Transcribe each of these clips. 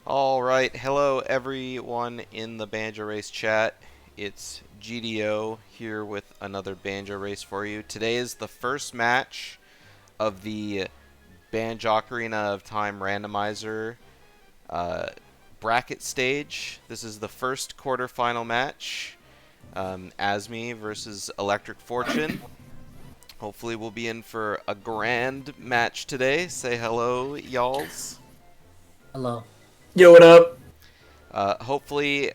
All right, hello everyone in the Banjo Race chat. It's GDO here with another Banjo Race for you. Today is the first match of the BanjOcarina of Time Randomizer uh, bracket stage. This is the first quarterfinal match. Azmi versus ElectricFortune. Hopefully we'll be in for a grand match today. Say hello, y'alls. Hello. Yo, what up? Hopefully,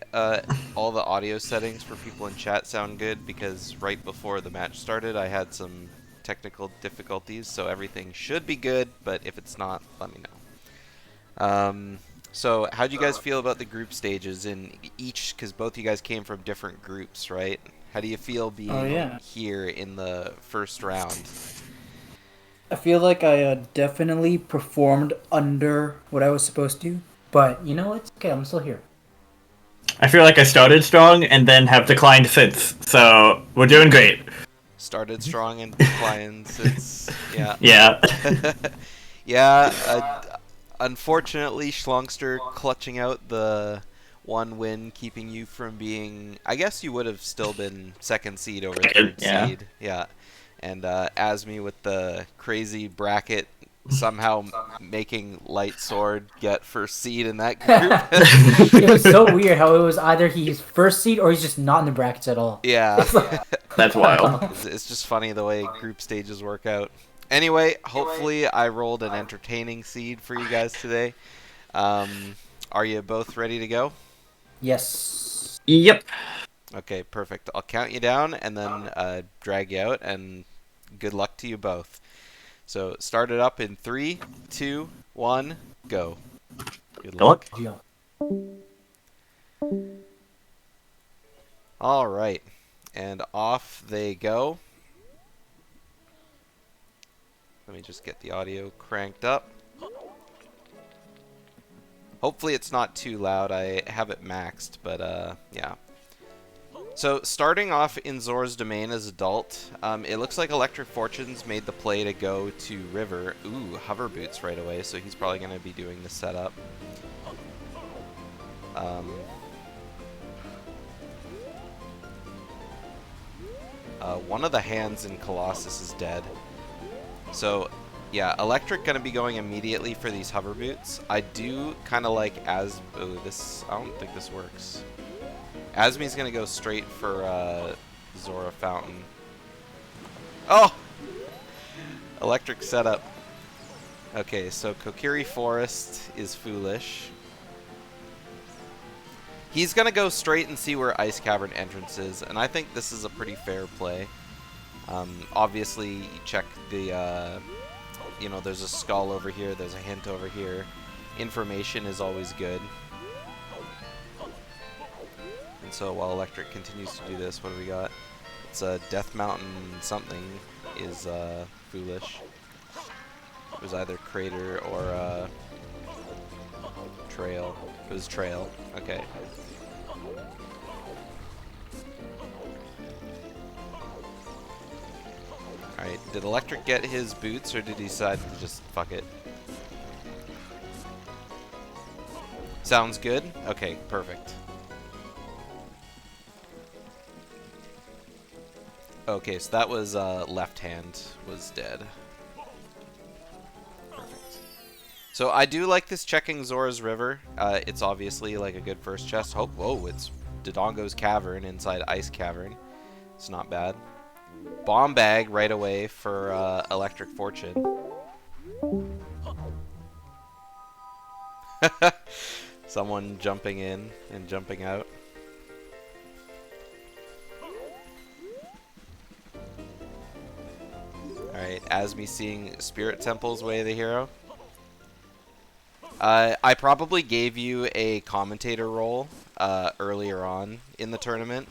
all the audio settings for people in chat sound good because right before the match started, I had some technical difficulties, so everything should be good, but if it's not, let me know. So how do you guys feel about the group stages in each, because both you guys came from different groups, right? How do you feel Oh being yeah. here in the first round? I feel like I definitely performed under what I was supposed to, but you know it's okay. I'm still here. I feel like I started strong and then have declined since, so we're doing great. Started strong and declined since, yeah. Yeah. Yeah, unfortunately, Schlongster clutching out the one win, keeping you from being. I guess you would have still been second seed over third Yeah. seed. Yeah. And Azmi with the crazy bracket somehow making Light Sword get first seed in that group. It was so weird how it was either he's first seed or he's just not in the brackets at all. Yeah. It's like, That's wild. It's just funny the way group stages work out. Anyway, hopefully I rolled an entertaining seed for you guys today. Um, are you both ready to go? yes. Yep. Okay, perfect. I'll count you down and then drag you out, and good luck to you both. So start it up in 3, 2, 1, go. Good Good luck. luck. Geo. All right, and off they go. Let me just get the audio cranked up. Hopefully it's not too loud. I have it maxed, but yeah. So starting off in Zora's Domain as adult, it looks like ElectricFortune's made the play to go to River. Ooh, hover boots right away, so he's probably going to be doing the setup. One of the hands in Colossus is dead. So, yeah, Electric going to be going immediately for these hover boots. I do kind of like Ooh, this... I don't think this works. Azmi's going to go straight for Zora Fountain. Oh! Electric setup. Okay, so Kokiri Forest is foolish. He's going to go straight and see where Ice Cavern entrance is, and I think this is a pretty fair play. Obviously, you check the, you know, there's a skull over here, there's a hint over here. Information is always good. And so while Electric continues to do this, what do we got? It's a Death Mountain something is foolish. It was either Crater or Trail. It was Trail. Okay. Alright, did Electric get his boots or did he decide to just fuck it? Sounds good? Okay, perfect. Okay, so that was left hand was dead. Perfect. So I do like this checking Zora's River. It's obviously like a good first chest. Whoa, it's Dodongo's Cavern inside Ice Cavern. It's not bad. Bomb bag right away for ElectricFortune. Someone jumping in and jumping out. Alright, Azmi seeing Spirit Temple's way of the hero. I probably gave you a commentator role earlier on in the tournament.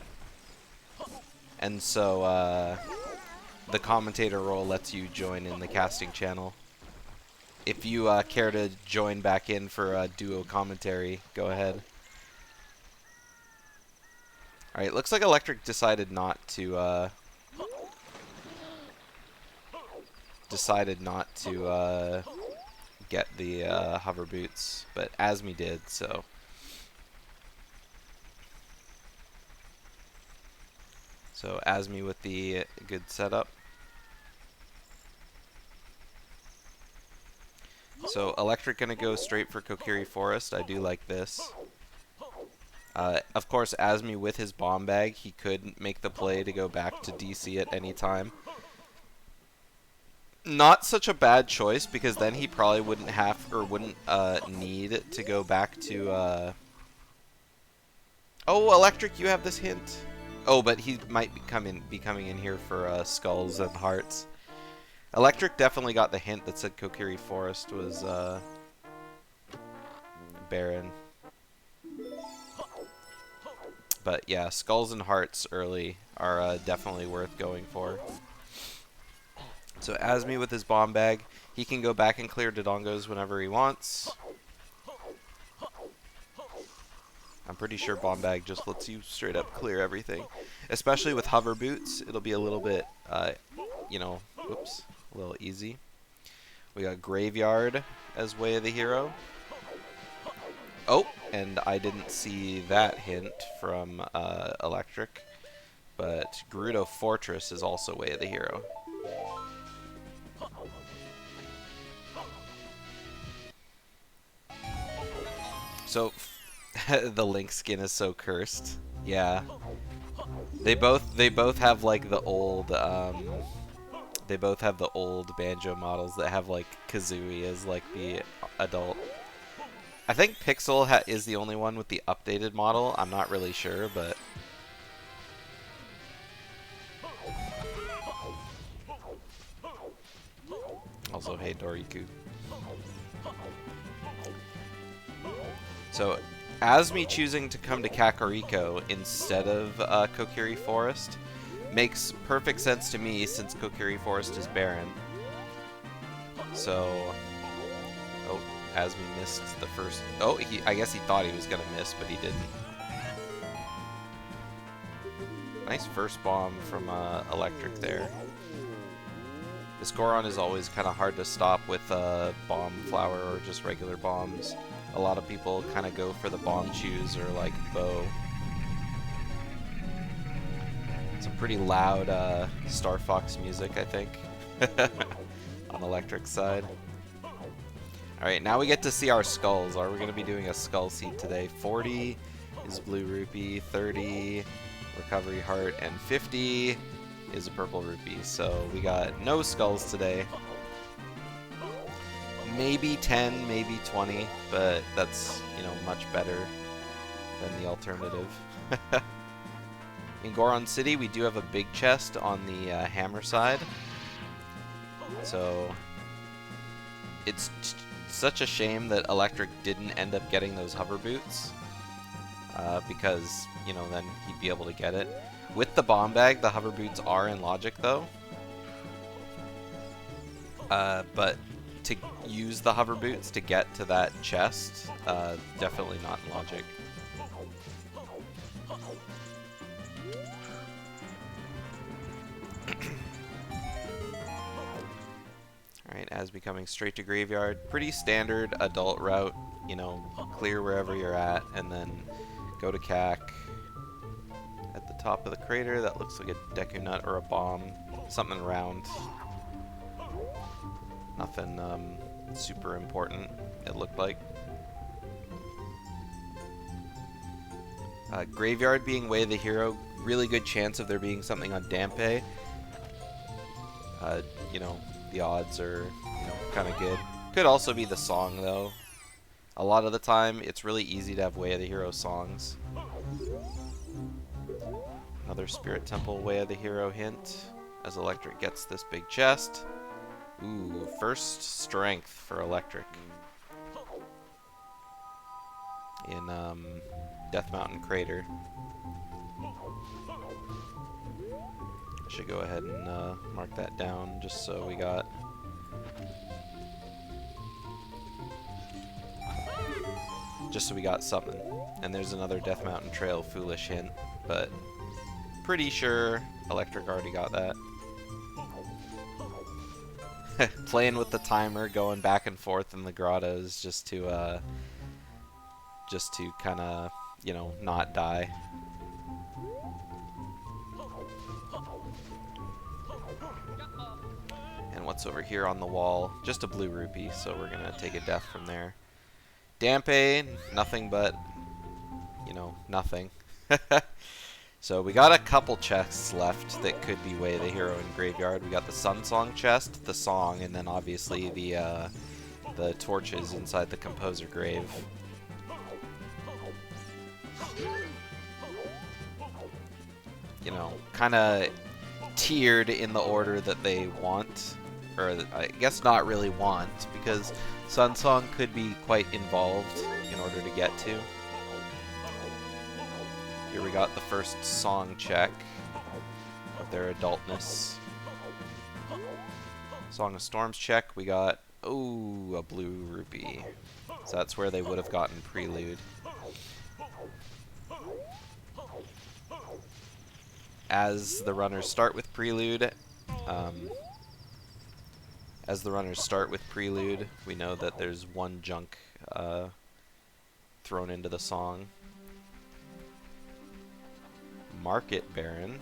And so the commentator role lets you join in the casting channel. If you care to join back in for duo commentary, go ahead. Alright, looks like Electric decided not to get the hover boots, but Azmi did, so. So Azmi with the good setup. So Electric gonna go straight for Kokiri Forest. I do like this. Of course, Azmi with his bomb bag, he could make the play to go back to DC at any time. Not such a bad choice, because then he probably wouldn't have, or wouldn't need to go back to Oh, Electric, you have this hint. Oh, but he might be coming in here for Skulls and Hearts. Electric definitely got the hint that said Kokiri Forest was barren. But yeah, Skulls and Hearts early are definitely worth going for. So Azmi with his bomb bag, he can go back and clear Dodongos whenever he wants. I'm pretty sure bomb bag just lets you straight up clear everything. Especially with hover boots, it'll be a little bit, you know, whoops, a little easy. We got Graveyard as Way of the Hero. Oh, and I didn't see that hint from Electric, but Gerudo Fortress is also Way of the Hero. So the Link skin is so cursed. Yeah. They both have like the old Banjo models that have like Kazooie as like the adult. I think Pixel is the only one with the updated model. I'm not really sure, but also hey Doriku. So Azmi choosing to come to Kakariko instead of Kokiri Forest makes perfect sense to me, since Kokiri Forest is barren. So, oh, Azmi missed the first. Oh, I guess he thought he was gonna miss, but he didn't. Nice first bomb from Electric there. This Goron is always kind of hard to stop with bomb flower or just regular bombs. A lot of people kind of go for the bomb choose or like bow. It's a pretty loud Star Fox music, I think, on Electric's side. Alright, now we get to see our skulls. Are we going to be doing a skull seed today? 40 is Blue Rupee, 30 Recovery Heart, and 50 is a Purple Rupee. So we got no skulls today. Maybe 10, maybe 20, but that's, you know, much better than the alternative. In Goron City, we do have a big chest on the hammer side. So it's such a shame that Electric didn't end up getting those hover boots, because, you know, then he'd be able to get it. With the bomb bag, the hover boots are in logic, though. But to use the hover boots to get to that chest, definitely not in logic. Alright, Azmi coming straight to Graveyard. Pretty standard adult route, you know, clear wherever you're at, and then go to Cac. At the top of the crater, that looks like a Deku Nut or a bomb. Something round. Nothing super important, it looked like. Graveyard being Way of the Hero, really good chance of there being something on Dampe. You know, the odds are, you know, kind of good. Could also be the song, though. A lot of the time, it's really easy to have Way of the Hero songs. Another Spirit Temple Way of the Hero hint, as Electric gets this big chest. Ooh, first strength for Electric. In Death Mountain Crater. I should go ahead and mark that down just so we got. Just so we got something. And there's another Death Mountain Trail foolish hint, but pretty sure Electric already got that. Playing with the timer, going back and forth in the grottos just to kind of, you know, not die. And what's over here on the wall? Just a blue rupee, so we're gonna take a death from there. Dampe, nothing but, you know, nothing. So we got a couple chests left that could be Way the Hero in Graveyard. We got the Sun Song chest, the song, and then obviously the torches inside the Composer Grave. You know, kind of tiered in the order that they want, or I guess not really want, because Sun Song could be quite involved in order to get to. Here we got the first song check of their adultness. Song of Storms check, we got, oh, a blue rupee. So that's where they would have gotten Prelude. As the runners start with Prelude, we know that there's one junk thrown into the song. Market Baron.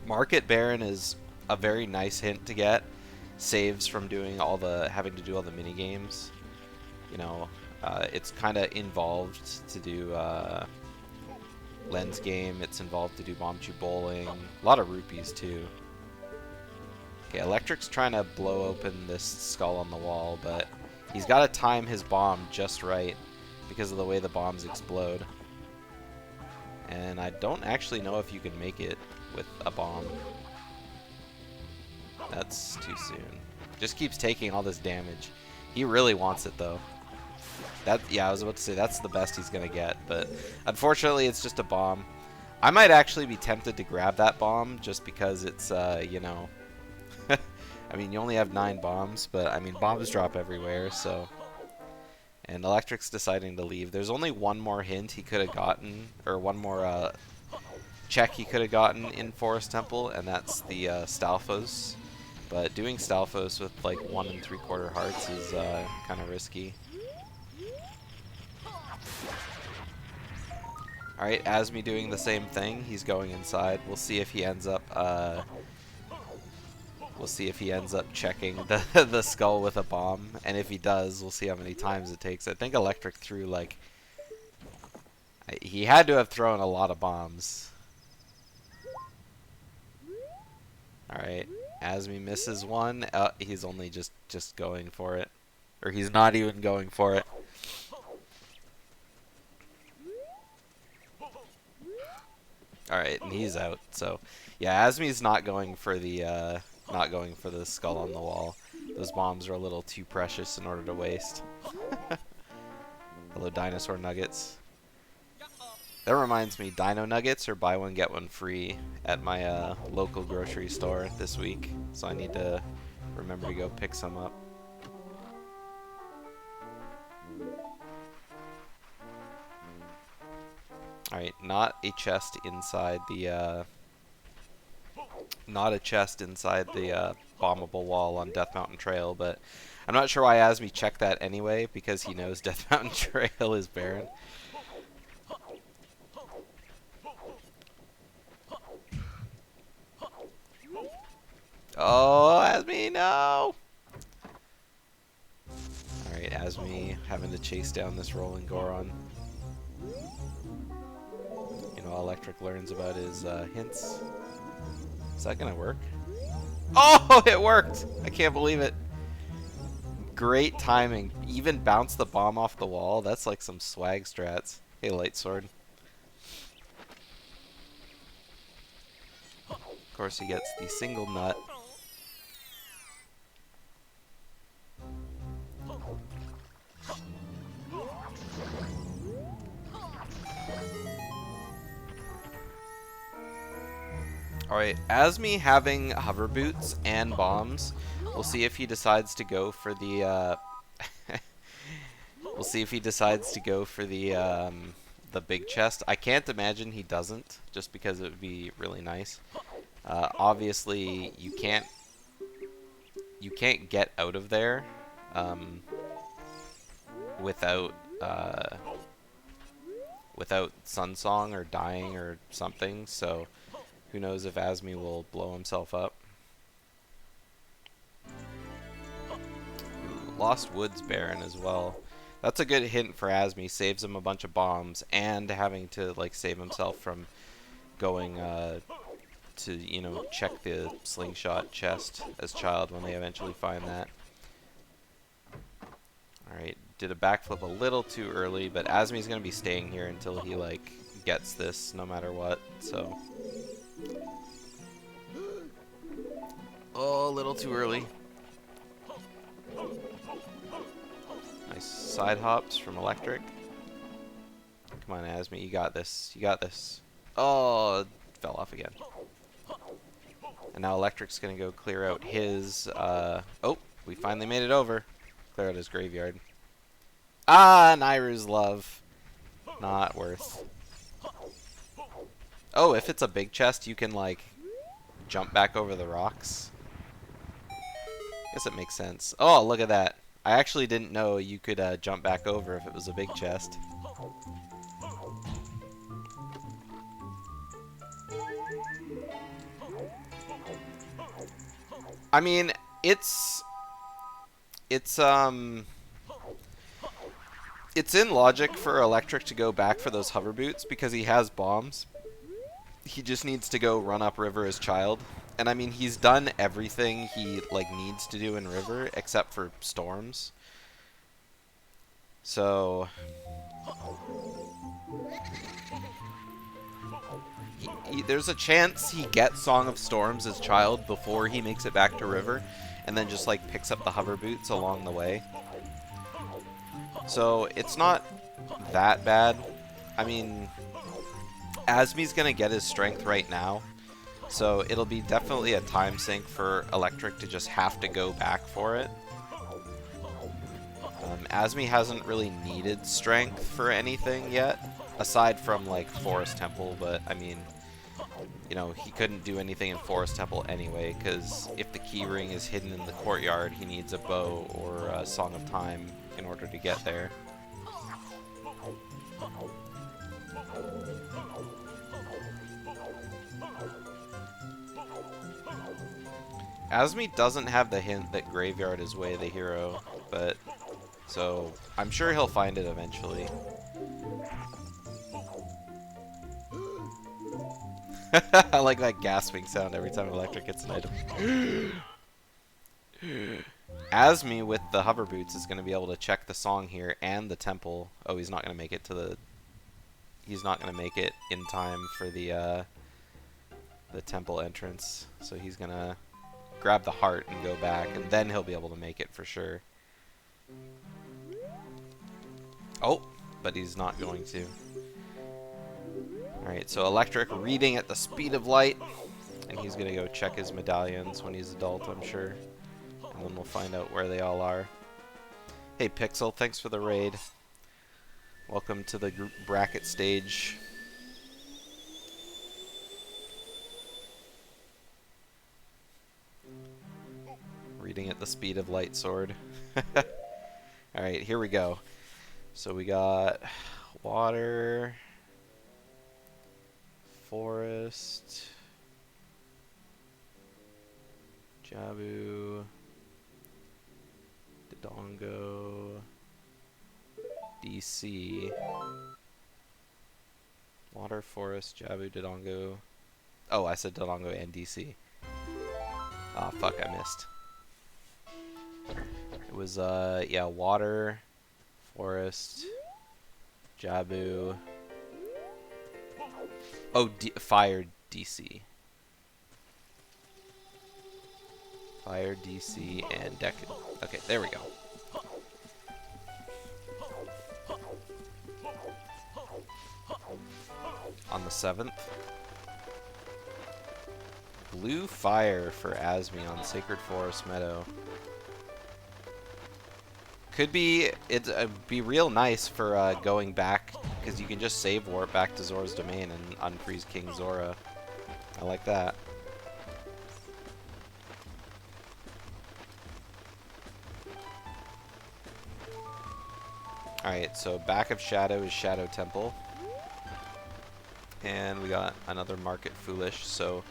Market Baron is a very nice hint to get. Saves from doing having to do all the mini games. You know, it's kind of involved to do Lens Game. It's involved to do Bomb Chew Bowling. A lot of rupees too. Okay, Electric's trying to blow open this skull on the wall, but he's got to time his bomb just right because of the way the bombs explode. And I don't actually know if you can make it with a bomb. That's too soon. Just keeps taking all this damage. He really wants it though. Yeah, I was about to say that's the best he's gonna get, but unfortunately it's just a bomb. I might actually be tempted to grab that bomb just because it's, you know, I mean, you only have 9 bombs, but I mean, bombs drop everywhere, so. And Electric's deciding to leave. There's only one more hint he could have gotten, or one more check he could have gotten in Forest Temple, and that's the Stalfos. But doing Stalfos with like 1 3/4 hearts is kind of risky. Alright, Azmi doing the same thing. He's going inside. We'll see if he ends up checking the skull with a bomb, and if he does, we'll see how many times it takes. I think Electric threw like he had to have thrown a lot of bombs. All right, Azmi misses one. He's only just going for it, or he's not even going for it. All right, and he's out. So, yeah, Azmi's not going for the skull on the wall. Those bombs are a little too precious in order to waste. Hello, dinosaur nuggets. That reminds me, dino nuggets are buy one get one free at my local grocery store this week, so I need to remember to go pick some up. Alright, not a chest inside the bombable wall on Death Mountain Trail, but I'm not sure why Azmi checked that anyway, because he knows Death Mountain Trail is barren. Oh, Azmi, no! Alright, Azmi having to chase down this rolling Goron. You know, Electric learns about his hints. Is that gonna work? Oh, it worked! I can't believe it. Great timing. Even bounced the bomb off the wall. That's like some swag strats. Hey, Light Sword. Of course, he gets the single nut. Alright, Azmi having hover boots and bombs. We'll see if he decides to go for the we'll see if he decides to go for the big chest. I can't imagine he doesn't, just because it would be really nice. Obviously, you can't get out of there without without Sunsong or dying or something. So who knows if Azmi will blow himself up. Ooh, Lost Woods Baron as well. That's a good hint for Azmi. Saves him a bunch of bombs and having to like save himself from going to, you know, check the slingshot chest as child when they eventually find that. Alright, did a backflip a little too early, but Azmi's gonna be staying here until he like gets this no matter what, so. Oh, a little too early. Nice side hops from Electric. Come on, Azmi, you got this. You got this. Oh, fell off again. And now Electric's gonna go clear out his, oh, we finally made it over. Clear out his graveyard. Ah, Nairu's Love. Not worth. Oh, if it's a big chest, you can, like, jump back over the rocks. Guess it makes sense. Oh, look at that. I actually didn't know you could jump back over if it was a big chest. I mean, it's in logic for Electric to go back for those hover boots because he has bombs. He just needs to go run up river as child. And I mean, he's done everything he like needs to do in river except for storms. So there's a chance he gets Song of Storms as child before he makes it back to river, and then just like picks up the hover boots along the way. So it's not that bad. I mean, Azmi's gonna get his strength right now, so it'll be definitely a time sink for Electric to just have to go back for it. Azmi hasn't really needed strength for anything yet, aside from like Forest Temple, but I mean, you know, he couldn't do anything in Forest Temple anyway, because if the key ring is hidden in the courtyard, he needs a bow or a Song of Time in order to get there. Azmi doesn't have the hint that Graveyard is Way the hero, but so I'm sure he'll find it eventually. I like that gasping sound every time Electric gets an item. Azmi with the hover boots is going to be able to check the song here and the temple. Oh, he's not going to make it to the. He's not going to make it in time for the temple entrance. So he's going to grab the heart and go back, and then he'll be able to make it for sure. Oh, but he's not going to. Alright, so Electric reading at the speed of light, and he's going to go check his medallions when he's adult, I'm sure. And then we'll find out where they all are. Hey Pixel, thanks for the raid. Welcome to the group bracket stage. Reading at the speed of light sword. Alright, here we go. So we got water, forest, Jabu, Dodongo, DC, water, forest, Jabu, Dodongo. Oh, I said Dodongo and DC. Ah, fuck, I missed. It was, yeah, water, forest, Jabu. Oh, fire, DC. Fire, DC, and deck. Okay, there we go. On the 7th. Blue fire for Azmi on Sacred Forest Meadow. Could be, it'd be real nice for going back, because you can just save warp back to Zora's Domain and unfreeze King Zora. I like that. Alright, so back of Shadow is Shadow Temple. And we got another Market Foolish, so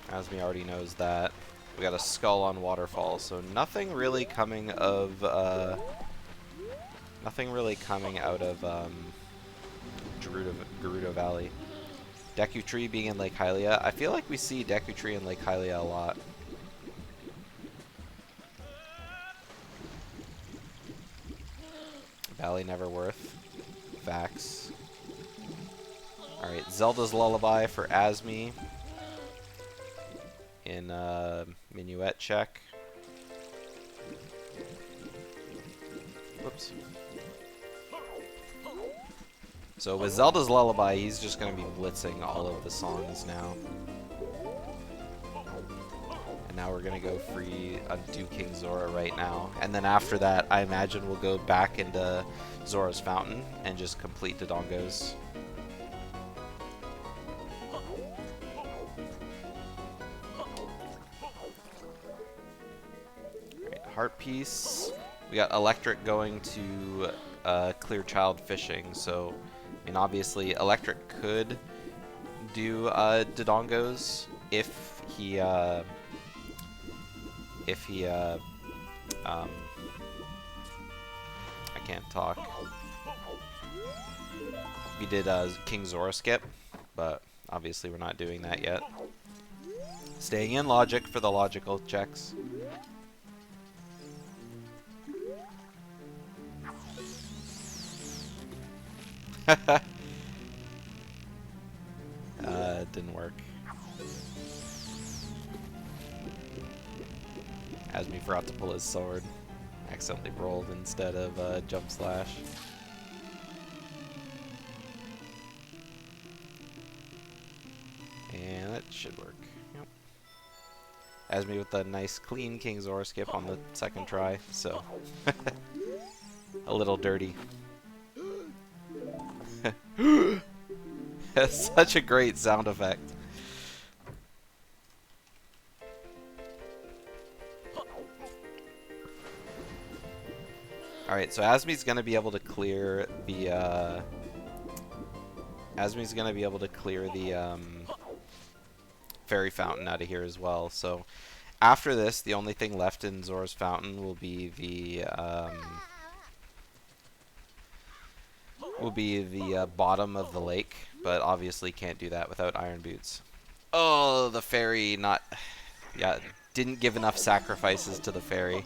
Azmi already knows that. We got a Skull on Waterfall, so nothing really coming of Gerudo Valley. Deku Tree being in Lake Hylia. I feel like we see Deku Tree in Lake Hylia a lot. Valley Neverworth. Vax. Alright, Zelda's Lullaby for Azmi. In Minuet check. Whoops. So with Zelda's Lullaby, he's just going to be blitzing all of the songs now. And now we're going to go free undo King Zora right now. And then after that, I imagine we'll go back into Zora's Fountain and just complete Dodongos. Alright, Heart Piece. We got Electric going to Clear Child Fishing, so I mean, obviously, Electric could do Dodongos if he I can't talk. We did King Zora skip, but obviously we're not doing that yet. Staying in logic for the logical checks. Didn't work. Azmi forgot to pull his sword. Accidentally rolled instead of jump slash. And that should work. Yep. Azmi with a nice clean King Zora skip on the second try, so a little dirty. That's such a great sound effect. Alright, so Azmi's gonna be able to clear the Fairy Fountain out of here as well. So after this, the only thing left in Zora's Fountain will be the bottom of the lake, but obviously can't do that without Iron Boots. Oh, the fairy didn't give enough sacrifices to the fairy.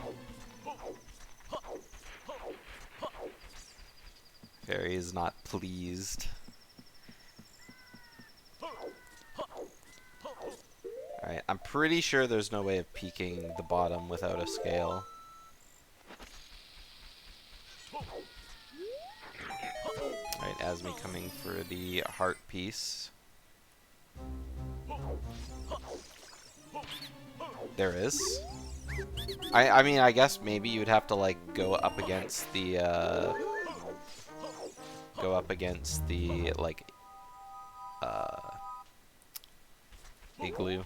Fairy is not pleased. Alright, I'm pretty sure there's no way of peeking the bottom without a scale. Alright, Azmi coming for the heart piece. There is. I mean, I guess maybe you'd have to like go up against the like igloo.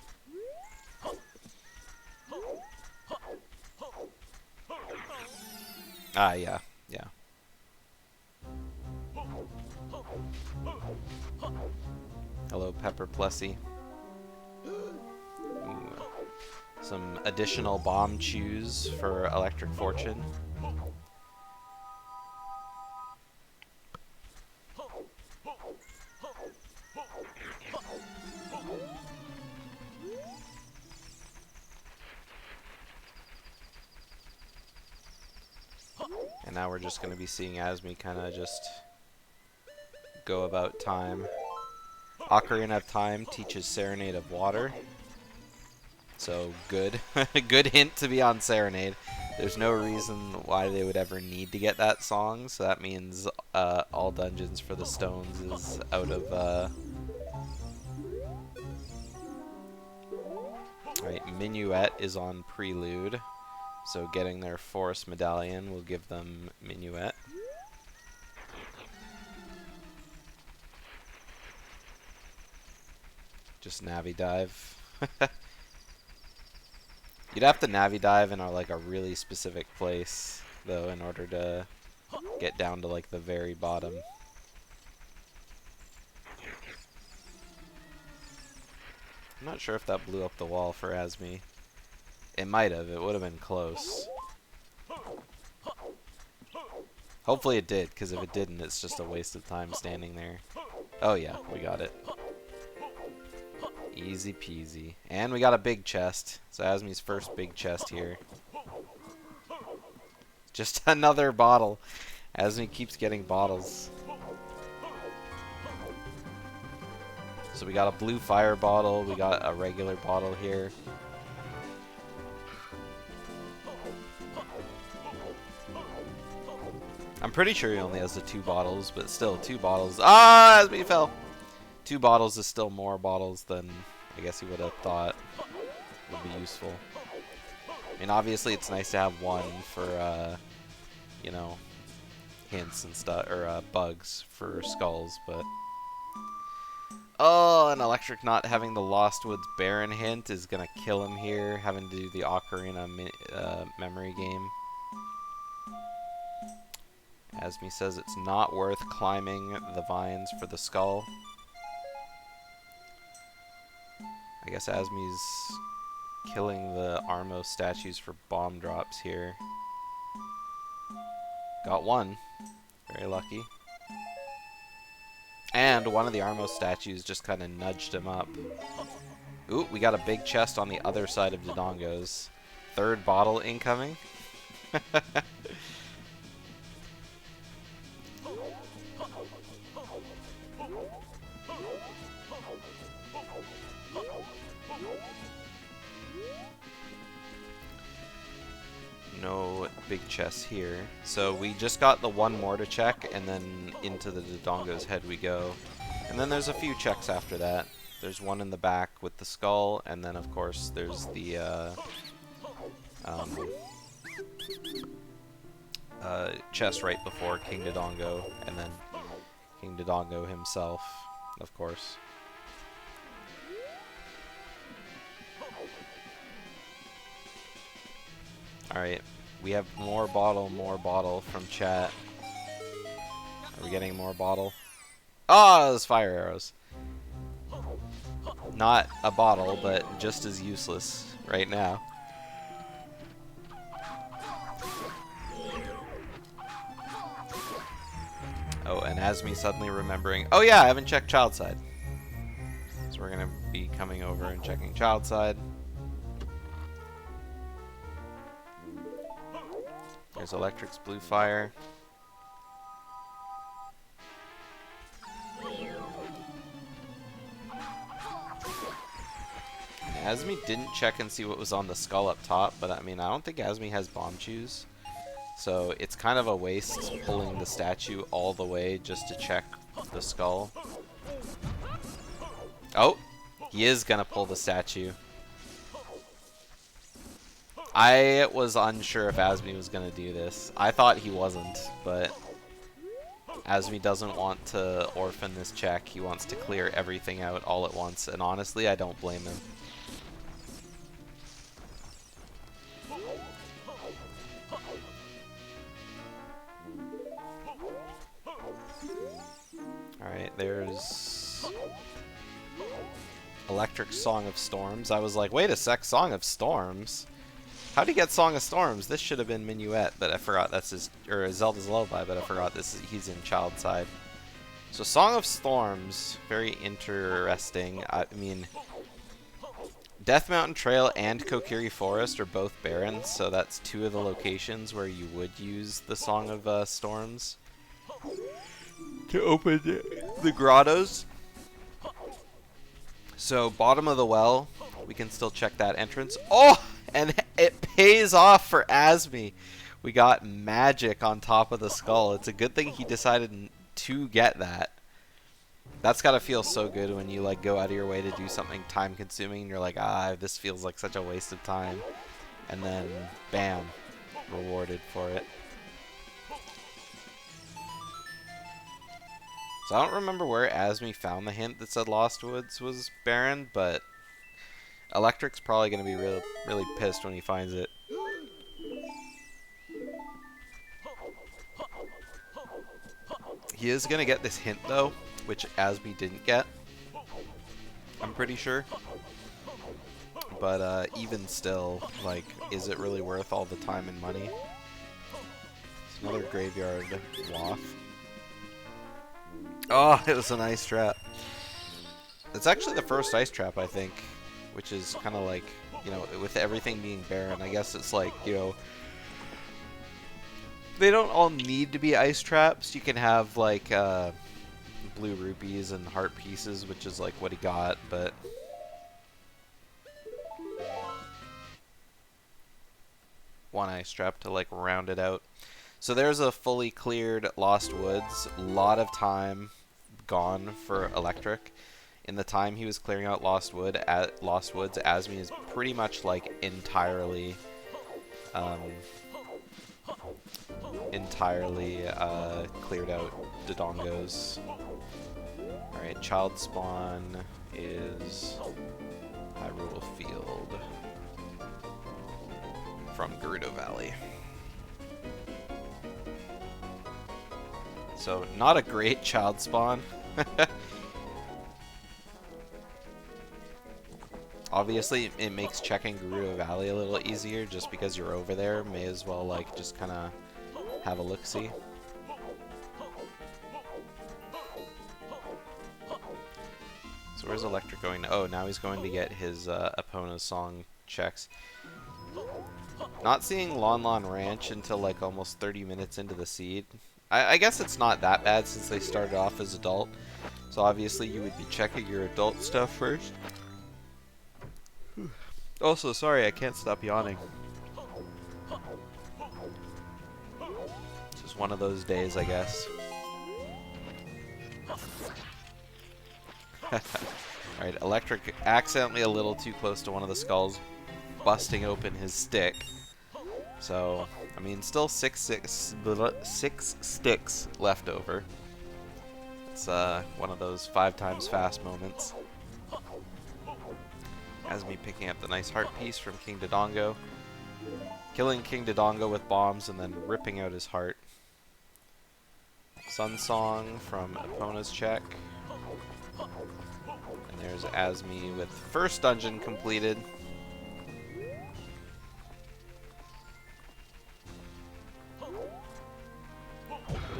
Ah, yeah. Hello, Pepper Plessy. Ooh. Some additional bomb chews for ElectricFortune. And now we're just going to be seeing Azmi kind of just go about time. Ocarina of Time teaches Serenade of Water. So good. Good hint to be on Serenade. There's no reason why they would ever need to get that song, so that means all dungeons for the stones is out of... Alright, Minuet is on Prelude. So getting their Forest Medallion will give them Minuet. Just Navi Dive. You'd have to Navi Dive in like a really specific place. though, in order to get down to like the very bottom. I'm not sure if that blew up the wall for Azmi. It might have. It would have been close. Hopefully it did, because if it didn't, it's just a waste of time standing there. Oh yeah, we got it. Easy peasy. And we got a big chest. So Azmi's first big chest here. Just another bottle. Azmi keeps getting bottles. So we got a blue fire bottle. We got a regular bottle here. I'm pretty sure he only has the 2 bottles, but still 2 bottles. Ah, Azmi fell. 2 bottles is still more bottles than I guess he would have thought would be useful. I mean, obviously it's nice to have 1 for, you know, hints and stuff, or bugs for skulls, but... Oh, an Electric not having the Lost Woods Baron hint is gonna kill him here, having to do the Ocarina memory game. Azmi says it's not worth climbing the vines for the skull. I guess Azmi's killing the Armo statues for bomb drops here. Got 1. Very lucky. And one of the Armo statues just kind of nudged him up. Ooh, we got a big chest on the other side of Dodongo's. 3rd bottle incoming. No big chests here. So we just got the 1 more to check, and then into the Dodongo's head we go. And then there's a few checks after that. There's 1 in the back with the skull, and then of course there's the chest right before King Dodongo, and then King Dodongo himself, of course. Alright, we have more bottle from chat. Are we getting more bottle? Oh, those fire arrows. Not a bottle, but just as useless right now. Oh, and Azmi suddenly remembering, oh yeah, I haven't checked child side. So we're gonna be coming over and checking child side. There's Electric's blue fire. Azmi didn't check and see what was on the skull up top, but I mean, I don't think Azmi has bomb chews. So it's kind of a waste pulling the statue all the way just to check the skull. Oh, he is gonna pull the statue. I was unsure if Azmi was gonna do this. I thought he wasn't, but Azmi doesn't want to orphan this check. He wants to clear everything out all at once, and honestly, I don't blame him. Alright, there's Electric Song of Storms. I was like, wait a sec, Song of Storms? How'd he get Song of Storms? This should have been Minuet, but I forgot that's his, or Zelda's Lullaby, but I forgot he's in child side. So Song of Storms, very interesting. I mean, Death Mountain Trail and Kokiri Forest are both barren, so that's 2 of the locations where you would use the Song of Storms to open the grottos. So bottom of the well, we can still check that entrance. Oh, and it pays off for Azmi. We got magic on top of the skull. It's a good thing he decided to get that. That's gotta feel so good when you like go out of your way to do something time consuming and you're like, ah, this feels like such a waste of time. And then, bam, rewarded for it. So I don't remember where Azmi found the hint that said Lost Woods was barren, but Electric's probably going to be really pissed when he finds it. He is going to get this hint, though, which Azmi didn't get. I'm pretty sure. But even still, like, is it really worth all the time and money? It's another graveyard waff. Oh, it was an ice trap. It's actually the first ice trap, I think, which is kind of like, you know, with everything being barren, I guess it's like, you know, they don't all need to be ice traps. You can have, like, blue rupees and heart pieces, which is, like, what he got, but... one ice trap to, like, round it out. So there's a fully cleared Lost Woods. A lot of time gone for Electric. In the time he was clearing out Lost Woods, Azmi is pretty much, like, entirely cleared out Dodongos. Alright, Child Spawn is Hyrule Field from Gerudo Valley. So, not a great Child Spawn. Obviously, it makes checking Gerudo Valley a little easier just because you're over there. May as well, like, just kind of have a look-see. So where's Electric going? Oh, now he's going to get his Epona's song checks. Not seeing Lon Lon Ranch until, like, almost 30 minutes into the seed. I guess it's not that bad since they started off as adult. So obviously you would be checking your adult stuff first. Also, sorry, I can't stop yawning. It's just one of those days, I guess. Alright, Electric accidentally a little too close to one of the skulls, busting open his stick. So, I mean, still six sticks left over. It's one of those 5 times fast moments. Azmi picking up the nice heart piece from King Dodongo, killing King Dodongo with bombs and then ripping out his heart. Sun Song from Epona's check. And there's Azmi with first dungeon completed.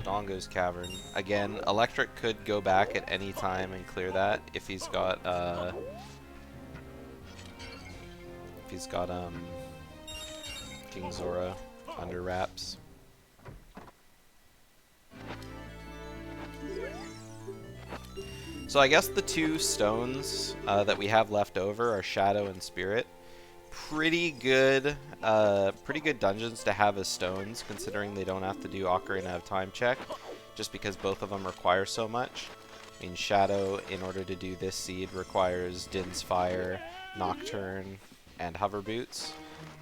Dodongo's Cavern. Again, Electric could go back at any time and clear that if he's got King Zora under wraps. So I guess the 2 stones that we have left over are Shadow and Spirit. Pretty good dungeons to have as stones, considering they don't have to do Ocarina of Time check, just because both of them require so much. I mean, Shadow, in order to do this seed, requires Din's Fire, Nocturne, and Hover Boots.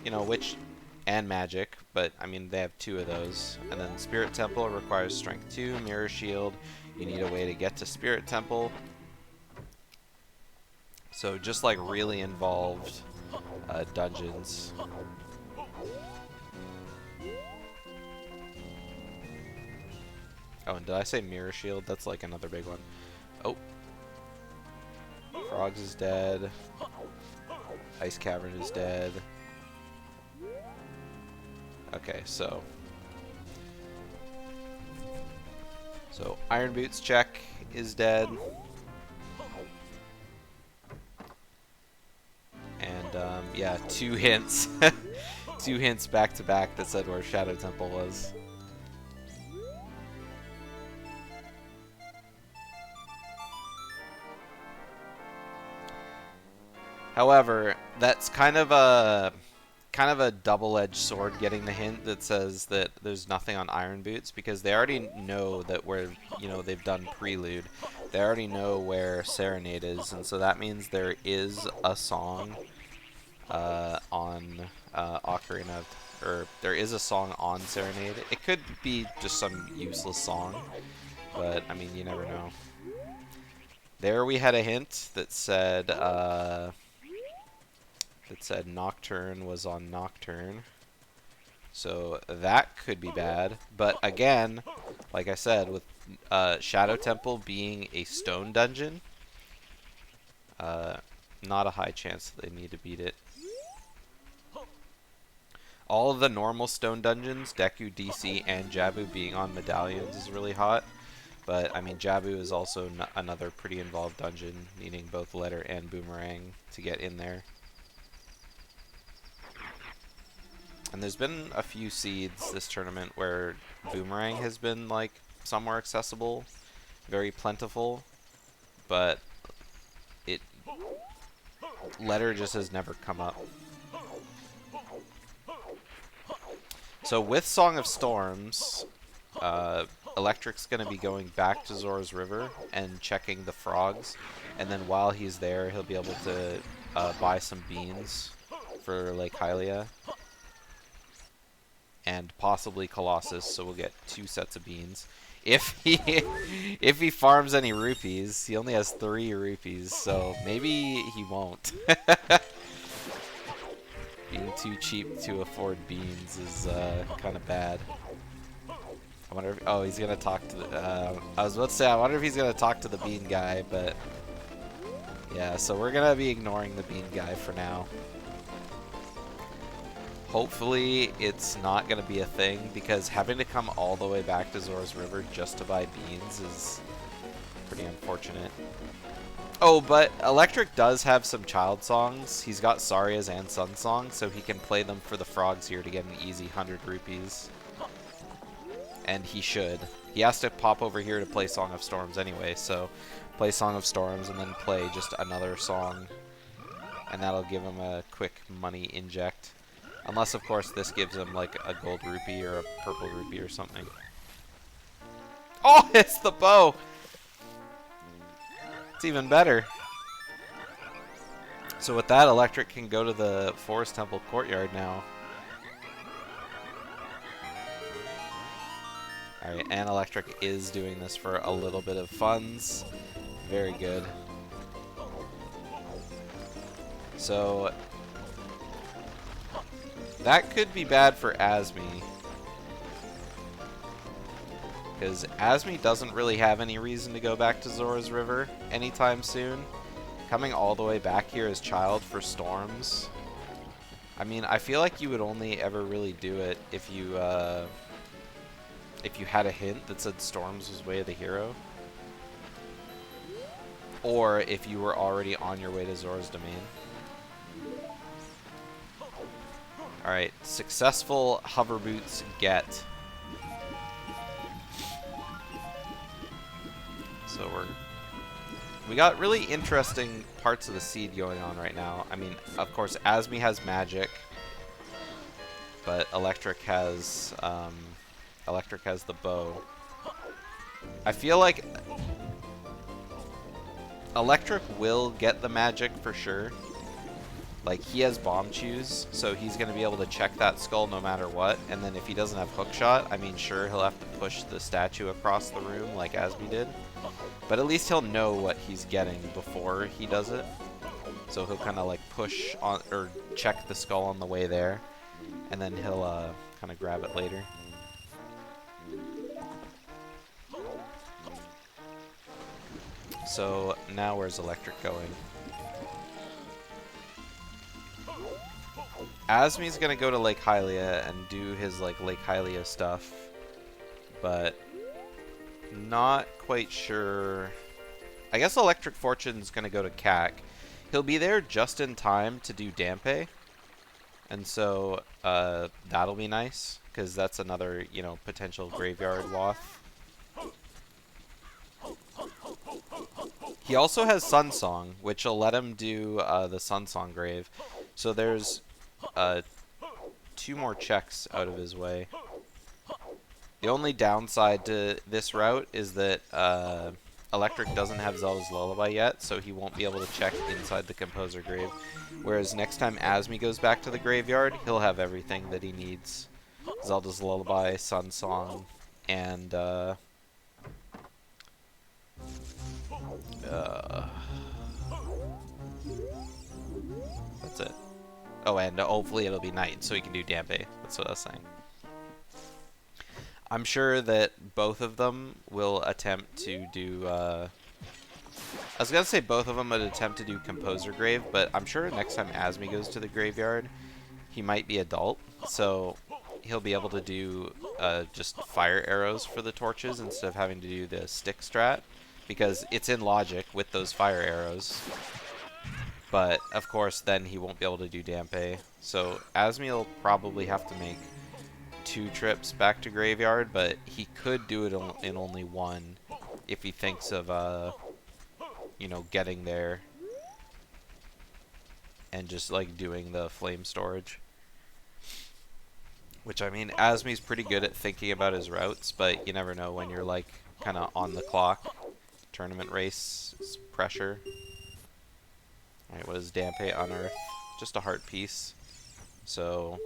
You know, and Magic, but, I mean, they have 2 of those. And then Spirit Temple requires Strength 2, Mirror Shield. You need a way to get to Spirit Temple. So, just, like, really involved dungeons. Oh, and did I say Mirror Shield? That's like another big one. Oh. Frogs is dead. Ice Cavern is dead. Okay, so Iron Boots check is dead. And yeah, 2 hints. 2 hints back to back that said where Shadow Temple was. However, that's kind of a double-edged sword getting the hint that says that there's nothing on Iron Boots, because they already know that they've done Prelude. They already know where Serenade is, and so that means there is a song on Ocarina, or there is a song on Serenade. It could be just some useless song, but I mean, you never know. There we had a hint that said Nocturne was on Nocturne. So that could be bad. But again, like I said, with Shadow Temple being a stone dungeon, not a high chance that they need to beat it. All of the normal stone dungeons, Deku, DC, and Jabu being on medallions is really hot. But, I mean, Jabu is also another pretty involved dungeon, needing both Letter and Boomerang to get in there. And there's been a few seeds this tournament where Boomerang has been, like, somewhere accessible, very plentiful, but Letter just has never come up. So with Song of Storms, Electric's going to be going back to Zora's River and checking the frogs, and then while he's there, he'll be able to buy some beans for Lake Hylia, and possibly Colossus, so we'll get 2 sets of beans. If he farms any rupees, he only has 3 rupees, so maybe he won't. Being too cheap to afford beans is kind of bad. I wonder if, oh, he's gonna talk to the, I was about to say, I wonder if he's gonna talk to the bean guy, but yeah, so we're gonna be ignoring the bean guy for now. Hopefully it's not gonna be a thing, because having to come all the way back to Zora's River just to buy beans is pretty unfortunate. Oh, but Electric does have some child songs. He's got Saria's and Sun songs, so he can play them for the frogs here to get an easy 100 rupees. And he should. He has to pop over here to play Song of Storms anyway, so play Song of Storms and then play just another song. And that'll give him a quick money inject. Unless, of course, this gives him like a gold rupee or a purple rupee or something. Oh, it's the bow! It's even better. So with that, Electric can go to the Forest Temple courtyard now. Alright, and Electric is doing this for a little bit of funds. Very good. So that could be bad for Azmi, because Azmi doesn't really have any reason to go back to Zora's River anytime soon. Coming all the way back here as Child for Storms. I mean, I feel like you would only ever really do it if you had a hint that said Storms was Way of the Hero. Or if you were already on your way to Zora's Domain. Alright, successful hover boots get. So we got really interesting parts of the seed going on right now. I mean, of course, Azmi has magic, but Electric has the bow. I feel like Electric will get the magic for sure. Like, he has bomb chews, so he's going to be able to check that skull no matter what. And then if he doesn't have hook shot, I mean, sure, he'll have to push the statue across the room like Azmi did. But at least he'll know what he's getting before he does it. So he'll kind of like push on, or check the skull on the way there. And then he'll kind of grab it later. So now where's Electric going? Azmi's gonna go to Lake Hylia and do his like Lake Hylia stuff, but not quite sure. I guess ElectricFortune's gonna go to CAC. He'll be there just in time to do Dampe, and so that'll be nice because that's another, you know, potential graveyard waff. He also has Sun Song, which will let him do the Sun Song grave. So there's 2 more checks out of his way. The only downside to this route is that Electric doesn't have Zelda's Lullaby yet, so he won't be able to check inside the Composer grave. Whereas next time Azmi goes back to the graveyard, he'll have everything that he needs. Zelda's Lullaby, Sun Song, and that's it. Oh, and hopefully it'll be night, so he can do Dampe. That's what I was saying. I'm sure that both of them will attempt to do. I was gonna say both of them would attempt to do Composer Grave, but I'm sure next time Azmi goes to the graveyard, he might be adult, so he'll be able to do just fire arrows for the torches instead of having to do the stick strat, because it's in logic with those fire arrows. But of course, then he won't be able to do Dampe. So Azmi will probably have to make 2 trips back to graveyard, but he could do it in only 1 if he thinks of you know, getting there and just like doing the flame storage. Which, I mean, Azmi's pretty good at thinking about his routes, but you never know when you're like kind of on the clock. Tournament race pressure. Alright, what is Dampe Unearth? Just a heart piece. So,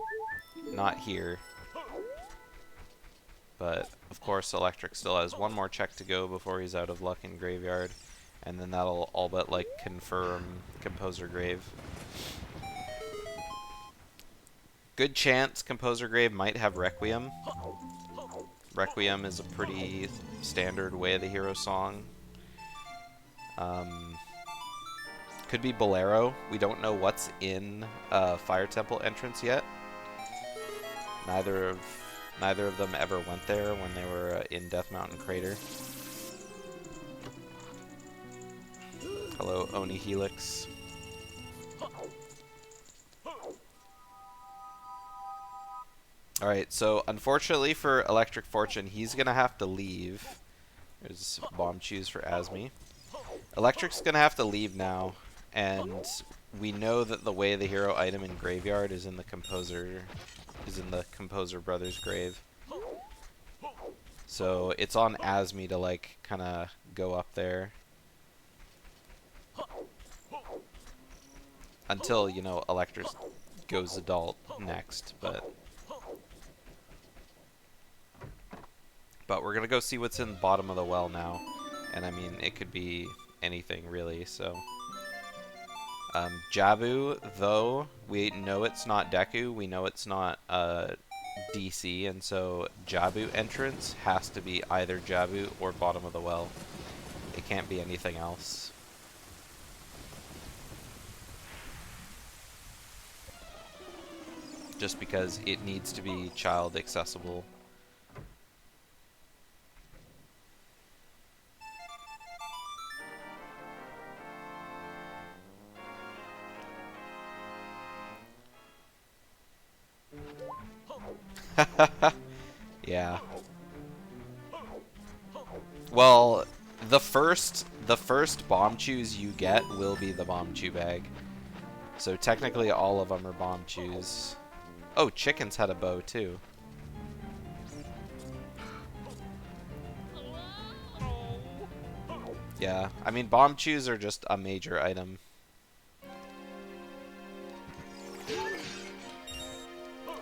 not here. But, of course, Electric still has 1 more check to go before he's out of luck in graveyard. And then that'll all but, like, confirm Composer Grave. Good chance Composer Grave might have Requiem. Requiem is a pretty standard Way of the Hero song. Could be Bolero. We don't know what's in Fire Temple entrance yet. Neither of them ever went there when they were in Death Mountain Crater. Hello, Oni Helix. Alright, so unfortunately for ElectricFortune, he's gonna have to leave. There's Bomb Choose for Azmi. Electric's gonna have to leave now, and we know that the Way of the Hero item in Graveyard is in the Composer Brothers' grave. So it's on Azmi to like kinda go up there. Until, you know, Electric goes adult next, but we're gonna go see what's in the bottom of the well now. And I mean, it could be anything really, so. Jabu, though, we know it's not Deku, we know it's not DC, and so Jabu entrance has to be either Jabu or bottom of the well. It can't be anything else. Just because it needs to be child accessible. Yeah. Well, the first bomb chews you get will be the bomb chew bag. So technically all of them are bomb chews. Oh, chickens had a bow too. Yeah, I mean bomb chews are just a major item.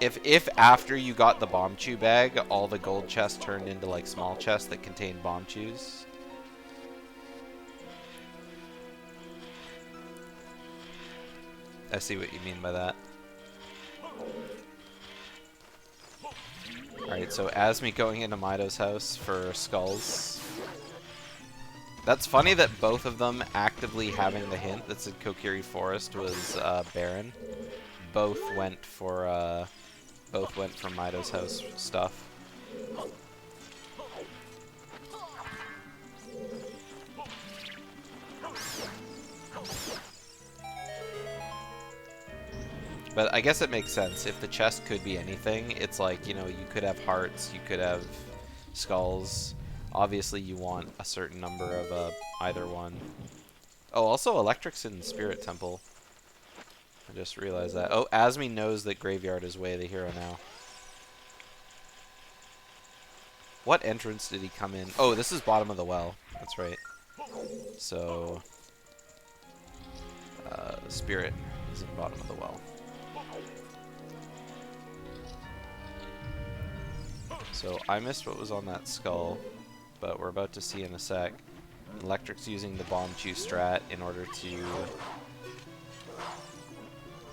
If after you got the bomb chew bag, all the gold chests turned into like small chests that contained bomb chews. I see what you mean by that. Alright, so Azmi going into Mido's house for skulls. That's funny that both of them actively having the hint that said Kokiri Forest was barren. Both went for Mido's house stuff. But I guess it makes sense. If the chest could be anything, it's like, you know, you could have hearts, you could have skulls. Obviously, you want a certain number of either one. Oh, also Electric's in Spirit Temple. I just realized that. Oh, Azmi knows that Graveyard is Way of the Hero now. What entrance did he come in? Oh, this is bottom of the well. That's right. So, Spirit is in bottom of the well. So I missed what was on that skull, but we're about to see in a sec. Electric's using the bomb chew strat in order to...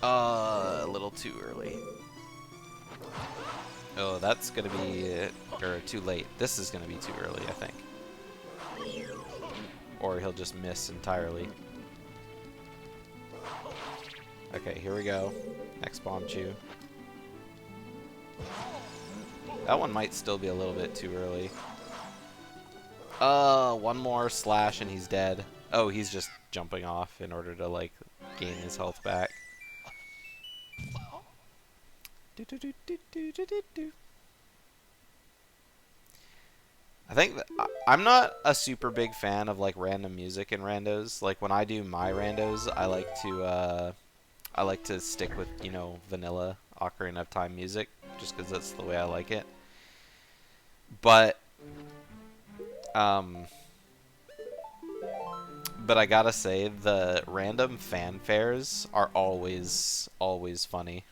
a little too early. Oh, that's gonna be or too late. This is gonna be too early, I think. Or he'll just miss entirely. Okay, here we go. Next bomb chew. That one might still be a little bit too early. One more slash and he's dead. Oh, he's just jumping off in order to, like, gain his health back. I think that I'm not a super big fan of, like, random music in randos. Like, when I do my randos, I like to stick with, you know, vanilla Ocarina of Time music, just because that's the way I like it. But I gotta say, the random fanfares are always funny.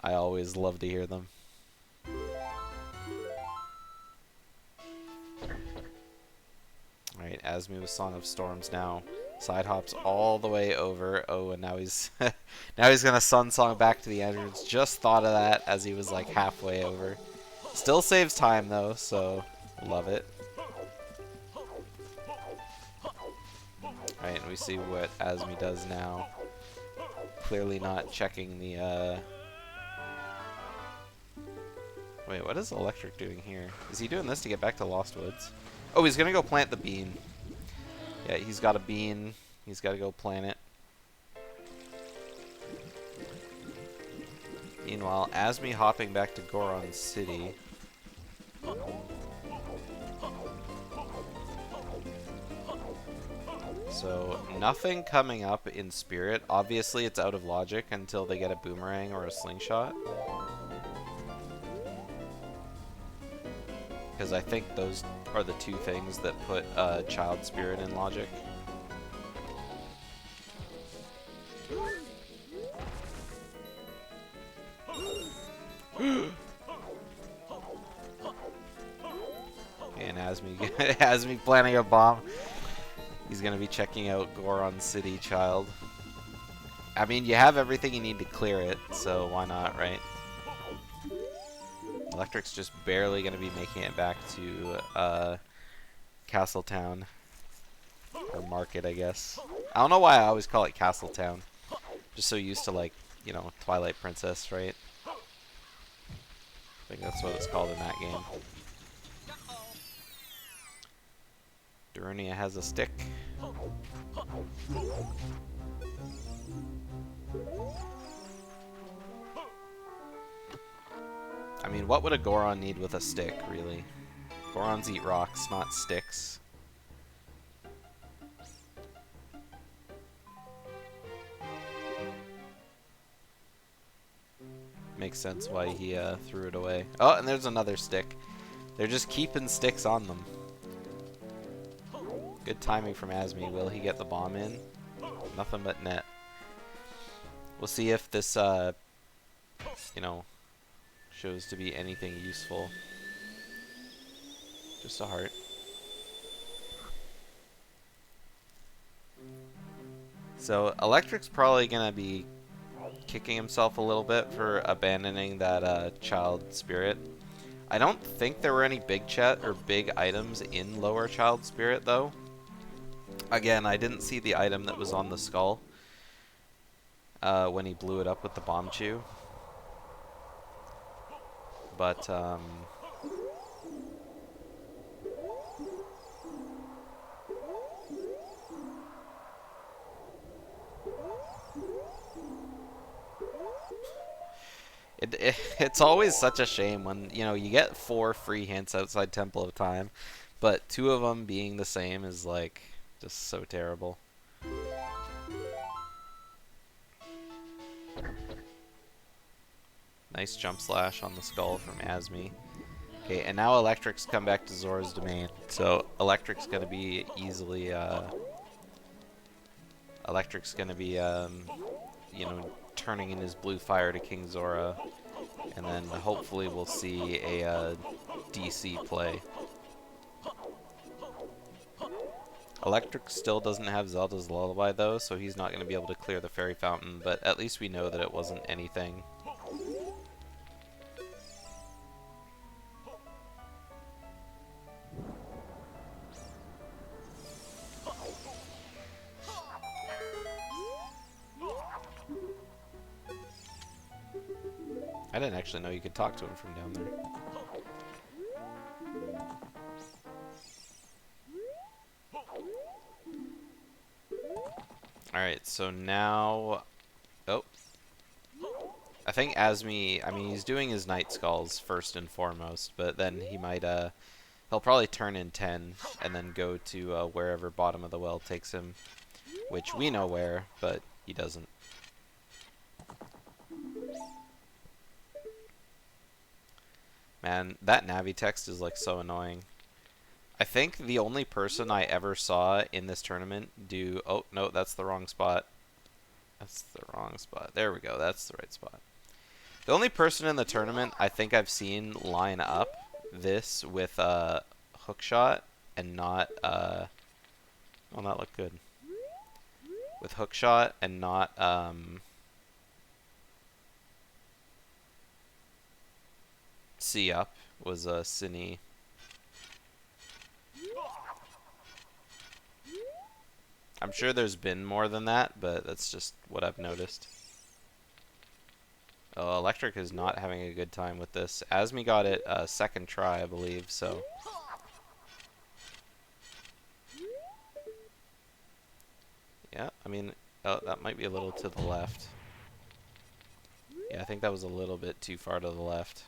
I always love to hear them. Alright, Azmi with Song of Storms now. Side hops all the way over. Oh, and now he's now he's gonna Sun Song back to the entrance. Just thought of that as he was like halfway over. Still saves time though, so love it. Alright, and we see what Azmi does now. Clearly not checking the Wait, what is Electric doing here? Is he doing this to get back to Lost Woods? Oh, he's gonna go plant the bean. Yeah, he's got a bean. He's gotta go plant it. Meanwhile, Azmi hopping back to Goron City. So, nothing coming up in Spirit. Obviously, it's out of logic until they get a boomerang or a slingshot. Because I think those are the two things that put Child Spirit in logic. And Azmi planning a bomb. He's gonna be checking out Goron City, child. I mean, you have everything you need to clear it, so why not, right? Electric's just barely gonna be making it back to Castletown. Or Market, I guess. I don't know why I always call it Castletown. Just so used to, like, you know, Twilight Princess, right? I think that's what it's called in that game. Darunia has a stick. I mean, what would a Goron need with a stick, really? Gorons eat rocks, not sticks. Makes sense why he threw it away. Oh, and there's another stick. They're just keeping sticks on them. Good timing from Azmi. Will he get the bomb in? Nothing but net. We'll see if this, you know, shows to be anything useful. Just a heart. So, Electric's probably gonna be kicking himself a little bit for abandoning that Child Spirit. I don't think there were any big big items in Lower Child Spirit, though. Again, I didn't see the item that was on the skull when he blew it up with the bomb chew. But, it's always such a shame when, you know, you get 4 free hints outside Temple of Time, but 2 of them being the same is, like, just so terrible. Nice jump slash on the skull from Azmi. Okay, and now Electric's come back to Zora's Domain. So Electric's gonna be easily, you know, turning in his blue fire to King Zora, and then hopefully we'll see a DC play. Electric still doesn't have Zelda's Lullaby though, so he's not going to be able to clear the Fairy Fountain, but at least we know that it wasn't anything I didn't actually know you could talk to him from down there. Alright, so now... Oh. I think Azmi... I mean, he's doing his Night Skulls first and foremost, but then he might, he'll probably turn in 10 and then go to wherever bottom of the well takes him. Which we know where, but he doesn't. Man, that Navi text is like so annoying. I think the only person I ever saw in this tournament do... Oh, no, that's the wrong spot. That's the wrong spot. There we go. That's the right spot. The only person in the tournament I think I've seen line up this with a hook shot and not... Well, that looked good. With hook shot and not... C up was Cine. I'm sure there's been more than that, but that's just what I've noticed. Oh, Electric is not having a good time with this. Azmi got it second try, I believe, so... Yeah, I mean, oh, that might be a little to the left. Yeah, I think that was a little bit too far to the left.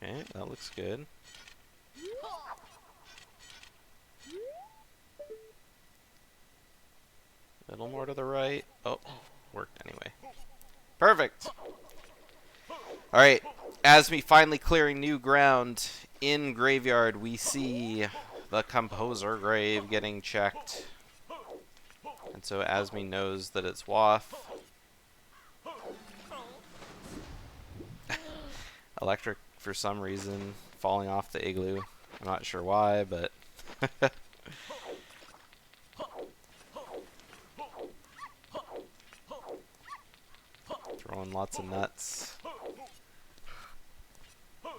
Okay, that looks good. A little more to the right. Oh, worked anyway. Perfect! Alright, Azmi finally clearing new ground. In Graveyard, we see the Composer Grave getting checked. And so Azmi knows that it's Waff. Electric, for some reason, falling off the igloo. I'm not sure why, but... Throwing lots of nuts.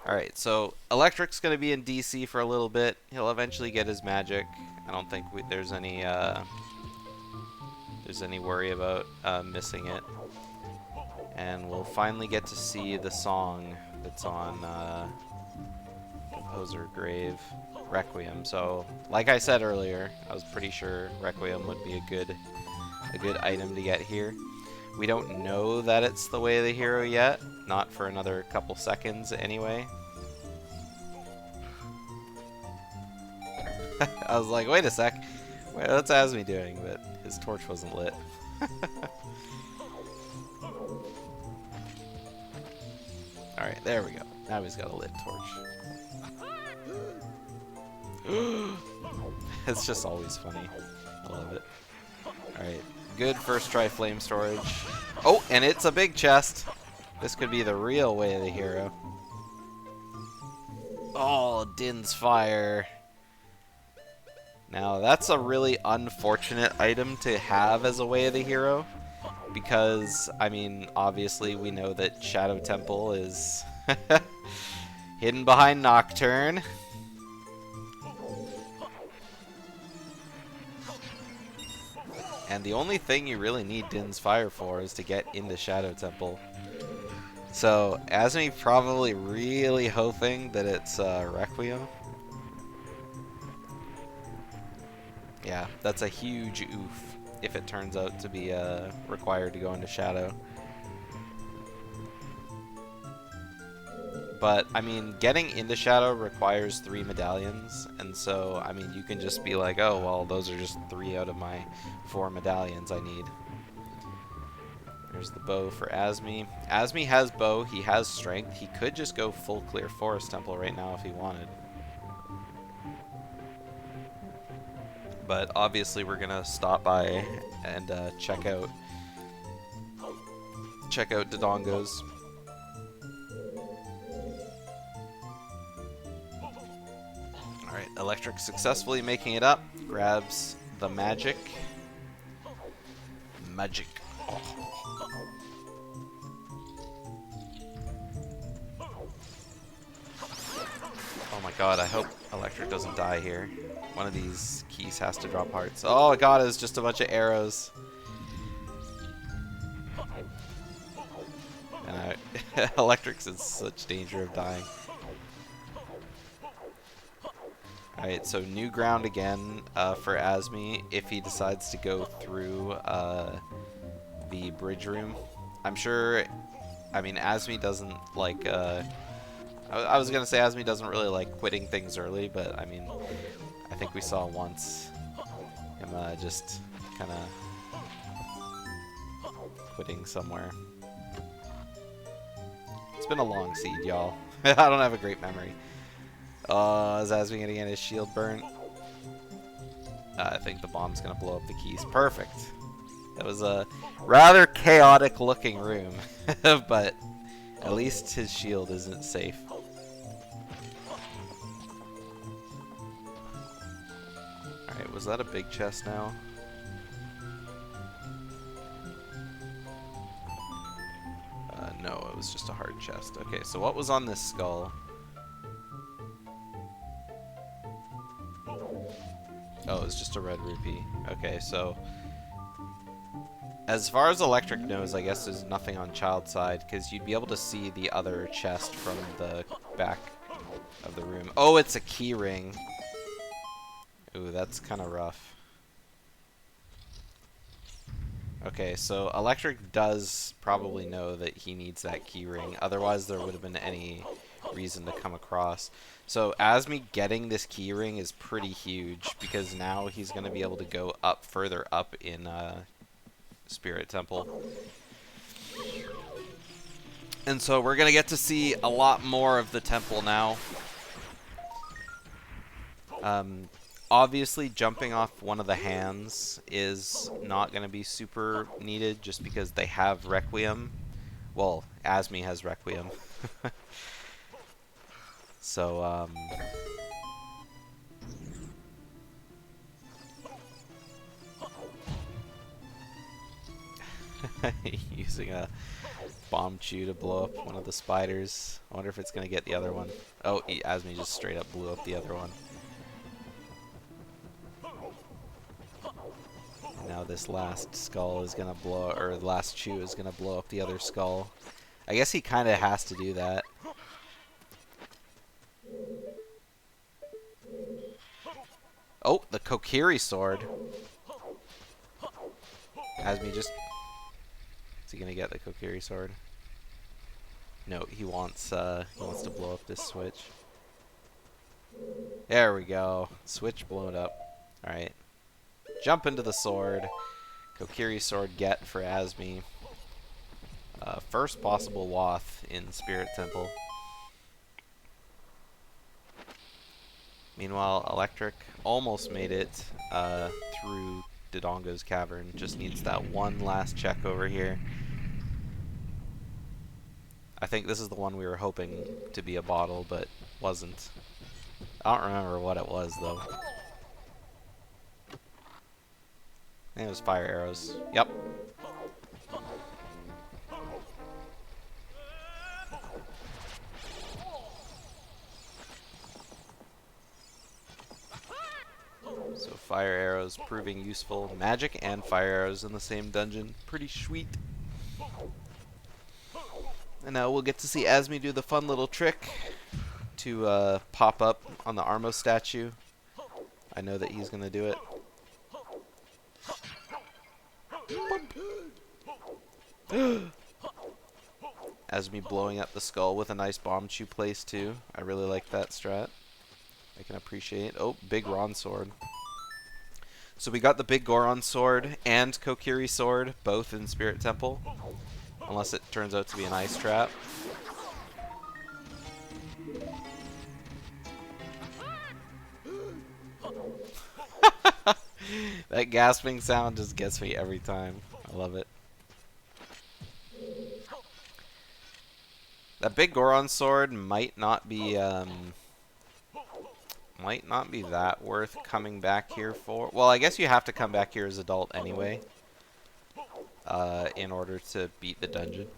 Alright, so Electric's going to be in DC for a little bit. He'll eventually get his magic. I don't think there's any worry about missing it. And we'll finally get to see the song that's on Composer Grave, Requiem. So, like I said earlier, I was pretty sure Requiem would be a good item to get here. We don't know that it's the way of the hero yet, not for another couple seconds anyway. I was like, wait a sec, what's Azmi doing? But his torch wasn't lit. Alright, there we go. Now he's got a lit torch. It's just always funny. I love it. Alright, good first try flame storage. Oh, and it's a big chest. This could be the real way of the hero. Oh, Din's Fire. Now, that's a really unfortunate item to have as a way of the hero. Because, I mean, obviously we know that Shadow Temple is hidden behind Nocturne. And the only thing you really need Din's Fire for is to get into Shadow Temple. So, Azmi probably really hoping that it's Requiem. Yeah, that's a huge oof if it turns out to be required to go into Shadow. But, I mean, getting into Shadow requires 3 medallions, and so, I mean, you can just be like, oh, well, those are just 3 out of my 4 medallions I need. There's the bow for Azmi. Azmi has bow, he has strength, he could just go full clear Forest Temple right now if he wanted. But obviously we're gonna stop by and check out Dodongo's. Alright, Electric successfully making it up. Grabs the magic. Magic. Oh my god, I hope Electric doesn't die here. One of these keys has to drop hearts. Oh god, it's just a bunch of arrows. And Electric's in such danger of dying. Alright, so new ground again for Azmi if he decides to go through the bridge room. I'm sure, I mean, Azmi doesn't like, I was going to say Azmi doesn't really like quitting things early, but I mean, I think we saw once him just kind of quitting somewhere. It's been a long seed, y'all. I don't have a great memory. Is Azmi gonna get his shield burnt? I think the bomb's gonna blow up the keys. Perfect. That was a rather chaotic looking room, but at least his shield isn't safe. Alright, was that a big chest now? No, it was just a hard chest. Okay, so what was on this skull? Oh, it was just a red rupee. Okay, so as far as Electric knows, I guess there's nothing on Child's side, because you'd be able to see the other chest from the back of the room. Oh, it's a key ring. Ooh, that's kind of rough. Okay, so Electric does probably know that he needs that key ring. Otherwise, there would have been any reason to come across. So Azmi getting this key ring is pretty huge, because now he's going to be able to go up further up in Spirit Temple. And so we're going to get to see a lot more of the temple now. Obviously, jumping off one of the hands is not going to be super needed just because they have Requiem. Well, Azmi has Requiem. So, using a bomb chew to blow up one of the spiders. I wonder if it's going to get the other one. Oh, Azmi just straight up blew up the other one. Now this last skull is gonna blow, or the last chew is gonna blow up the other skull. I guess he kind of has to do that. Oh, the Kokiri sword. Azmi just... Is he gonna get the Kokiri sword? No, he wants to blow up this switch. There we go. Switch blown up. Alright. Jump into the sword. Kokiri sword get for Azmi. First possible Wath in Spirit Temple. Meanwhile, Electric almost made it through Dodongo's cavern. Just needs that one last check over here. I think this is the one we were hoping to be a bottle, but wasn't. I don't remember what it was, though. I think it was fire arrows. Yep. So fire arrows proving useful. Magic and fire arrows in the same dungeon. Pretty sweet. And now we'll get to see Azmi do the fun little trick to pop up on the Armo statue. I know that he's going to do it. Azmi blowing up the skull with a nice bomb chew place too. I really like that strat. I can appreciate. Oh, big Ron sword. So we got the big Goron sword and Kokiri sword, both in Spirit Temple. Unless it turns out to be an ice trap. That gasping sound just gets me every time. I love it. That big Goron sword might not be that worth coming back here for. Well, I guess you have to come back here as adult anyway, in order to beat the dungeon.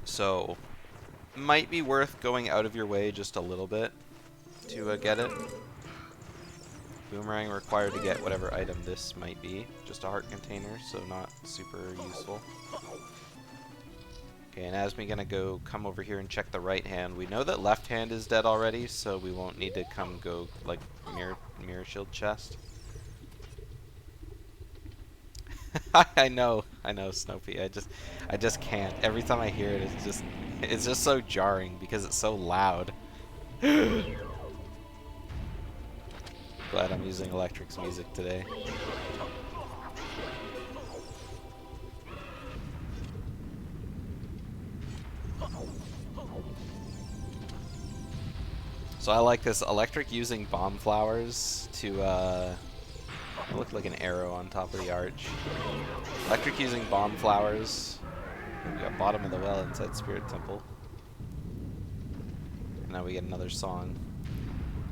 So, might be worth going out of your way just a little bit to get it. Boomerang required to get whatever item this might be. Just a heart container, so not super useful. Okay, and Azmi gonna go come over here and check the right hand. We know that left hand is dead already, so we won't need to go like mirror shield chest. I know, Snoopy. I just can't. Every time I hear it, it's just so jarring because it's so loud. Glad I'm using Electric's music today. So I like this Electric using bomb flowers to look like an arrow on top of the arch. Electric using bomb flowers. We got bottom of the well inside Spirit Temple. And now we get another song.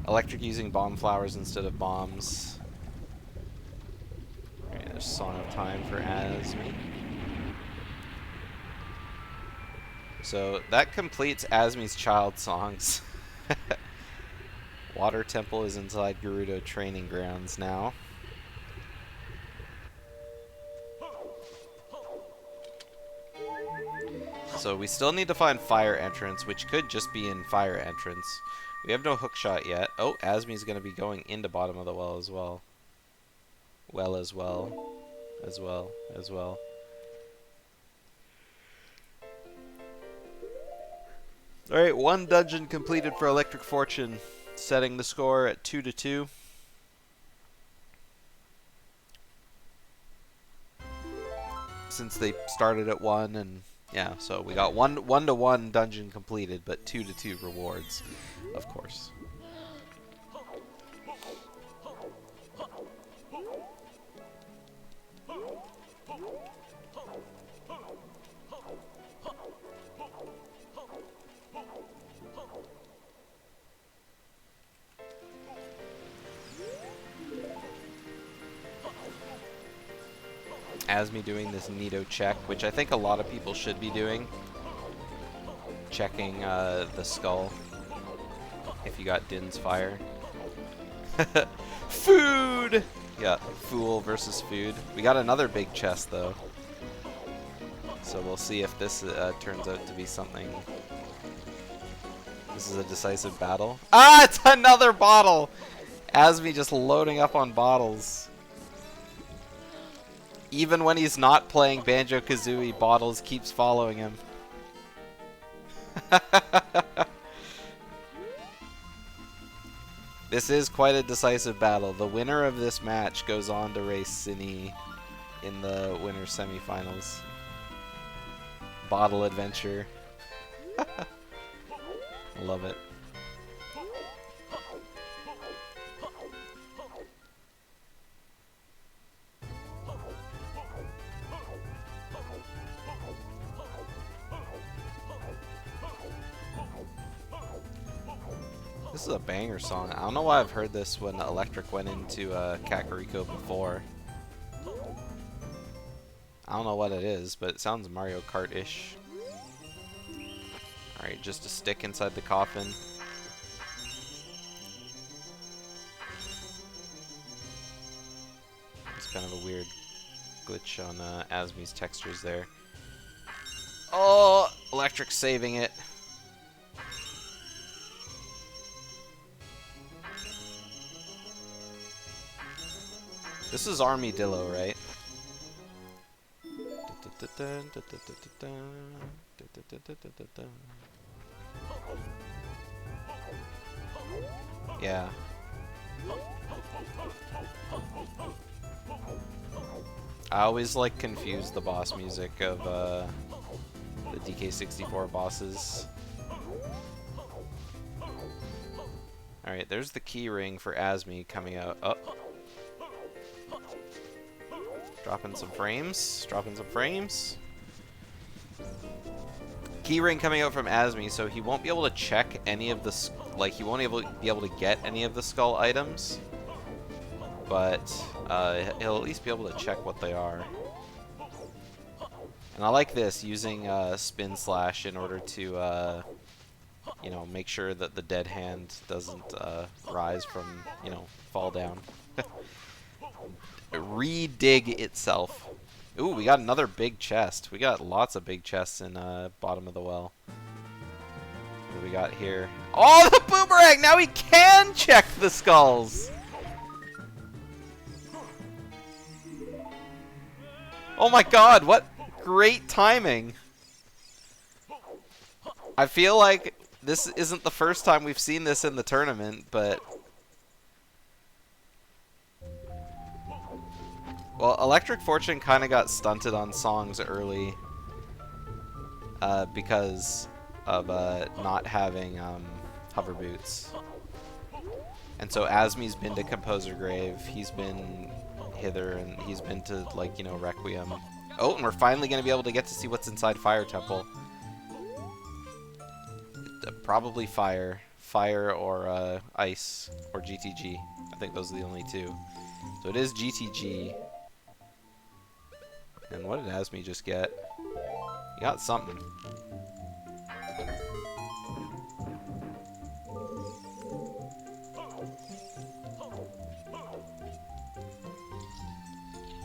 Electric using bomb flowers instead of bombs. Alright, there's Song of Time for Azmi. So that completes Azmi's child songs. Water Temple is inside Gerudo Training Grounds now. So we still need to find Fire Entrance, which could just be in Fire Entrance. We have no hook shot yet. Oh, Azmi's going to be going into bottom of the well as well. As well. Alright, one dungeon completed for ElectricFortune, setting the score at 2-2. Since they started at 1, and yeah, so we got 1-1 dungeon completed, but 2-2 rewards, of course. Azmi doing this Nito check, which I think a lot of people should be doing. Checking the skull. If you got Din's Fire. Food! Yeah, Fool versus Food. We got another big chest, though. So we'll see if this turns out to be something. This is a decisive battle. Ah, it's another bottle! Azmi just loading up on bottles. Even when he's not playing Banjo-Kazooie, Bottles keeps following him. This is quite a decisive battle. The winner of this match goes on to race Cine in the winner's semifinals. Bottle adventure. Love it. This is a banger song. I don't know why I've heard this when Electric went into Kakariko before. I don't know what it is, but it sounds Mario Kart-ish. Alright, just a stick inside the coffin. It's kind of a weird glitch on Azmi's textures there. Oh, Electric saving it. This is Armadillo, right? Yeah. I always like confuse the boss music of the DK64 bosses. Alright, there's the key ring for Azmi coming out. Oh. Dropping some frames. Keyring coming out from Azmi, so he won't be able to check any of the he won't be able to get any of the skull items, but he'll at least be able to check what they are. And I like this, using spin slash in order to you know, make sure that the dead hand doesn't rise from, you know, fall down. Re-dig itself. Ooh, we got another big chest. We got lots of big chests in bottom of the well. What do we got here? Oh, the boomerang! Now we can check the skulls! Oh my god, what great timing! I feel like this isn't the first time we've seen this in the tournament, but... Well, ElectricFortune kind of got stunted on songs early because of not having hover boots. And so Azmi's been to Composer Grave, he's been hither, and he's been to, like, you know, Requiem. Oh, and we're finally going to be able to get to see what's inside Fire Temple. Probably Fire. Fire or Ice or GTG. I think those are the only two. So it is GTG. And what did Azmi just get? He got something.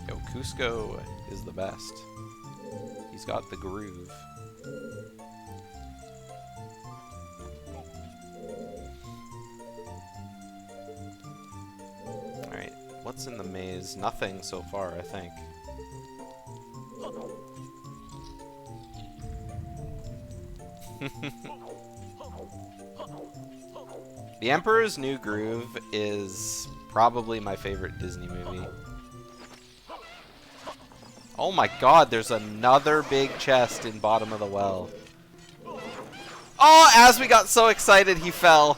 Yo, Cusco is the best. He's got the groove. Alright, what's in the maze? Nothing so far, I think. The Emperor's New Groove is probably my favorite Disney movie. Oh my god, there's another big chest in bottom of the well. Oh, Azmi got so excited he fell.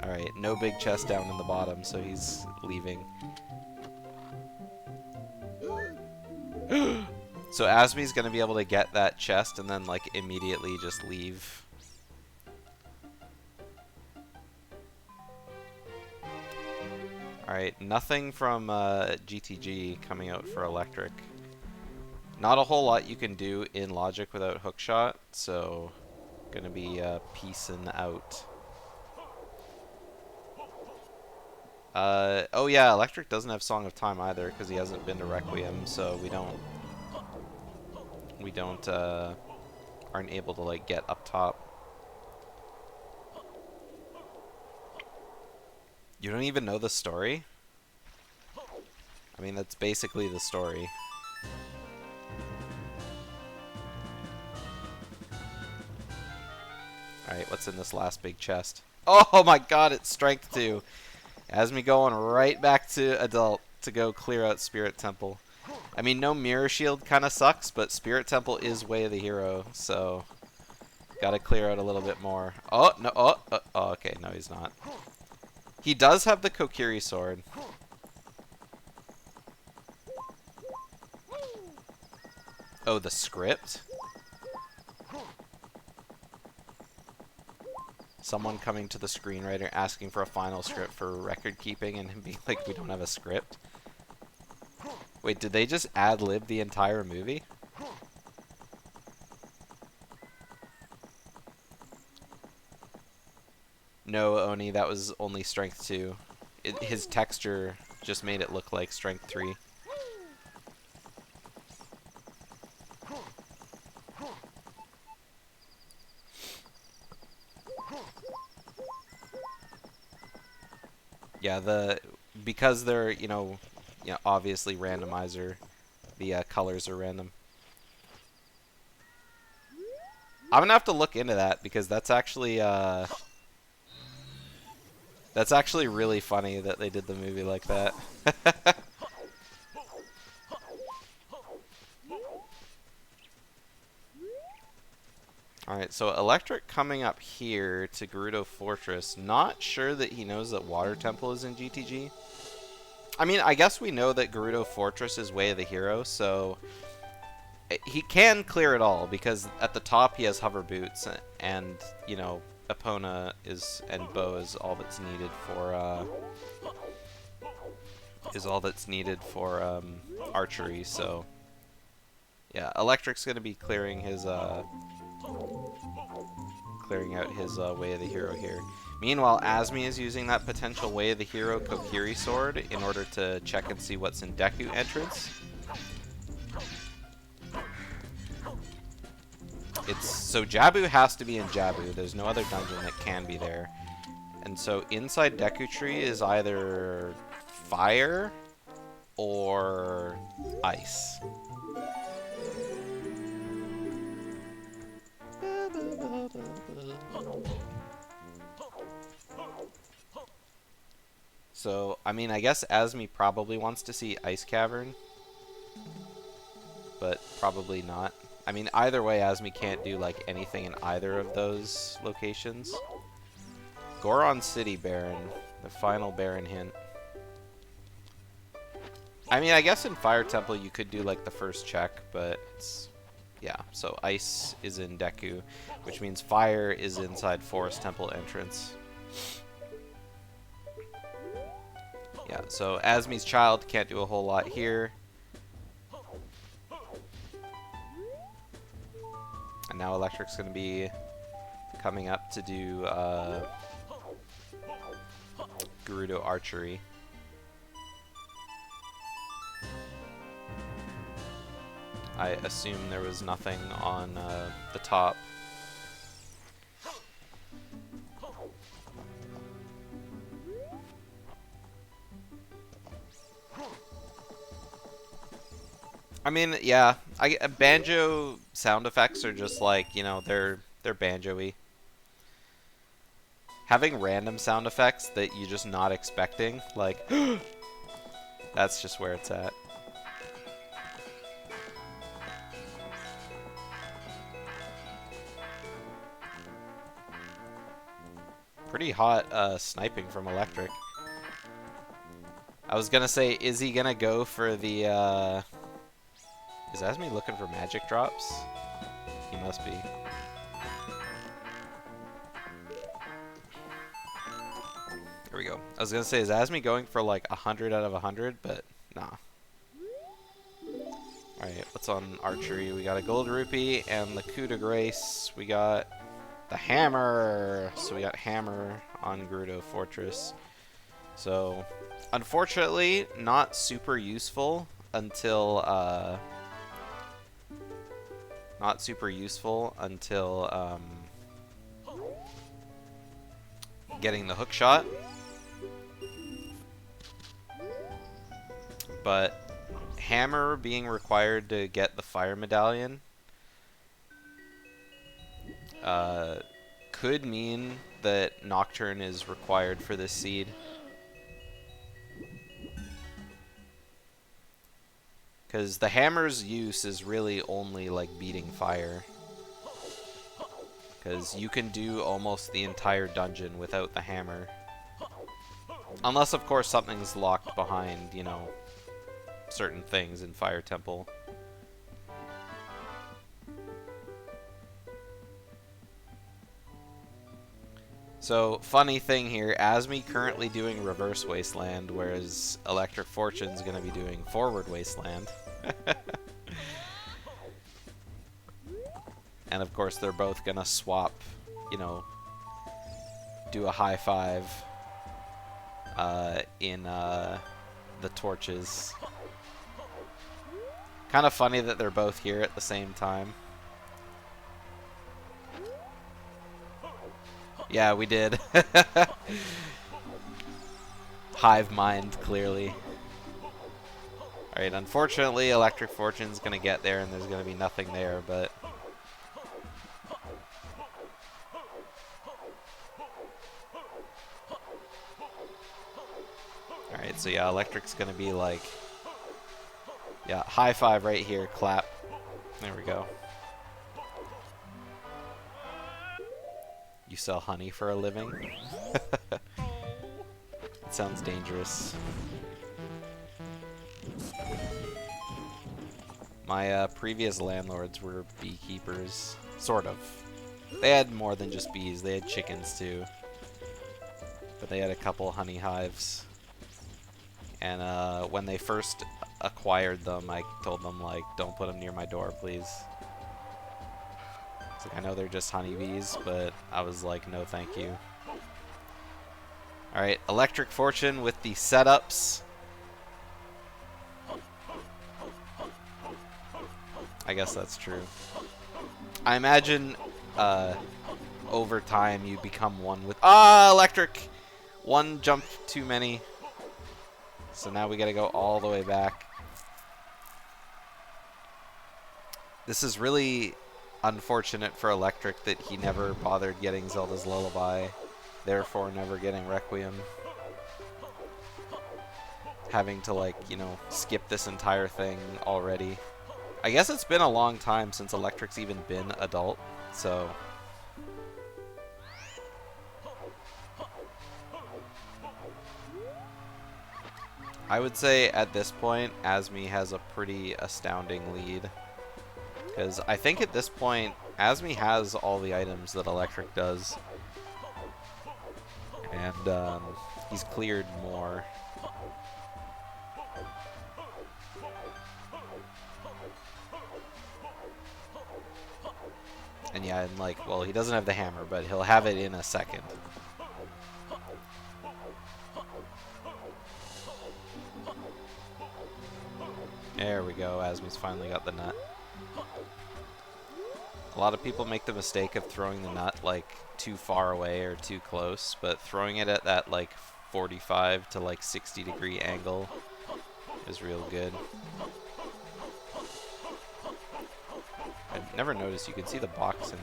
Alright, no big chest down in the bottom, so he's leaving. So Azmi's gonna be able to get that chest and then, like, immediately just leave. Alright, nothing from GTG coming out for Electric. Not a whole lot you can do in Logic without Hookshot, so gonna be peacing out. Oh yeah, Electric doesn't have Song of Time either because he hasn't been to Requiem, so we don't aren't able to, like, get up top. You don't even know the story? I mean, that's basically the story. Alright, what's in this last big chest? Oh my god, it's Strength 2. Azmi going right back to Adult to go clear out Spirit Temple. I mean, no Mirror Shield kind of sucks, but Spirit Temple is Way of the Hero, so gotta clear out a little bit more. Oh, no, oh, okay, no he's not. He does have the Kokiri sword. Oh, the script? Someone coming to the screenwriter asking for a final script for record keeping and him being like, we don't have a script? Wait, did they just ad-lib the entire movie? No, Oni, that was only Strength 2. His texture just made it look like Strength 3. Yeah, because they're, you know, obviously randomizer, the colors are random. I'm gonna have to look into that because that's actually really funny that they did the movie like that. Alright, so Electric coming up here to Gerudo Fortress. Not sure that he knows that Water Temple is in GTG. I mean, I guess we know that Gerudo Fortress is Way of the Hero, so he can clear it all because at the top he has hover boots and, you know, Epona and bow is all that's needed for archery, so yeah, Electric's gonna be clearing his clearing out his Way of the Hero here. Meanwhile, Azmi is using that potential Way of the Hero Kokiri sword in order to check and see what's in Deku entrance. So Jabu has to be in Jabu. There's no other dungeon that can be there. And so inside Deku Tree is either fire or ice. So, I mean, I guess Azmi probably wants to see Ice Cavern, but probably not. I mean, either way, Azmi can't do, like, anything in either of those locations. Goron City Baron, the final Baron hint. I mean, I guess in Fire Temple you could do, like, the first check, but it's... Yeah, so Ice is in Deku, which means Fire is inside Forest Temple entrance. Yeah, so Azmi's child can't do a whole lot here. And now Electric's going to be coming up to do Gerudo Archery. I assume there was nothing on the top. I mean, yeah, banjo sound effects are just like, you know, they're banjo-y. Having random sound effects that you're just not expecting, like, that's just where it's at. Pretty hot sniping from Electric. I was gonna say, is he gonna go for the, Is Azmi looking for magic drops? He must be. There we go. I was gonna say, is Azmi going for like 100 out of 100? But nah. Alright, what's on archery? We got a gold rupee and the coup de grace. We got the hammer. So we got hammer on Gerudo Fortress. So, unfortunately, not super useful until getting the hook shot. But hammer being required to get the fire medallion could mean that Nocturne is required for this seed. Because the hammer's use is really only like beating fire. Because you can do almost the entire dungeon without the hammer. Unless, of course, something's locked behind, you know, certain things in Fire Temple. So, funny thing here, Azmi currently doing Reverse Wasteland, whereas ElectricFortune's going to be doing Forward Wasteland. And of course they're both going to swap, you know, do a high five in the torches. Kind of funny that they're both here at the same time. Yeah, we did. Hive mind, clearly. Alright, unfortunately, ElectricFortune's gonna get there and there's gonna be nothing there, but... Alright, so yeah, Electric's gonna be like... Yeah, high five right here, clap. There we go. You sell honey for a living? It sounds dangerous. My previous landlords were beekeepers. Sort of. They had more than just bees. They had chickens too. But they had a couple honey hives. And when they first acquired them, I told them, like, don't put them near my door, please. Like, I know they're just honeybees, but I was like, no thank you. Alright, ElectricFortune with the setups. I guess that's true. I imagine over time you become one with... Ah, electric! One jump too many. So now we gotta go all the way back. This is really unfortunate for Electric that he never bothered getting Zelda's Lullaby, therefore never getting Requiem. Having to, like, you know, skip this entire thing already. I guess it's been a long time since Electric's even been adult, so... I would say at this point, Azmi has a pretty astounding lead. Because I think at this point, Azmi has all the items that Electric does. And he's cleared more. And yeah, and like, well, he doesn't have the hammer, but he'll have it in a second. There we go, Azmi's finally got the nut. A lot of people make the mistake of throwing the nut like too far away or too close, but throwing it at that like 45 to like 60-degree angle is real good. I've never noticed you can see the box in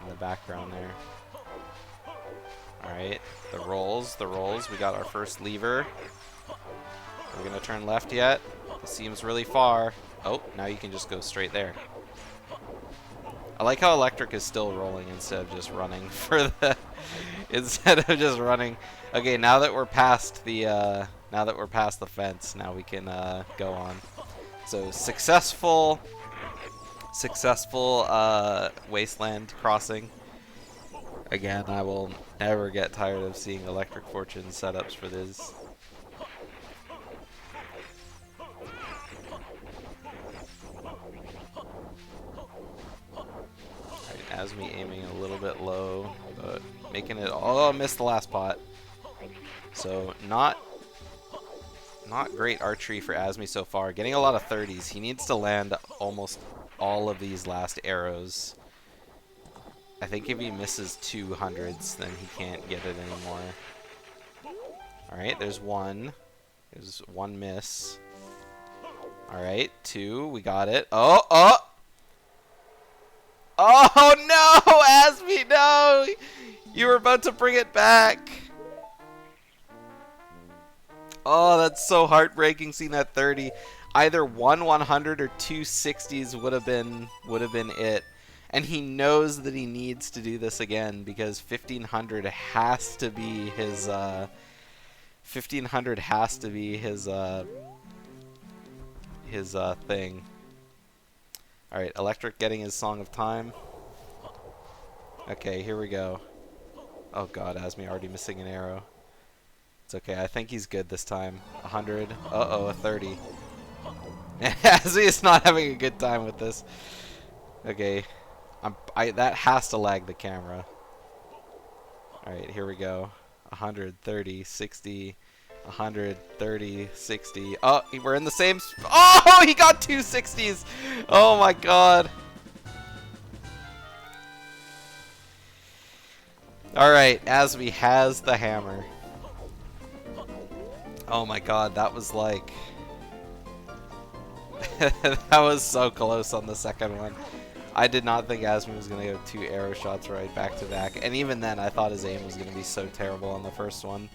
the background there. Alright, the rolls, we got our first lever. We're gonna turn left yet. It seems really far. Oh, now you can just go straight there. I like how Electric is still rolling instead of just running for the instead of just running. Okay, now that we're past the fence, now we can go on. So successful wasteland crossing. Again, I will never get tired of seeing ElectricFortune setups for this. Azmi aiming a little bit low, but making it... Oh, missed the last pot. So, not great archery for Azmi so far. Getting a lot of 30s. He needs to land almost all of these last arrows. I think if he misses 200s, then he can't get it anymore. Alright, there's one. There's one miss. Alright, two. We got it. Oh, oh! Oh no, Azmi, no! You were about to bring it back. Oh, that's so heartbreaking seeing that 30. Either one 100 or two 60s would have been it. And he knows that he needs to do this again because 1500 has to be his 1500 has to be his thing. Alright, Electric getting his Song of Time. Okay, here we go. Oh god, Azmi already missing an arrow. It's okay, I think he's good this time. 100. Uh-oh, a 30. Azmi is not having a good time with this. Okay. That has to lag the camera. Alright, here we go. 130, 60... 130, 60. Oh, we're in the same... Oh, he got two 60s! Oh my god. Alright, Azmi has the hammer. Oh my god, that was like... that was so close on the second one. I did not think Azmi was going to go two arrow shots right back to back. And even then, I thought his aim was going to be so terrible on the first one.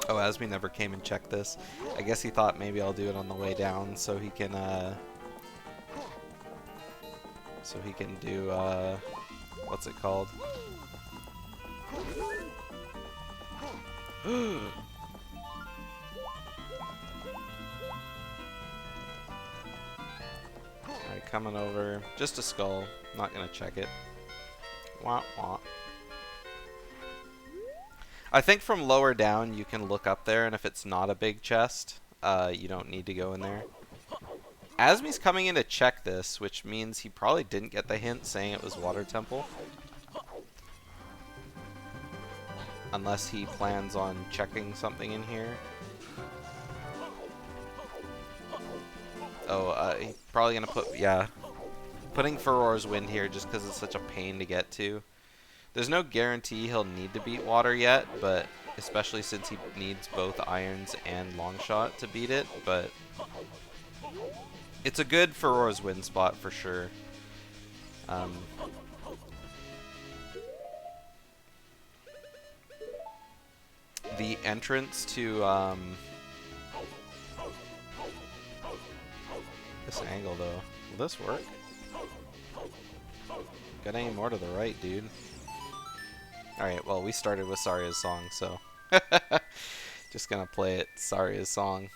Oh, Azmi never came and checked this. I guess he thought maybe I'll do it on the way down so he can do, what's it called? Alright, coming over. Just a skull. Not gonna check it. Wah wah. I think from lower down you can look up there, and if it's not a big chest, you don't need to go in there. Azmi's coming in to check this, which means he probably didn't get the hint saying it was Water Temple. Unless he plans on checking something in here. Oh, he's probably gonna put, yeah. Putting Furor's Wind here just because it's such a pain to get to. There's no guarantee he'll need to beat Water yet, but especially since he needs both Irons and Longshot to beat it, but it's a good Furor's Wind spot for sure. The entrance to this angle though, will this work? Got any more to the right, dude? Alright, well we started with Saria's song, so just gonna play it Saria's song.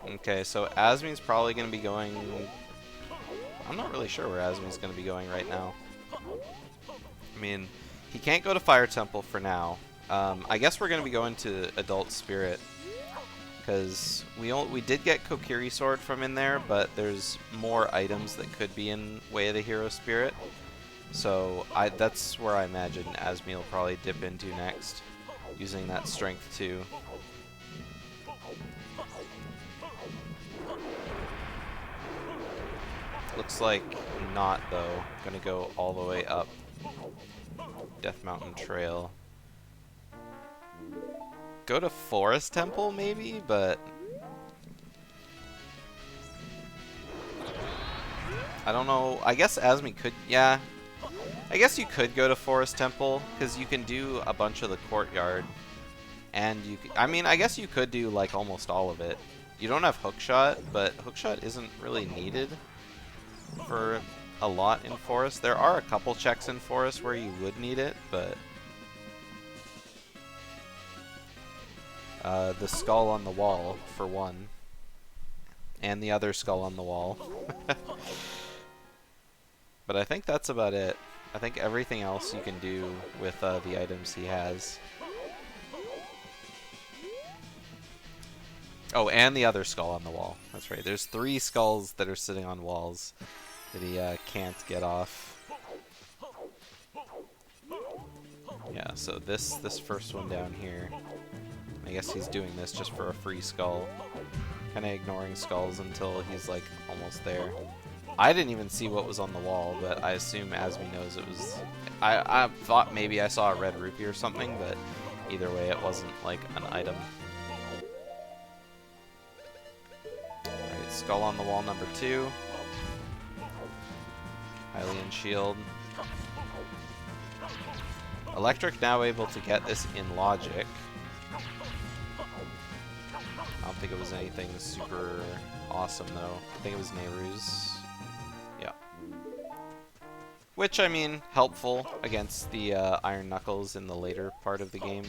Okay, so Azmi's probably going to be going... I'm not really sure where Azmi's going to be going right now. I mean, he can't go to Fire Temple for now. I guess we're going to be going to Adult Spirit. Because we did get Kokiri Sword from in there, but there's more items that could be in Way of the Hero Spirit. So that's where I imagine Azmi will probably dip into next, using that Strength 2. Looks like not, though. Gonna go all the way up Death Mountain Trail. Go to Forest Temple, maybe, but I don't know. I guess Azmi could, yeah. I guess you could go to Forest Temple, because you can do a bunch of the courtyard. And you could, I mean, I guess you could do, like, almost all of it. You don't have Hookshot, but Hookshot isn't really needed for a lot in Forest. There are a couple checks in Forest where you would need it, but the skull on the wall, for one. And the other skull on the wall. But I think that's about it. I think everything else you can do with the items he has. Oh, and the other skull on the wall. That's right. There's 3 skulls that are sitting on walls that he can't get off. Yeah, so this first one down here, I guess he's doing this just for a free skull. Kind of ignoring skulls until he's like almost there. I didn't even see what was on the wall, but I assume Azmi knows it was... I thought maybe I saw a red rupee or something, but either way it wasn't like an item. Alright, skull on the wall number 2. Hylian shield. Electric now able to get this in logic. I don't think it was anything super awesome though. I think it was Nehru's. Yeah. Which, I mean, helpful against the Iron Knuckles in the later part of the game.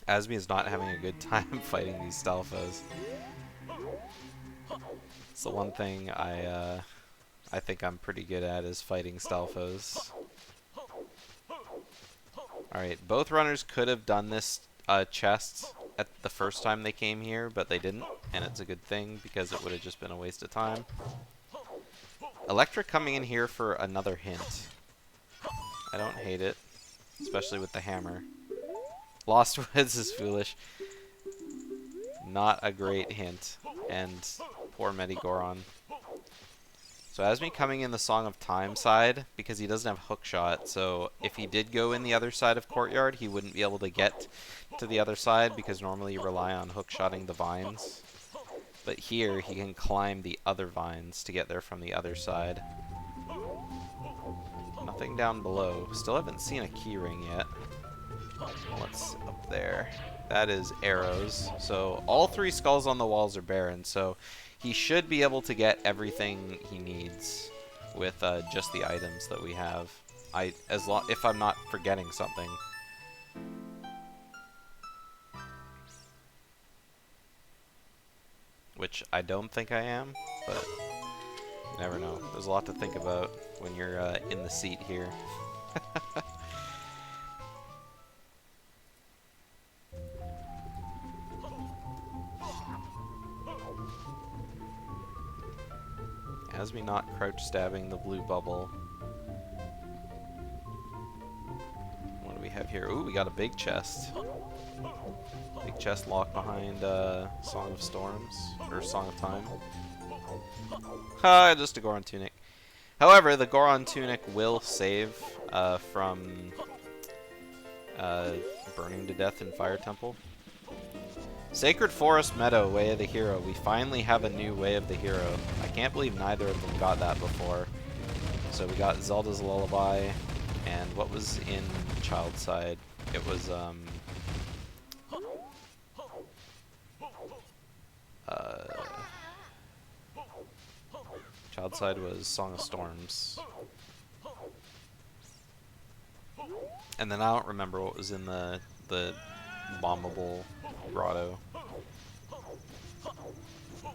Azmi is not having a good time fighting these Stalfos. It's the one thing I think I'm pretty good at is fighting Stalfos. Alright, both runners could have done this chest at the first time they came here, but they didn't, and it's a good thing because it would have just been a waste of time. Electric coming in here for another hint. I don't hate it, especially with the hammer. Lost Woods is foolish. Not a great hint, and poor Medigoron. So Azmi coming in the Song of Time side because he doesn't have Hookshot, so if he did go in the other side of Courtyard, he wouldn't be able to get to the other side because normally you rely on hookshotting the vines. But here, he can climb the other vines to get there from the other side. Nothing down below. Still haven't seen a keyring yet. What's up there? That is arrows. So all 3 skulls on the walls are barren, so he should be able to get everything he needs with just the items that we have. If I'm not forgetting something. which I don't think I am, but you never know. There's a lot to think about when you're in the seat here. Azmi not crouch stabbing the blue bubble. What do we have here? Ooh, we got a big chest. Big chest locked behind Song of Storms, or Song of Time. Ha, just a Goron Tunic. However, the Goron Tunic will save from burning to death in Fire Temple. Sacred Forest Meadow, Way of the Hero. We finally have a new Way of the Hero. I can't believe neither of them got that before. So we got Zelda's Lullaby, and what was in Child Side? It was, Child Side was Song of Storms. And then I don't remember what was in the bombable grotto.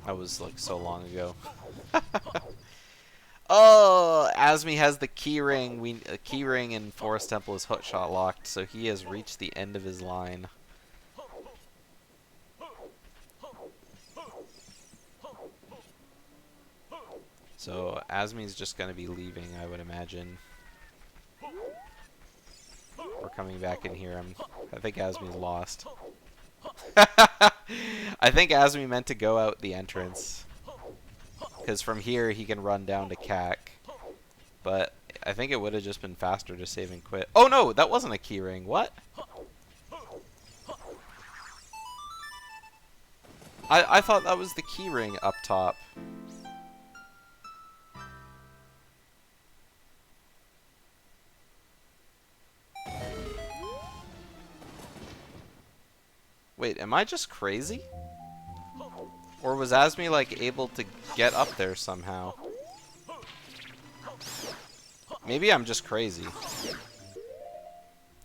That was like so long ago. Oh, Azmi has the key ring. Key ring in Forest Temple is hookshot locked, so he has reached the end of his line. So Azmi's just gonna be leaving, I would imagine. Or coming back in here. I think Azmi's lost. I think Azmi meant to go out the entrance. Because from here he can run down to CAC. But I think it would have just been faster to save and quit. Oh no, that wasn't a key ring. What? I thought that was the key ring up top. Wait, am I just crazy? Or was Azmi like able to get up there somehow? Maybe I'm just crazy.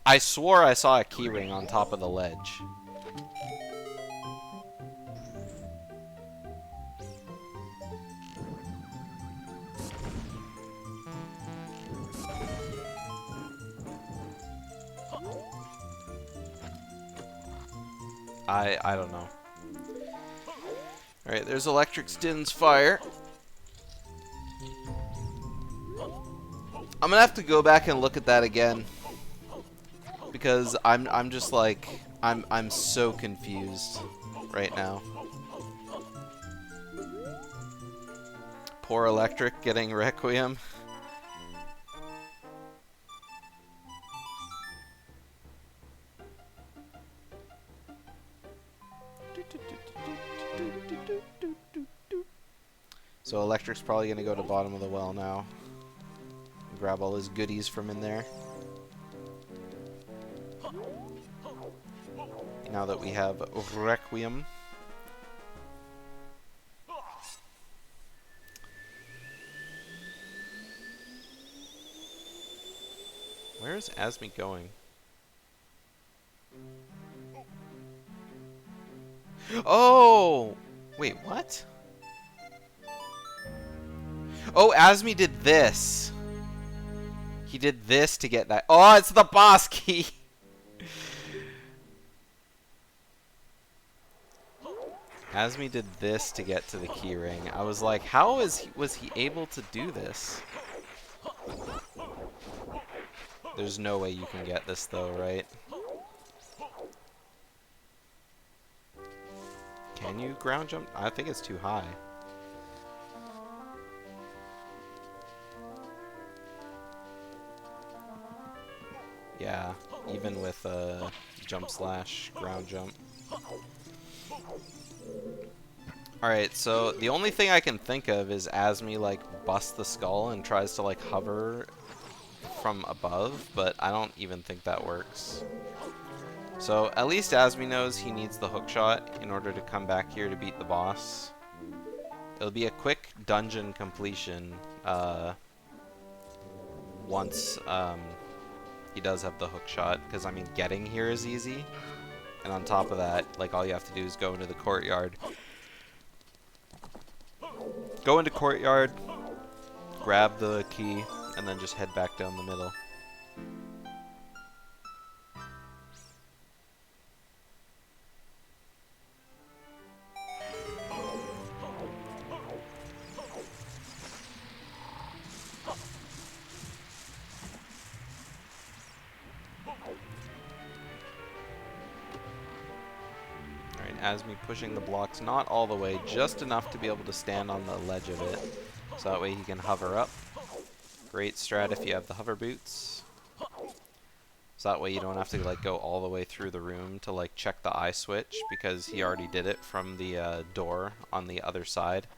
I swore I saw a keyring on top of the ledge. I don't know. Alright, there's ElectricFortune's fire. I'm gonna have to go back and look at that again. Because I'm just like I'm so confused right now. Poor Electric getting Requiem. So Electric's probably gonna go to bottom of the well now. Grab all his goodies from in there. Now that we have Requiem. Where is Azmi going? Oh! Wait, what? Oh, Azmi did this. He did this to get that. Oh, it's the boss key! Azmi did this to get to the key ring. I was like, how was he able to do this? There's no way you can get this though, right? Can you ground jump? I think it's too high. Yeah, even with jump slash ground jump. Alright, so the only thing I can think of is Azmi like busts the skull and tries to like hover from above, but I don't even think that works. So at least Azmi knows he needs the hookshot in order to come back here to beat the boss. It'll be a quick dungeon completion once he does have the hookshot, because I mean getting here is easy, and on top of that, like all you have to do is go into the courtyard. Go into courtyard, grab the key, and then just head back down the middle. Azmi pushing the blocks not all the way, just enough to be able to stand on the ledge of it. So that way he can hover up. Great strat if you have the hover boots. So that way you don't have to like go all the way through the room to like check the eye switch, because he already did it from the door on the other side.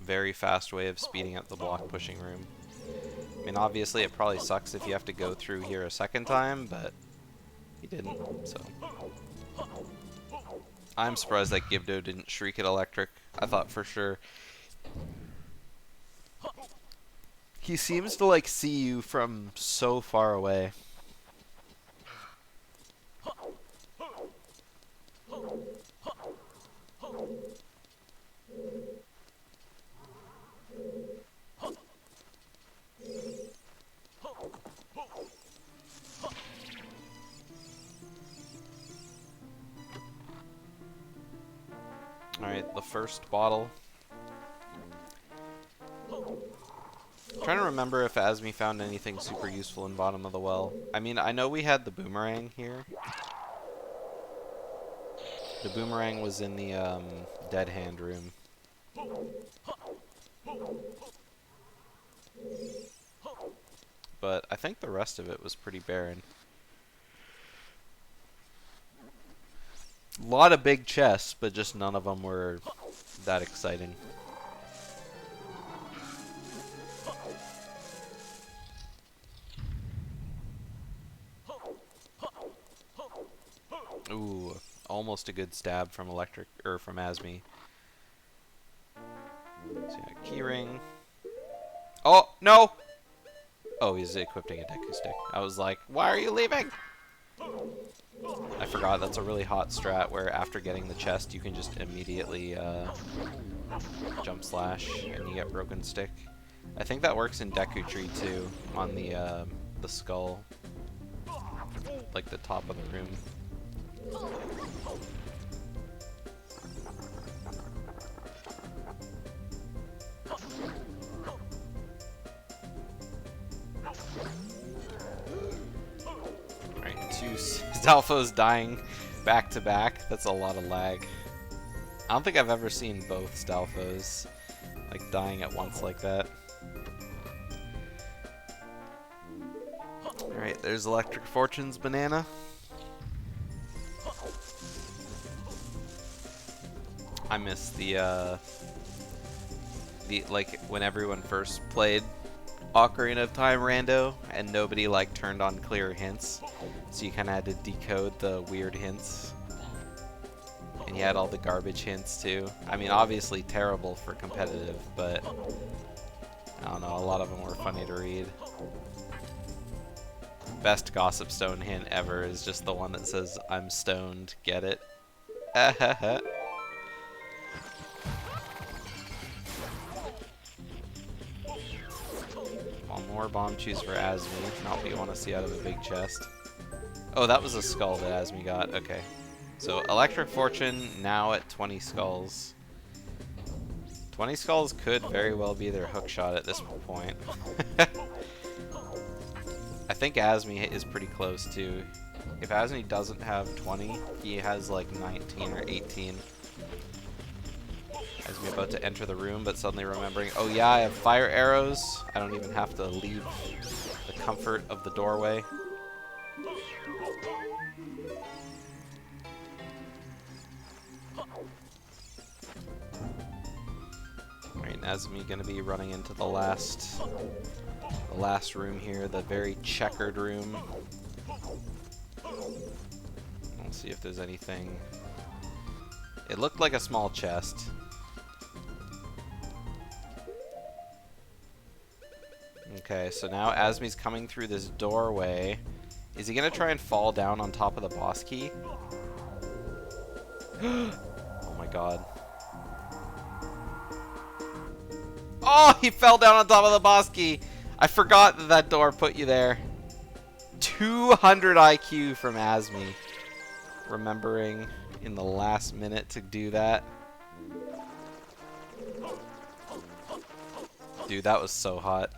Very fast way of speeding up the block pushing room. I mean, obviously it probably sucks if you have to go through here a second time, but he didn't, so. I'm surprised that Gibdo didn't shriek at Electric. I thought for sure. He seems to like see you from so far away. Alright, the first bottle. I'm trying to remember if Azmi found anything super useful in bottom of the well. I mean, I know we had the boomerang here. The boomerang was in the dead hand room. But I think the rest of it was pretty barren. A lot of big chests, but just none of them were that exciting. Ooh, almost a good stab from Electric, or from Azmi. So yeah, keyring. Oh, no! Oh, he's equipping a Deku stick. I was like, why are you leaving? I forgot that's a really hot strat where after getting the chest you can just immediately jump slash and you get broken stick. I think that works in Deku Tree too, on the skull, like the top of the room. Alright, two Stalfos dying back to back. That's a lot of lag. I don't think I've ever seen both Stalfos like dying at once like that. Alright, there's ElectricFortune's banana. I miss the like when everyone first played Ocarina of Time Rando and nobody like turned on clear hints, so you kind of had to decode the weird hints, and you had all the garbage hints too. I mean, obviously terrible for competitive, but I don't know, a lot of them were funny to read. Best Gossip Stone hint ever is just the one that says, "I'm stoned, get it?" One more bomb choose for Azmi, not what you want to see out of a big chest. Oh, that was a skull that Azmi got, okay. So ElectricFortune now at 20 skulls. 20 skulls could very well be their hookshot at this point. I think Azmi is pretty close too. If Azmi doesn't have 20, he has like 19 or 18. Azmi about to enter the room, but suddenly remembering, oh yeah, I have fire arrows. I don't even have to leave the comfort of the doorway. Alright, Azmi gonna be running into the last room here, the very checkered room. We'll see if there's anything. It looked like a small chest. Okay, so now Azmi's coming through this doorway. Is he gonna try and fall down on top of the boss key? Oh my god. Oh, he fell down on top of the boss key. I forgot that that door put you there. 200 IQ from Azmi. Remembering in the last minute to do that. Dude, that was so hot.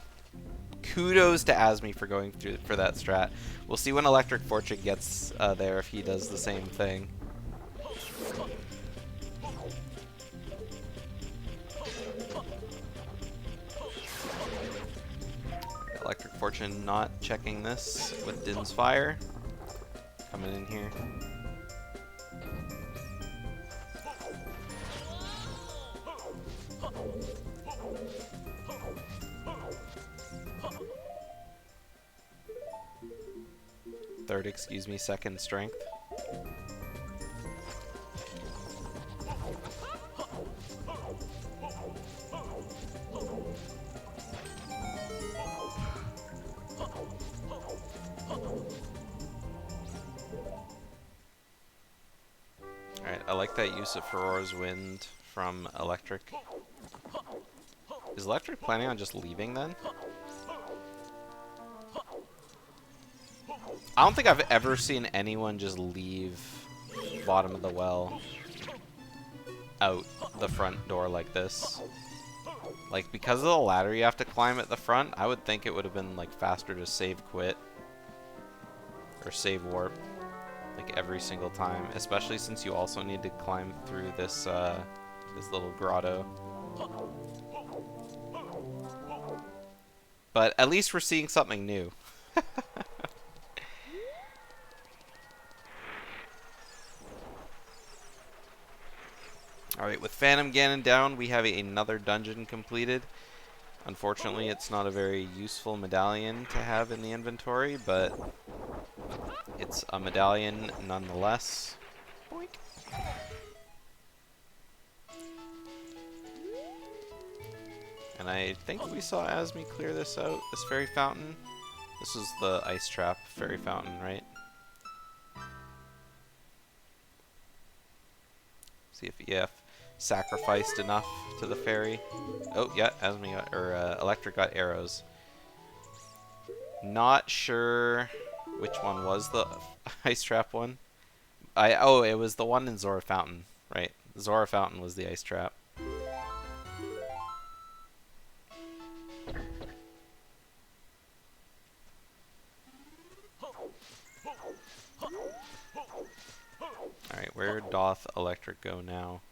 Kudos to Azmi for going through for that strat. We'll see when ElectricFortune gets there if he does the same thing. ElectricFortune not checking this with Din's Fire. Coming in here. Third, excuse me, second strength. Alright, I like that use of Ferora's Wind from Electric. Is Electric planning on just leaving then? I don't think I've ever seen anyone just leave bottom of the well out the front door like this. Like, because of the ladder you have to climb at the front, I would think it would have been like faster to save quit or save warp like every single time, especially since you also need to climb through this this little grotto. But at least we're seeing something new. Alright, with Phantom Ganon down, we have another dungeon completed. Unfortunately, it's not a very useful medallion to have in the inventory, but it's a medallion nonetheless. Boink. And I think we saw Azmi clear this out, this fairy fountain. This was the ice trap fairy fountain, right? See if EF sacrificed enough to the fairy. Oh yeah, Azmi got, or Electric got arrows. Not sure which one was the ice trap one. Oh, it was the one in Zora Fountain, right? Zora Fountain was the ice trap. Alright, where doth Electric go now?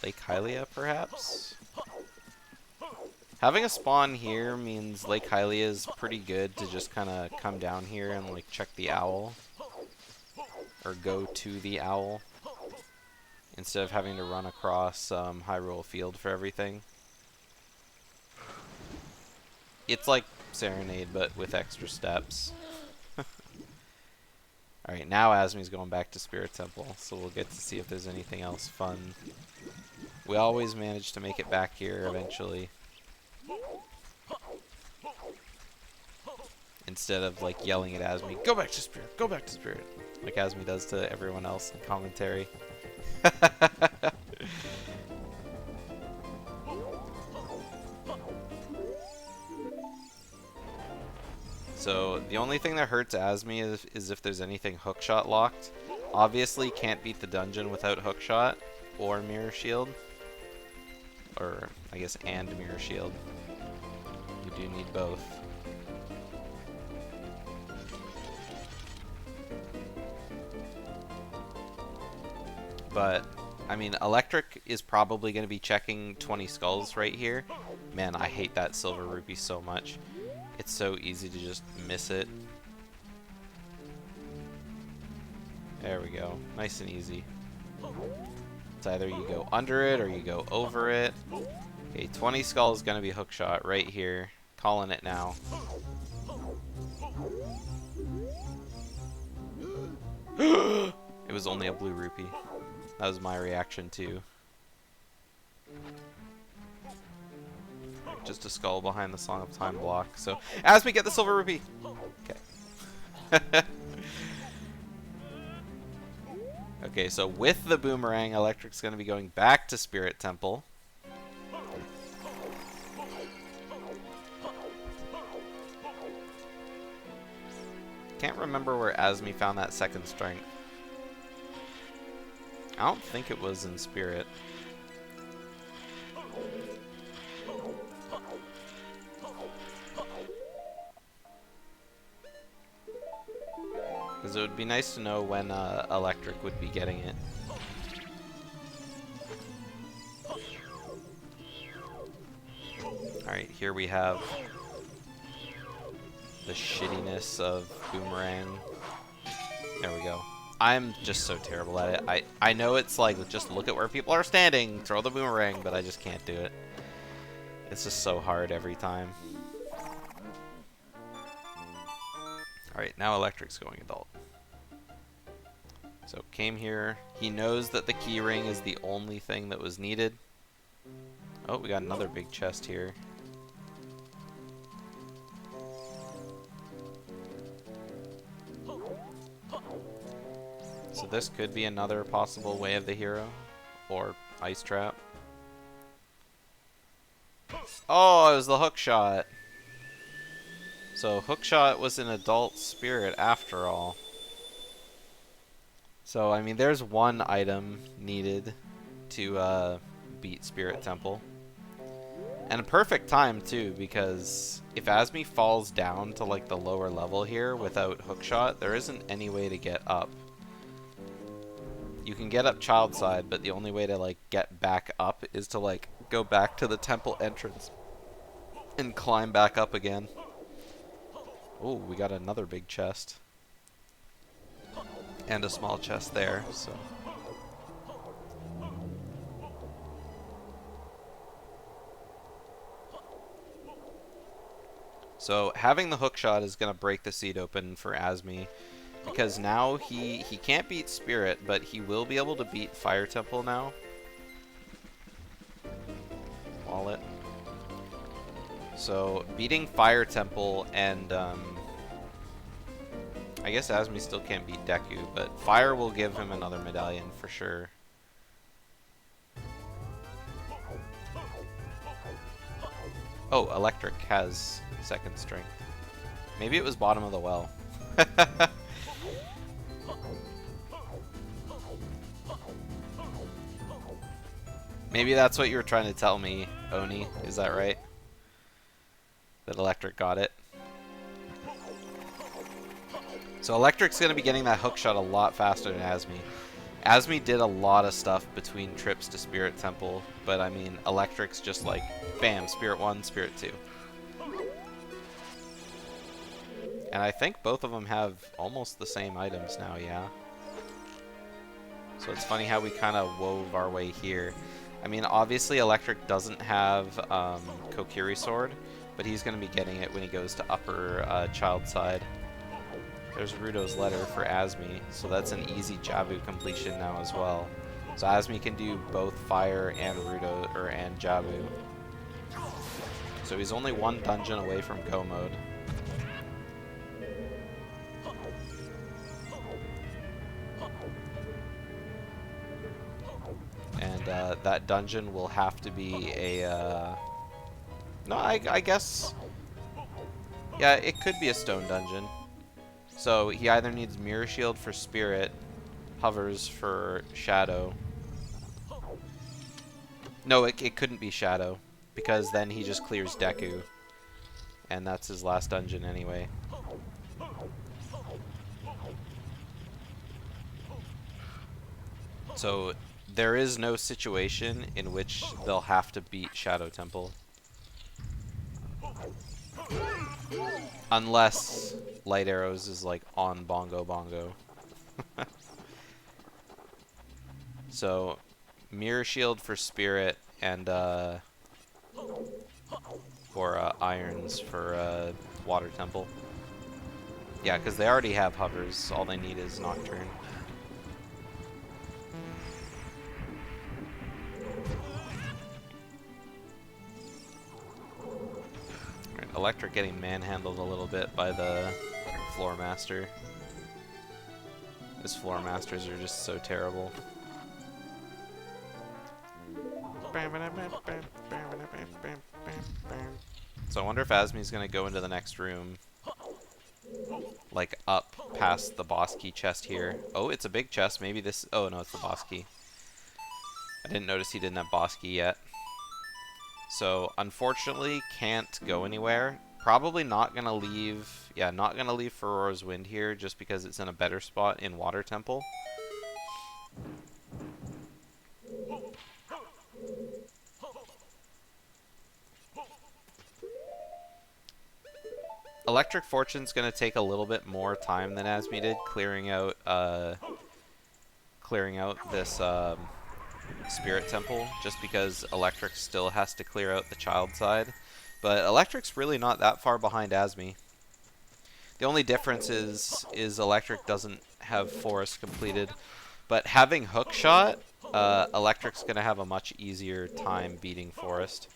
Lake Hylia, perhaps? Having a spawn here means Lake Hylia is pretty good to just kind of come down here and like check the owl. Or go to the owl. Instead of having to run across Hyrule Field for everything. It's like Serenade, but with extra steps. Alright, now Azmi's going back to Spirit Temple, so we'll get to see if there's anything else fun. We always manage to make it back here eventually. Instead of like yelling at Azmi, go back to Spirit, go back to Spirit, like Azmi does to everyone else in commentary. So the only thing that hurts Azmi is if there's anything hookshot locked. Obviously can't beat the dungeon without hookshot or mirror shield. Or I guess and mirror shield. You do need both. But I mean, Electric is probably going to be checking 20 skulls right here. Man, I hate that silver rupee so much. It's so easy to just miss it. There we go. Nice and easy. It's either you go under it or you go over it. Okay, 20 skull is going to be hookshot right here. Calling it now. It was only a blue rupee. That was my reaction too. Just a skull behind the Song of Time block. So, as we get the silver rupee. Okay. Okay, so with the boomerang, Electric's going to be going back to Spirit Temple. Can't remember where Azmi found that second strength. I don't think it was in Spirit. Because it would be nice to know when Electric would be getting it. Alright, here we have the shittiness of Boomerang. There we go. I'm just so terrible at it. I know it's like, just look at where people are standing, throw the Boomerang, but I just can't do it. It's just so hard every time. Alright, now Electric's going adult. So came here. He knows that the key ring is the only thing that was needed. Oh, we got another big chest here. So this could be another possible way of the hero. Or ice trap. Oh, it was the hook shot. So hook shot was an adult spirit after all. So I mean, there's one item needed to beat Spirit Temple. And a perfect time too, because if Azmi falls down to like the lower level here without hookshot, there isn't any way to get up. You can get up child side, but the only way to like get back up is to like go back to the temple entrance and climb back up again. Oh, we got another big chest. And a small chest there, so. So having the hook shot is going to break the seat open for Azmi, because now he can't beat Spirit, but he will be able to beat Fire Temple now. Wallet. So beating Fire Temple and I guess Azmi still can't beat Deku, but Fire will give him another medallion for sure. Oh, Electric has second strength. Maybe it was bottom of the well. Maybe that's what you were trying to tell me, Oni. Is that right? That Electric got it. So Electric's going to be getting that hook shot a lot faster than Azmi. Azmi did a lot of stuff between trips to Spirit Temple, but I mean, Electric's just like, bam, Spirit 1, Spirit 2. And I think both of them have almost the same items now, yeah. So it's funny how we kind of wove our way here. I mean, obviously Electric doesn't have Kokiri Sword, but he's going to be getting it when he goes to upper child side. There's Rudo's letter for Azmi, so that's an easy Jabu completion now as well. So Azmi can do both Fire and Rudo, and Jabu. So he's only one dungeon away from Go mode. And that dungeon will have to be a... No, I guess... Yeah, it could be a stone dungeon. So he either needs Mirror Shield for Spirit, Hovers for Shadow. No, it couldn't be Shadow, because then he just clears Deku. And that's his last dungeon anyway. So there is no situation in which they'll have to beat Shadow Temple. Unless Light Arrows is like on Bongo Bongo. So Mirror Shield for Spirit and Irons for Water Temple. Yeah, because they already have hovers. All they need is Nocturne. Electric getting manhandled a little bit by the Floor Master. His floor masters are just so terrible. So I wonder if Azmi's gonna go into the next room, like up past the boss key chest here. Oh, it's a big chest. Maybe this. Oh no, it's the boss key. I didn't notice he didn't have boss key yet. So unfortunately, can't go anywhere. Probably not gonna leave. Yeah, not gonna leave Furor's Wind here just because it's in a better spot in Water Temple. ElectricFortune's gonna take a little bit more time than Azmi did, clearing out this Spirit Temple, just because Electric still has to clear out the child side. But Electric's really not that far behind Azmi. The only difference is Electric doesn't have Forest completed, but having Hookshot, Electric's gonna have a much easier time beating Forest.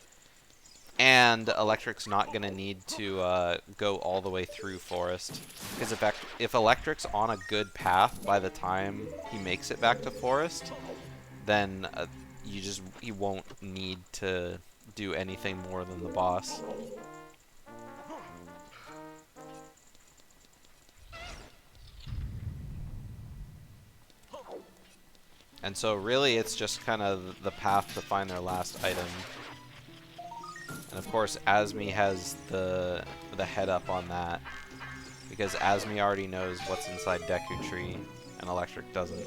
And Electric's not going to need to go all the way through Forest. Because if Electric's on a good path by the time he makes it back to Forest, then he won't need to do anything more than the boss. And so really it's just kind of the path to find their last item. And of course, Azmi has the head up on that, because Azmi already knows what's inside Deku Tree, and Electric doesn't.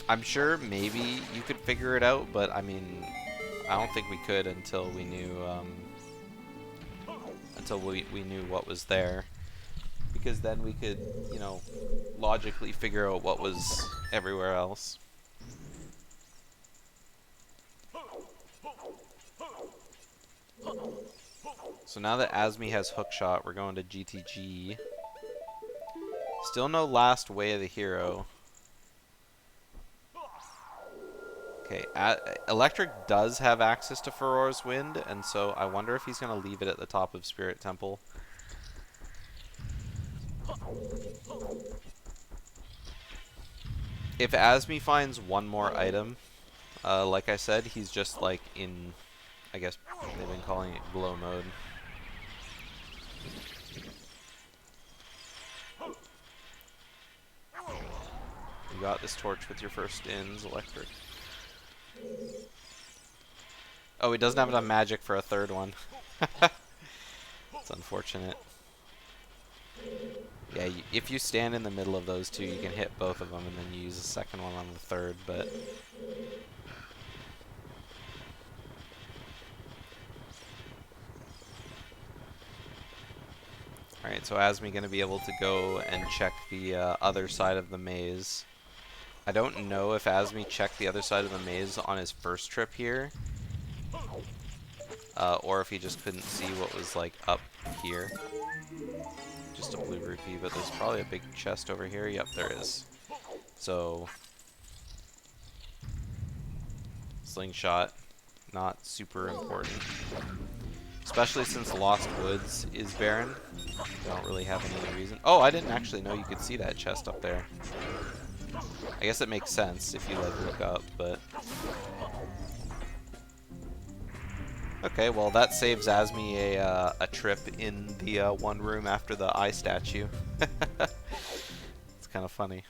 I'm sure maybe you could figure it out, but I mean, I don't think we could until we knew we knew what was there. Because then we could, you know, logically figure out what was everywhere else. So now that Azmi has Hookshot, we're going to GTG. Still no last Way of the Hero. Okay, Electric does have access to Furor's Wind, and so I wonder if he's going to leave it at the top of Spirit Temple. If Azmi finds one more item, like I said, he's just like in, I guess they've been calling it glow mode. You got this torch with your first ins, Electric. Oh, he doesn't have enough magic for a third one. It's unfortunate. Yeah, if you stand in the middle of those two, you can hit both of them, and then you use the second one on the third, but... Alright, so Azmi gonna be able to go and check the other side of the maze. I don't know if Azmi checked the other side of the maze on his first trip here, or if he just couldn't see what was, like, up here. Just a blue rupee, but there's probably a big chest over here. Yep, there is. So, slingshot, not super important. Especially since Lost Woods is barren. I don't really have any reason. Oh, I didn't actually know you could see that chest up there. I guess it makes sense if you like look up, but... Okay, well that saves Azmi a trip in the one room after the eye statue. It's kind of funny.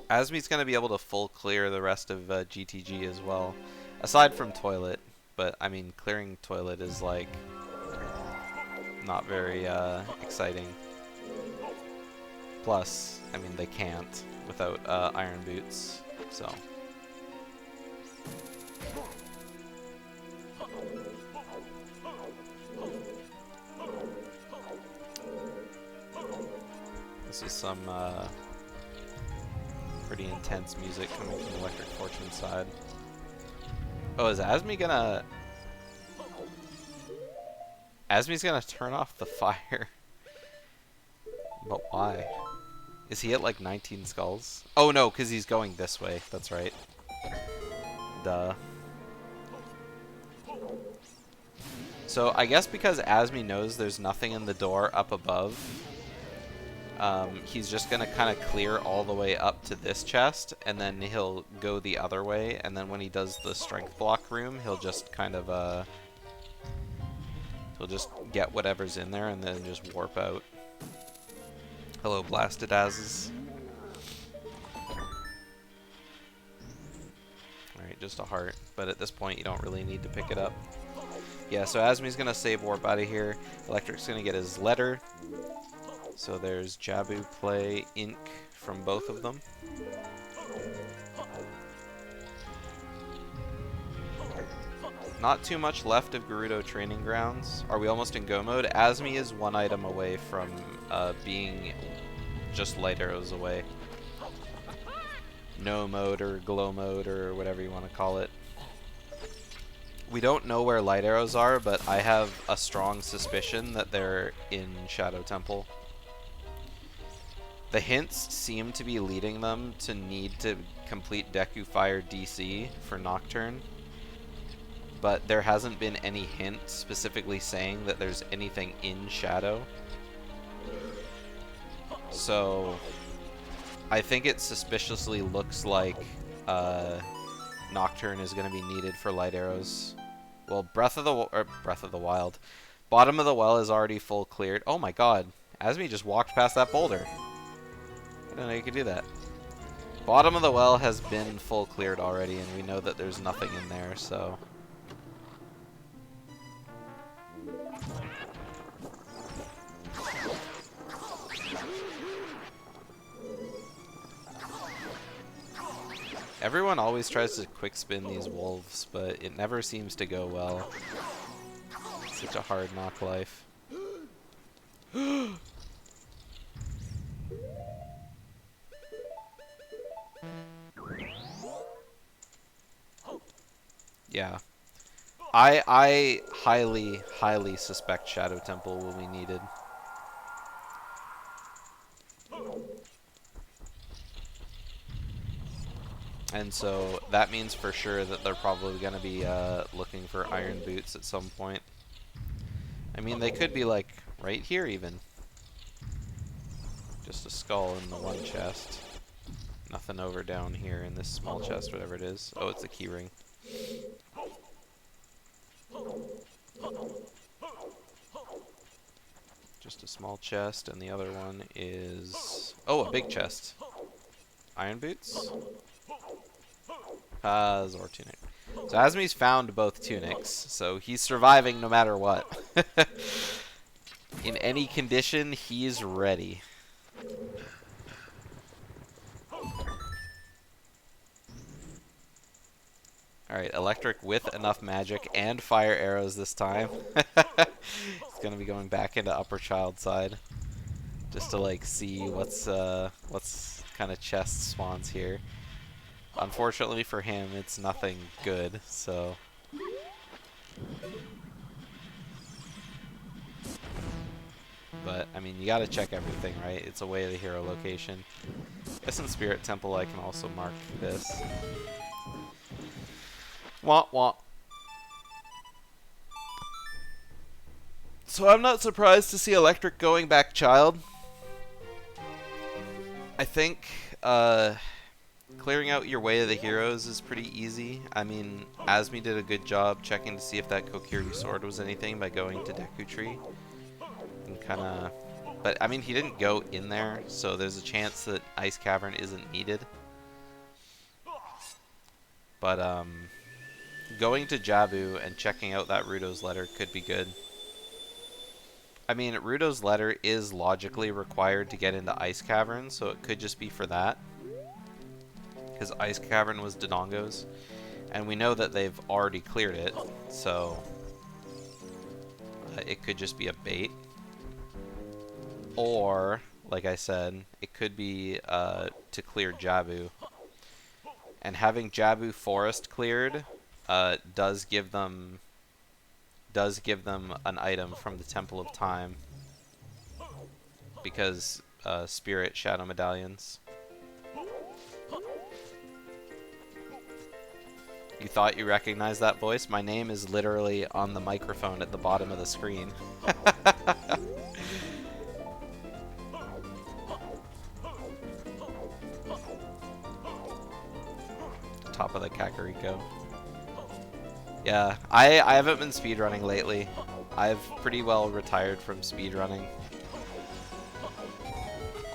Azmi's going to be able to full clear the rest of GTG as well. Aside from Toilet, but I mean clearing Toilet is like not very exciting. Plus, I mean they can't without Iron Boots, so... This is some pretty intense music coming from ElectricFortune's side. Oh, is Azmi gonna... Azmi's gonna turn off the fire. But why? Is he at like 19 skulls? Oh no, because he's going this way. That's right. Duh. So I guess because Azmi knows there's nothing in the door up above, he's just gonna kind of clear all the way up to this chest, and then he'll go the other way, and then when he does the strength block room, he'll just kind of, he'll just get whatever's in there and then just warp out. Hello, Blasted Azes. Alright, just a heart, but at this point you don't really need to pick it up. Yeah, so Azmi's gonna save warp out of here. Electric's gonna get his letter. So there's Jabu Play Ink from both of them. Not too much left of Gerudo Training Grounds. Are we almost in go mode? Azmi is one item away from being just light arrows away. No mode or glow mode or whatever you want to call it. We don't know where light arrows are, but I have a strong suspicion that they're in Shadow Temple. The hints seem to be leading them to need to complete Deku Fire DC for Nocturne, but there hasn't been any hint specifically saying that there's anything in Shadow. So I think it suspiciously looks like Nocturne is going to be needed for light arrows. Well, Breath of the Wild. Bottom of the well is already full cleared. Oh my god. Azmi just walked past that boulder. I didn't know you could do that. Bottom of the well has been full cleared already, and we know that there's nothing in there, so... Everyone always tries to quick spin these wolves, but it never seems to go well. It's such a hard knock life. Yeah. I highly suspect Shadow Temple will be needed. And so that means for sure that they're probably going to be looking for iron boots at some point. I mean, they could be like right here even. Just a skull in the one chest. Nothing over down here in this small chest, whatever it is. Oh, it's a key ring. Just a small chest, and the other one is... Oh, a big chest. Iron boots? Zor tunic. So Azmi's found both tunics, so he's surviving no matter what. In any condition, he's ready. Alright, Electric with enough magic and fire arrows this time. He's gonna be going back into upper child side. Just to like see what's kind of chest spawns here. Unfortunately for him, it's nothing good, so... But, I mean, you gotta check everything, right? It's a way of the hero location. I guess in Spirit Temple I can also mark this. Wah wah. So I'm not surprised to see Electric going back child. I think, clearing out your way of the heroes is pretty easy. I mean, Azmi did a good job checking to see if that Kokiri sword was anything by going to Deku Tree. And kinda... But, I mean, he didn't go in there, so there's a chance that Ice Cavern isn't needed. But, going to Jabu and checking out that Rudo's letter could be good. I mean, Rudo's letter is logically required to get into Ice Cavern, so it could just be for that. Because Ice Cavern was Dodongo's. And we know that they've already cleared it, so... it could just be a bait. Or, like I said, it could be to clear Jabu. And having Jabu Forest cleared does give them an item from the Temple of Time. Because Spirit Shadow Medallions. You thought you recognized that voice? My name is literally on the microphone at the bottom of the screen. Top of the Kakariko. Yeah, I haven't been speedrunning lately. I've pretty well retired from speedrunning.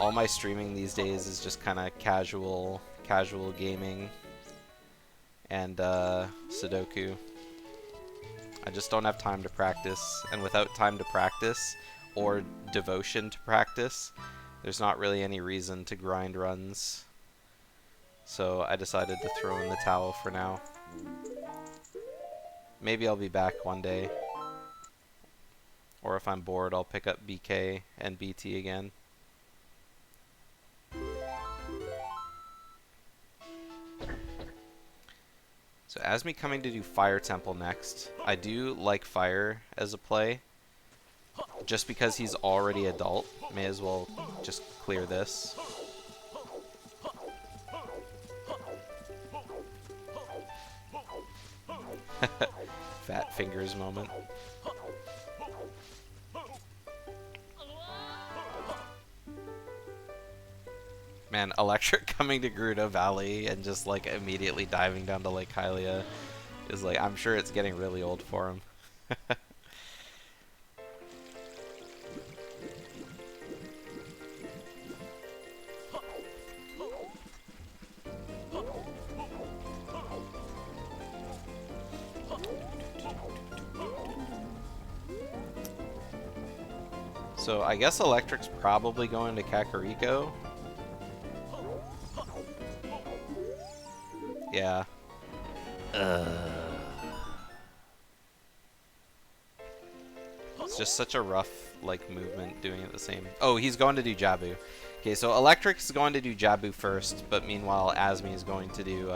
All my streaming these days is just kind of casual gaming and Sudoku. I just don't have time to practice, and without time to practice or devotion to practice, there's not really any reason to grind runs. So I decided to throw in the towel for now. Maybe I'll be back one day. Or if I'm bored, I'll pick up BK and BT again. So Azmi coming to do Fire Temple next. I do like Fire as a play. Just because he's already adult, may as well just clear this. Fat fingers moment. Man, Electric coming to Gerudo Valley and just like immediately diving down to Lake Hylia is like, I'm sure it's getting really old for him. So I guess Electric's probably going to Kakariko. Yeah. It's just such a rough, like, movement doing it the same. Oh, he's going to do Jabu. Okay, so Electric's going to do Jabu first, but meanwhile, Azmi is going to do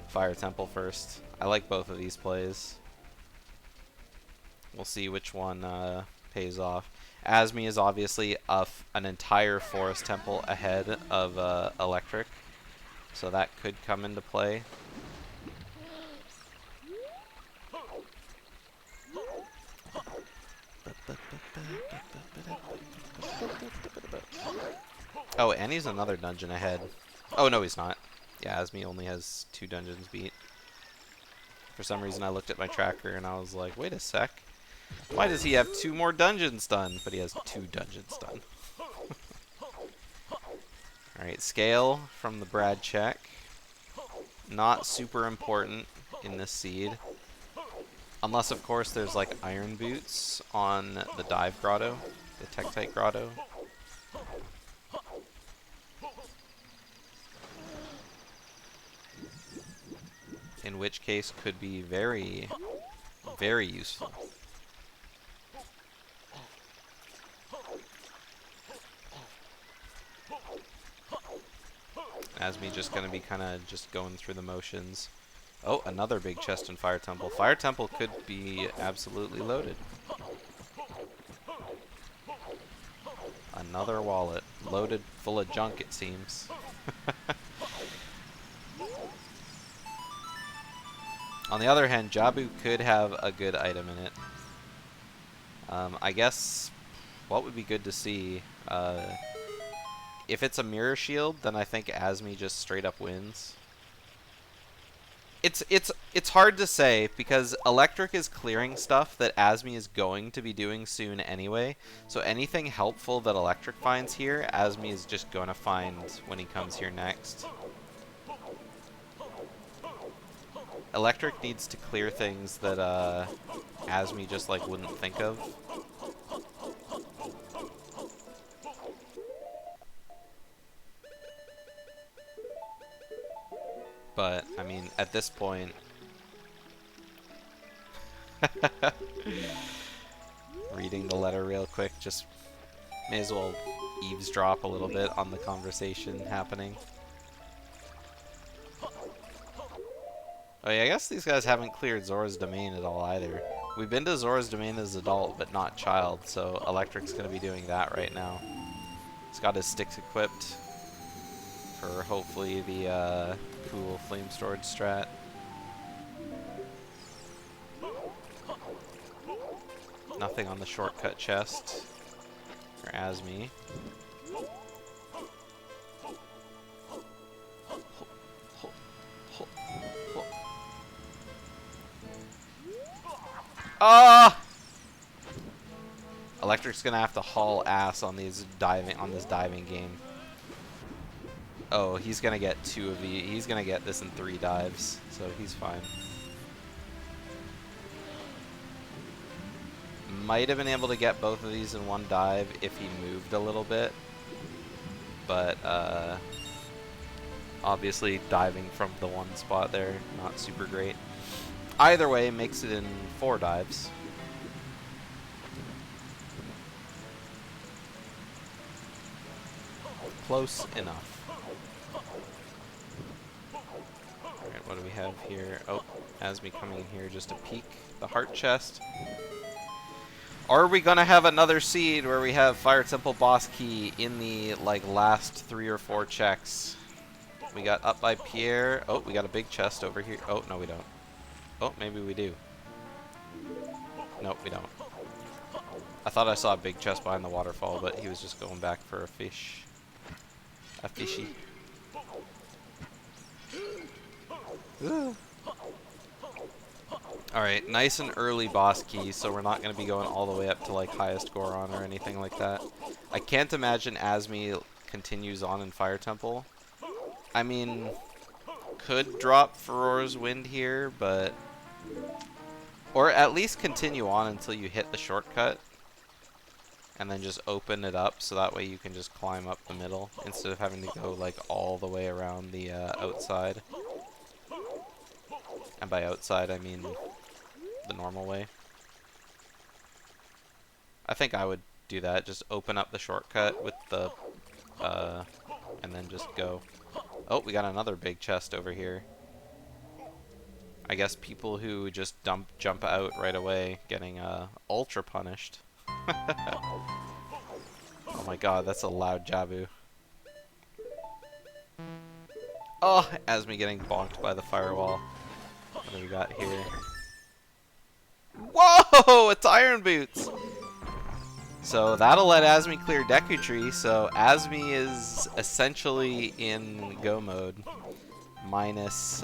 Fire Temple first. I like both of these plays. We'll see which one pays off. Azmi is obviously an entire Forest Temple ahead of Electric, so that could come into play. Oh, and he's another dungeon ahead. Oh, no, he's not. Yeah, Azmi only has 2 dungeons beat. For some reason, I looked at my tracker and I was like, wait a sec. Why does he have 2 more dungeons done? But he has 2 dungeons done. Alright, scale from the Brad check. Not super important in this seed. Unless, of course, there's like iron boots on the dive grotto, the Tektite grotto. In which case could be very, very useful. Azmi just gonna be kind of just going through the motions. Oh, another big chest in Fire Temple. Fire Temple could be absolutely loaded. Another wallet. Loaded full of junk, it seems. On the other hand, Jabu could have a good item in it. I guess what would be good to see? If it's a mirror shield, then I think Azmi just straight up wins. It's hard to say because Electric is clearing stuff that Azmi is going to be doing soon anyway. So anything helpful that Electric finds here, Azmi is just going to find when he comes here next. Electric needs to clear things that Azmi just like wouldn't think of. But I mean, at this point, reading the letter real quick, just may as well eavesdrop a little bit on the conversation happening. Oh yeah, I guess these guys haven't cleared Zora's Domain at all either. We've been to Zora's Domain as adult, but not child, so Electric's gonna be doing that right now. He's got his sticks equipped for hopefully the cool flame storage strat. nothing on the shortcut chest for Azmi. Ah! Electric's gonna have to haul ass on these this diving game. Oh, he's gonna get 2 of these. He's gonna get this in 3 dives, so he's fine. Might have been able to get both of these in 1 dive if he moved a little bit, but obviously diving from the 1 spot there, not super great. Either way, makes it in 4 dives. Close enough. Alright, what do we have here? Oh, Azmi coming in here just to peek the heart chest. Are we gonna have another seed where we have Fire Temple Boss Key in the last 3 or 4 checks? We got up by Pierre. Oh, we got a big chest over here. Oh, no we don't. Oh, maybe we do. Nope, we don't. I thought I saw a big chest behind the waterfall, but he was just going back for a fish. A fishy. Alright, nice and early boss key, so we're not going to be going all the way up to highest Goron or anything like that. I can't imagine Azmi continues on in Fire Temple. I mean, could drop Ferora's Wind here, but... Or at least continue on until you hit the shortcut. And then just open it up so that way you can just climb up the middle instead of having to go all the way around the outside. And by outside I mean the normal way. I think I would do that, just open up the shortcut with the and then just go. Oh, we got another big chest over here. I guess people who just jump out right away getting ultra punished. Oh my god, that's a loud Jabu. Oh, Azmi getting bonked by the firewall. What do we got here? Whoa! It's Iron Boots! So that'll let Azmi clear Deku Tree, so Azmi is essentially in go mode. Minus,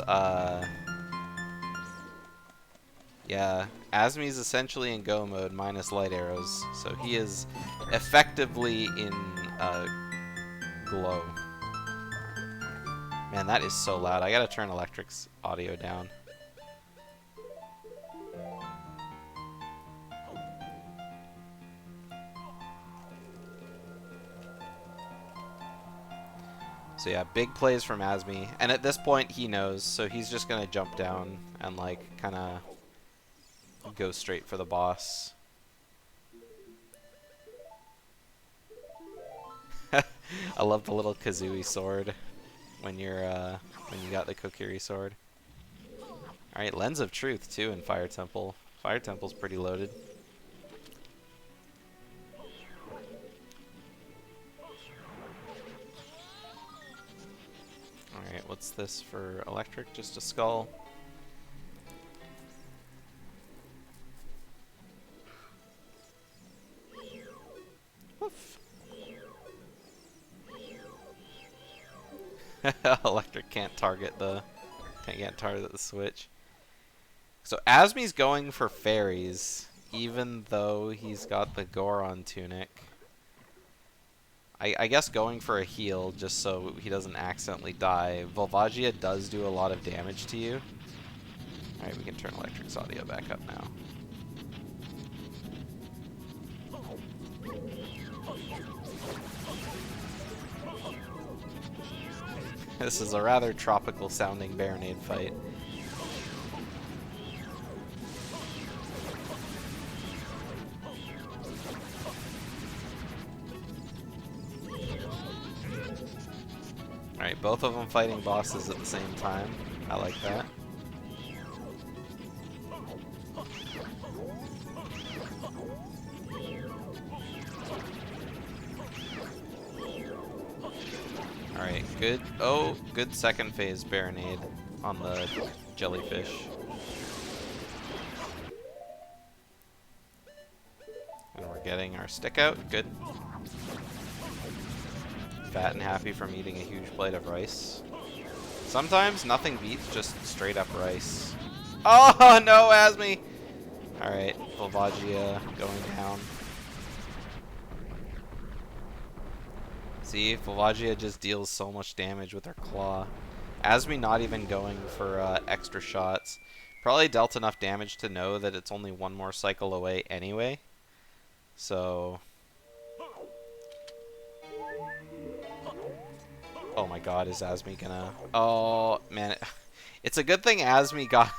yeah, Azmi is essentially in go mode minus light arrows, so he is effectively in glow. Man, that is so loud. I gotta turn Electric's audio down. So yeah, big plays from Azmi, and at this point he knows, so he's just gonna jump down and kind of go straight for the boss. I love the little Kazooie sword when you got the Kokiri sword. All right, Lens of Truth too in Fire Temple. Fire Temple's pretty loaded. All right, what's this for Electric? Just a skull. Woof. Electric can't target the switch. So Azmi's going for fairies, even though he's got the Goron tunic. I guess going for a heal just so he doesn't accidentally die. Volvagia does do a lot of damage to you. Alright, we can turn Electric's audio back up now. This is a rather tropical sounding Baronade fight. Alright, both of them fighting bosses at the same time. I like that. Alright, good. Oh, good second phase Baronade on the jellyfish. getting our stick out. Good. Fat and happy from eating a huge plate of rice. Sometimes nothing beats just straight up rice. Oh no, Azmi! Alright, Volvagia going down. See, Volvagia just deals so much damage with her claw. Azmi not even going for extra shots. Probably dealt enough damage to know that it's only one more cycle away anyway. So... Oh my god, is Azmi gonna... Oh, man. It's a good thing Azmi got...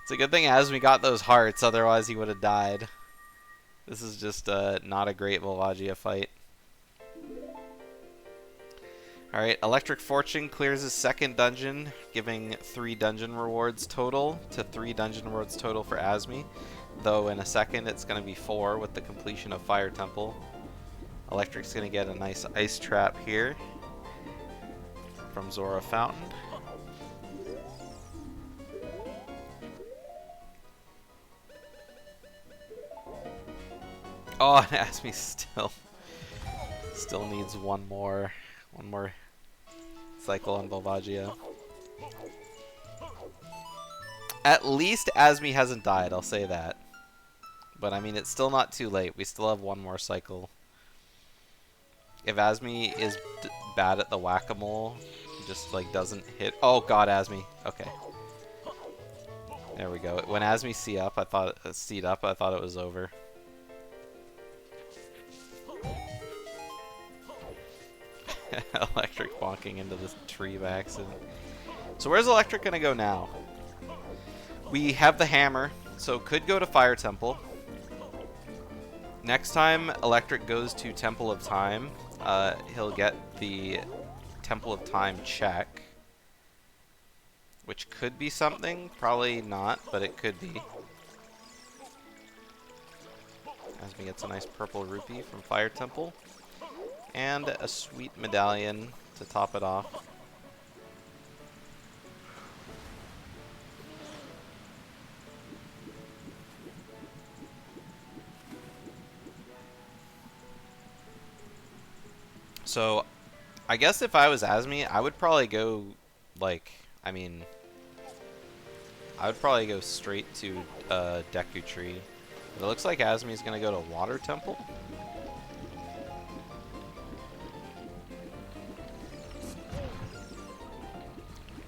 It's a good thing Azmi got those hearts, otherwise he would have died. This is just not a great Volvagia fight. Alright, ElectricFortune clears his second dungeon, giving 3 dungeon rewards total to 3 dungeon rewards total for Azmi. Though in a second it's going to be 4 with the completion of Fire Temple. Electric's going to get a nice ice trap here from Zora Fountain. Oh, and Azmi still needs one more cycle on Volvagia. At least Azmi hasn't died, I'll say that. But I mean, it's still not too late. We still have one more cycle. If Azmi is bad at the whack-a-mole, just like doesn't hit. Oh god, Azmi. Okay. There we go. When Azmi C'd up, I thought it was over. Electric bonking into this tree by accident. So where's Electric gonna go now? We have the hammer, so could go to Fire Temple. Next time Electric goes to Temple of Time, he'll get the Temple of Time check. Which could be something, probably not, but it could be. Azmi gets a nice purple rupee from Fire Temple. And a sweet medallion to top it off. So, I guess if I was Azmi, I would probably go, like, I mean, I would probably go straight to Deku Tree. But it looks like Azmi's gonna go to Water Temple.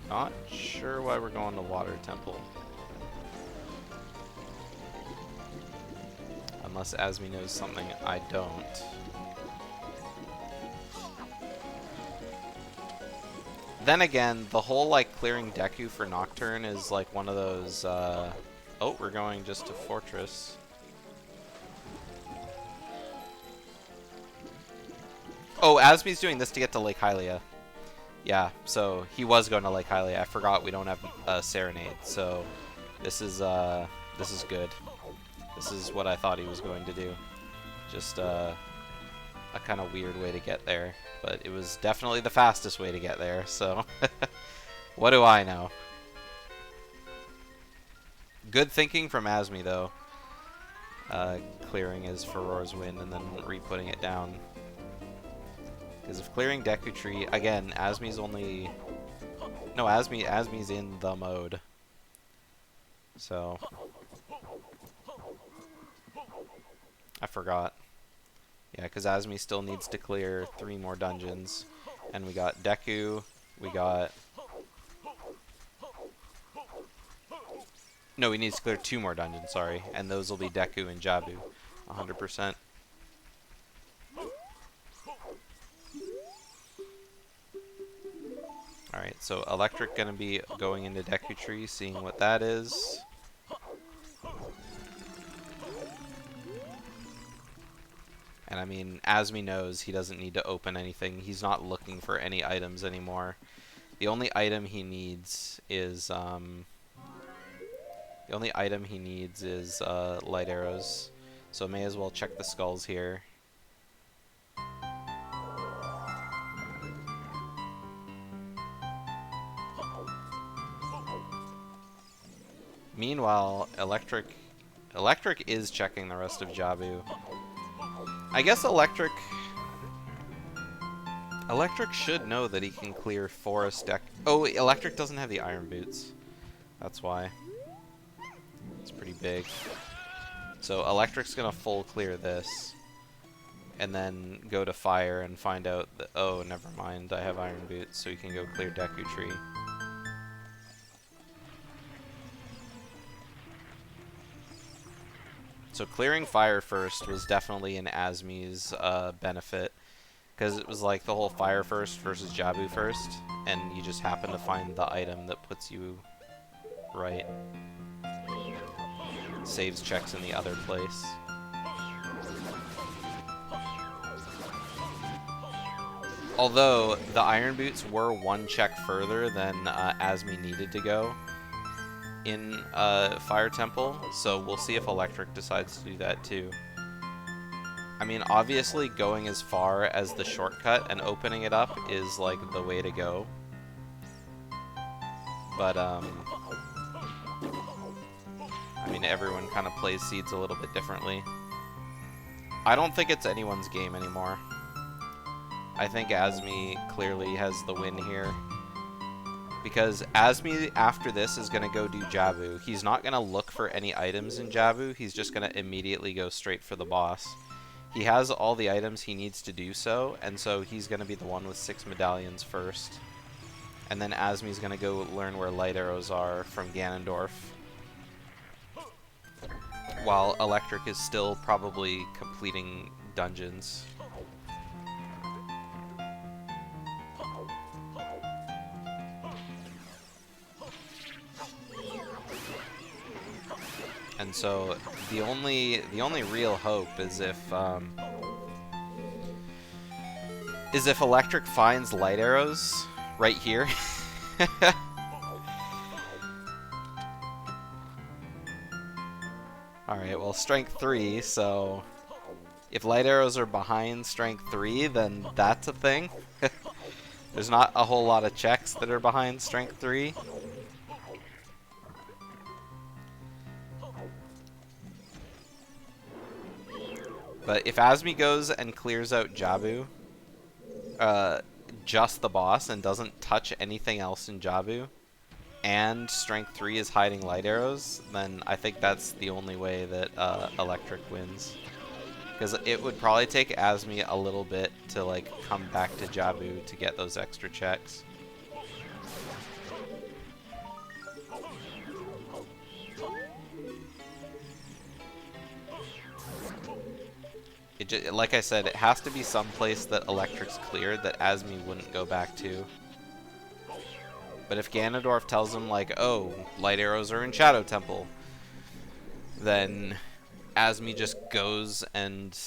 Not sure why we're going to Water Temple. Unless Azmi knows something I don't. Then again, the whole like clearing Deku for Nocturne is like one of those oh, we're going just to Fortress. Oh, Azmi's doing this to get to Lake Hylia. Yeah, so he was going to Lake Hylia. I forgot we don't have Serenade, so this is good. This is what I thought he was going to do. Just a kind of weird way to get there, but it was definitely the fastest way to get there, so what do I know? Good thinking from Azmi, though. Clearing his Furor's Wind and then re-putting it down. Because if clearing Deku Tree, again, Azmi's only... No, Azmi's in the mode. So... I forgot. Yeah, because Azmi still needs to clear 3 more dungeons. And we got Deku, we got... No, he needs to clear 2 more dungeons, sorry. And those will be Deku and Jabu. 100%. Alright, so Electric gonna be going into Deku Tree, seeing what that is. And I mean, Azmi knows he doesn't need to open anything. He's not looking for any items anymore. The only item he needs is light arrows. So may as well check the skulls here. Meanwhile, Electric is checking the rest of Jabu. I guess Electric should know that he can clear Forest deck. Oh, Electric doesn't have the Iron Boots. That's why. It's pretty big. So Electric's gonna full clear this. And then go to Fire and find out that, oh, never mind, I have Iron Boots, so he can go clear Deku Tree. So clearing Fire first was definitely in Azmi's benefit. Because it was like the whole Fire first versus Jabu first, and you just happen to find the item that puts you right. Saves checks in the other place. Although, the Iron Boots were one check further than Azmi needed to go in Fire Temple, so we'll see if Electric decides to do that too. I mean, obviously going as far as the shortcut and opening it up is like the way to go. But I mean, everyone kind of plays seeds a little bit differently. I don't think it's anyone's game anymore. I think Azmi clearly has the win here. Because Azmi, after this, is going to go do Jabu. He's not going to look for any items in Jabu. He's just going to immediately go straight for the boss. He has all the items he needs to do so, and so he's going to be the one with 6 medallions first. And then Azmi's going to go learn where light arrows are from Ganondorf. While Electric is still probably completing dungeons. And so the only real hope is if Electric finds light arrows right here. Alright, well, strength 3, so if light arrows are behind strength 3, then that's a thing. There's not a whole lot of checks that are behind strength 3. But if Azmi goes and clears out Jabu, just the boss, and doesn't touch anything else in Jabu, and strength 3 is hiding light arrows, then I think that's the only way that Electric wins. Because it would probably take Azmi a little bit to like come back to Jabu to get those extra checks. Like I said, it has to be someplace that Electric's cleared that Azmi wouldn't go back to. But if Ganondorf tells him, like, oh, light arrows are in Shadow Temple, then Azmi just goes and...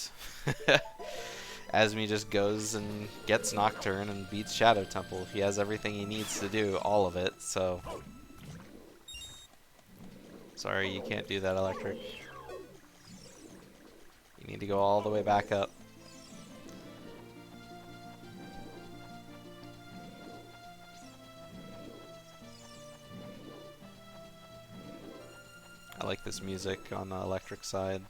Azmi just goes and gets Nocturne and beats Shadow Temple. He has everything he needs to do, all of it, so... Sorry, you can't do that, Electric. You need to go all the way back up. I like this music on the Electric side.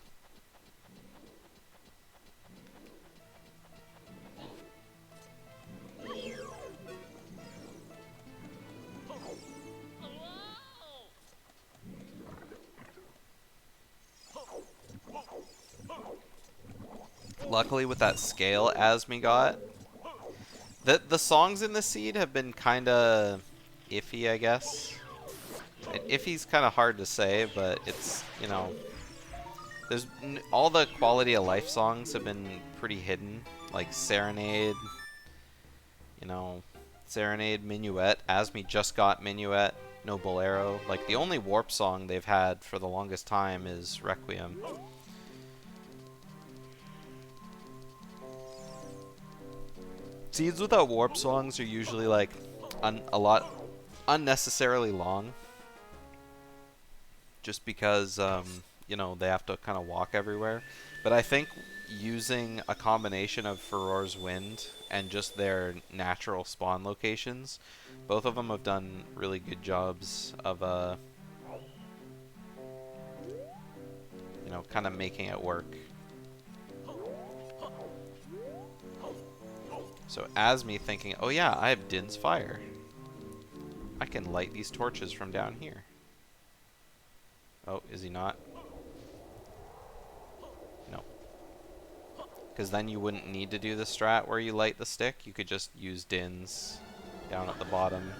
Luckily with that scale Azmi got, the songs in the seed have been kinda iffy, I guess. Iffy's kinda hard to say, but it's, you know, there's all the quality of life songs have been pretty hidden, like Serenade, you know, Serenade, Minuet. Azmi just got Minuet, no Bolero. Like the only warp song they've had for the longest time is Requiem. Seeds without warp songs are usually like a lot unnecessarily long, just because you know, they have to kind of walk everywhere. But I think using a combination of Furor's Wind and just their natural spawn locations, both of them have done really good jobs of you know, kind of making it work. So Azmi thinking, oh yeah, I have Din's Fire. I can light these torches from down here. Oh, is he not? No. Because then you wouldn't need to do the strat where you light the stick. You could just use Din's down at the bottom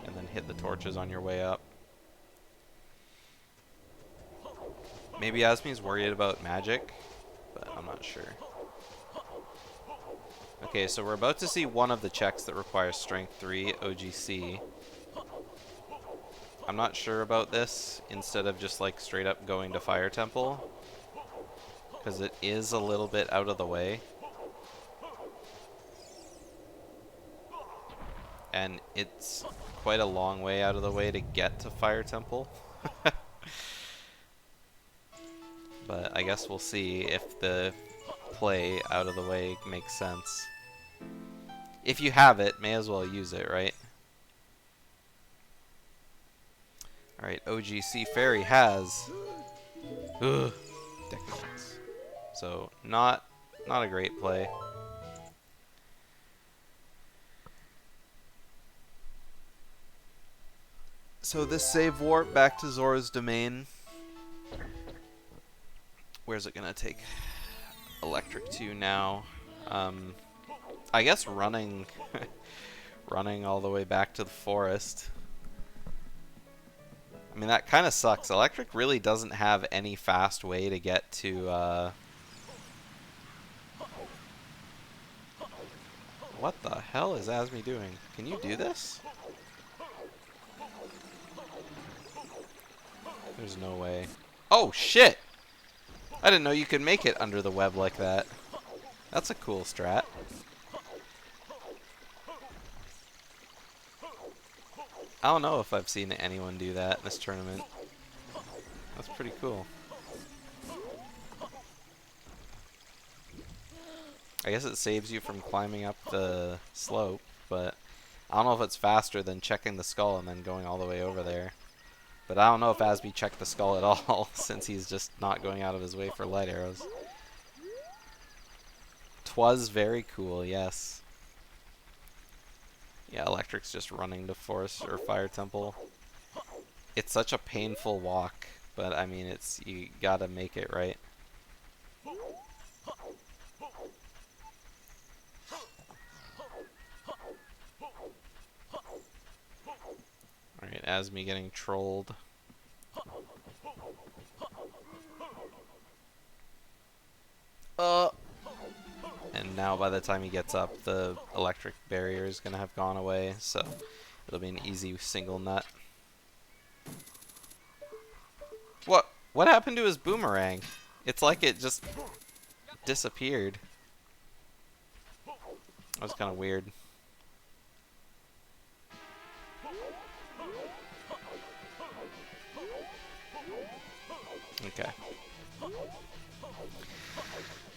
and then hit the torches on your way up. Maybe Azmi's worried about magic, but I'm not sure. Okay, so we're about to see one of the checks that requires Strength 3, OGC. I'm not sure about this, instead of just like straight up going to Fire Temple, because it is a little bit out of the way. And it's quite a long way out of the way to get to Fire Temple. But I guess we'll see if the play out of the way makes sense. If you have it, may as well use it, right? Alright, OGC Fairy has Decadence. So not a great play. So this save warp back to Zora's domain. Where's it gonna take Electric to now? I guess running running all the way back to the forest. I mean, that kind of sucks. Electric really doesn't have any fast way to get to what the hell is Azmi doing? Can you do this? There's no way. Oh shit! I didn't know you could make it under the web like that. That's a cool strat. I don't know if I've seen anyone do that in this tournament. That's pretty cool. I guess it saves you from climbing up the slope, but I don't know if it's faster than checking the skull and then going all the way over there. But I don't know if Azmi checked the skull at all, since he's just not going out of his way for light arrows. 'Twas very cool, yes. Yeah, Electric's just running to Forest or Fire Temple. It's such a painful walk, but I mean, you gotta make it, right? Alright, Azmi getting trolled. And now by the time he gets up, the electric barrier is going to have gone away, so it'll be an easy single nut. What happened to his boomerang? It's like it just disappeared. That was kind of weird. Okay.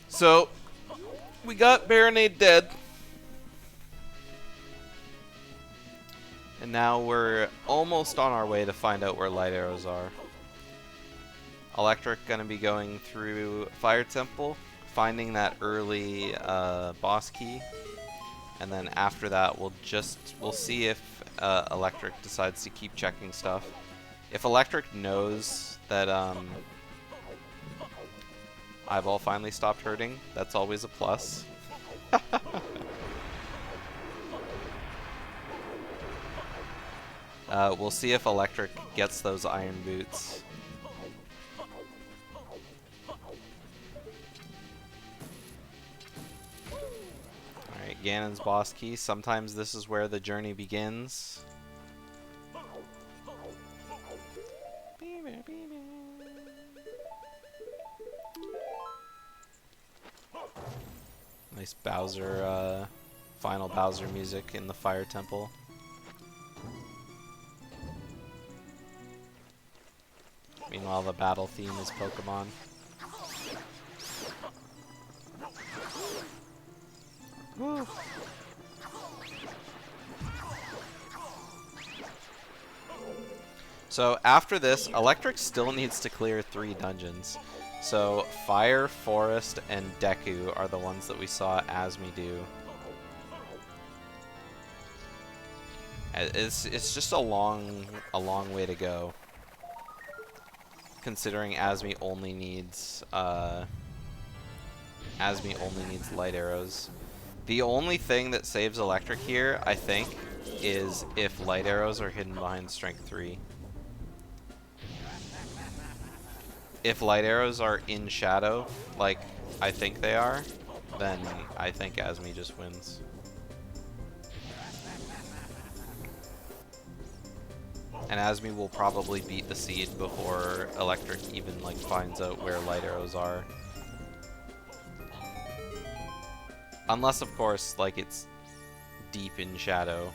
So, we got Baronade dead. And now we're almost on our way to find out where light arrows are. Electric gonna be going through Fire Temple, finding that early boss key. And then after that, we'll see if Electric decides to keep checking stuff. If Electric knows that Eyeball finally stopped hurting, that's always a plus. We'll see if Electric gets those iron boots. Alright, Ganon's boss key. Sometimes this is where the journey begins. Nice Bowser, final Bowser music in the Fire Temple. Meanwhile, the battle theme is Pokemon. Woo. So after this, Electric still needs to clear 3 dungeons. So Fire, Forest, and Deku are the ones that we saw Azmi do. It's just a long way to go. Considering Azmi only needs light arrows. The only thing that saves Electric here, I think, is if light arrows are hidden behind Strength 3. If light arrows are in shadow, like I think they are, then I think Azmi just wins. And Azmi will probably beat the seed before Electric even like finds out where light arrows are. Unless, of course, like it's deep in shadow.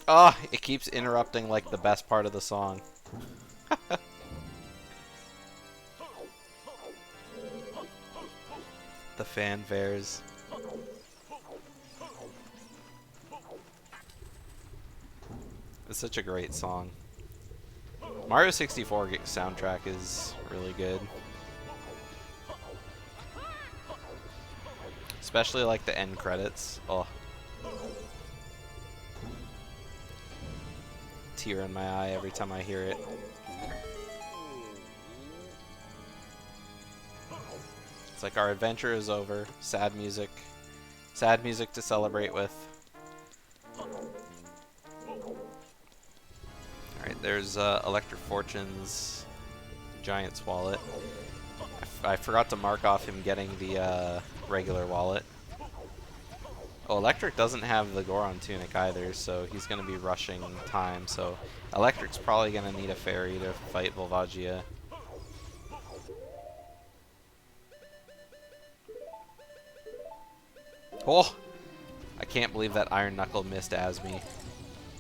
Oh, it keeps interrupting like the best part of the song. The fanfares. It's such a great song. Mario 64 soundtrack is really good. Especially like the end credits. Oh. Tear in my eye every time I hear it. It's like our adventure is over. Sad music. Sad music to celebrate with. Alright, there's ElectricFortune's Giant's wallet. I forgot to mark off him getting the regular wallet. Oh, Electric doesn't have the Goron tunic either, so he's going to be rushing time. So Electric's probably going to need a fairy to fight Volvagia. Oh! I can't believe that Iron Knuckle missed Azmi.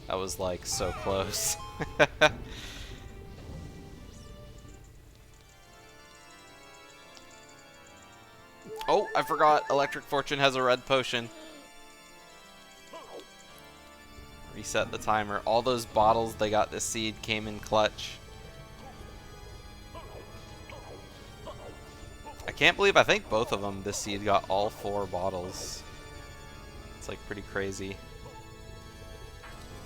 That was like so close. Oh, I forgot ElectricFortune has a red potion. Reset the timer. All those bottles they got this seed came in clutch. I can't believe, I think both of them this seed got all 4 bottles. It's like pretty crazy.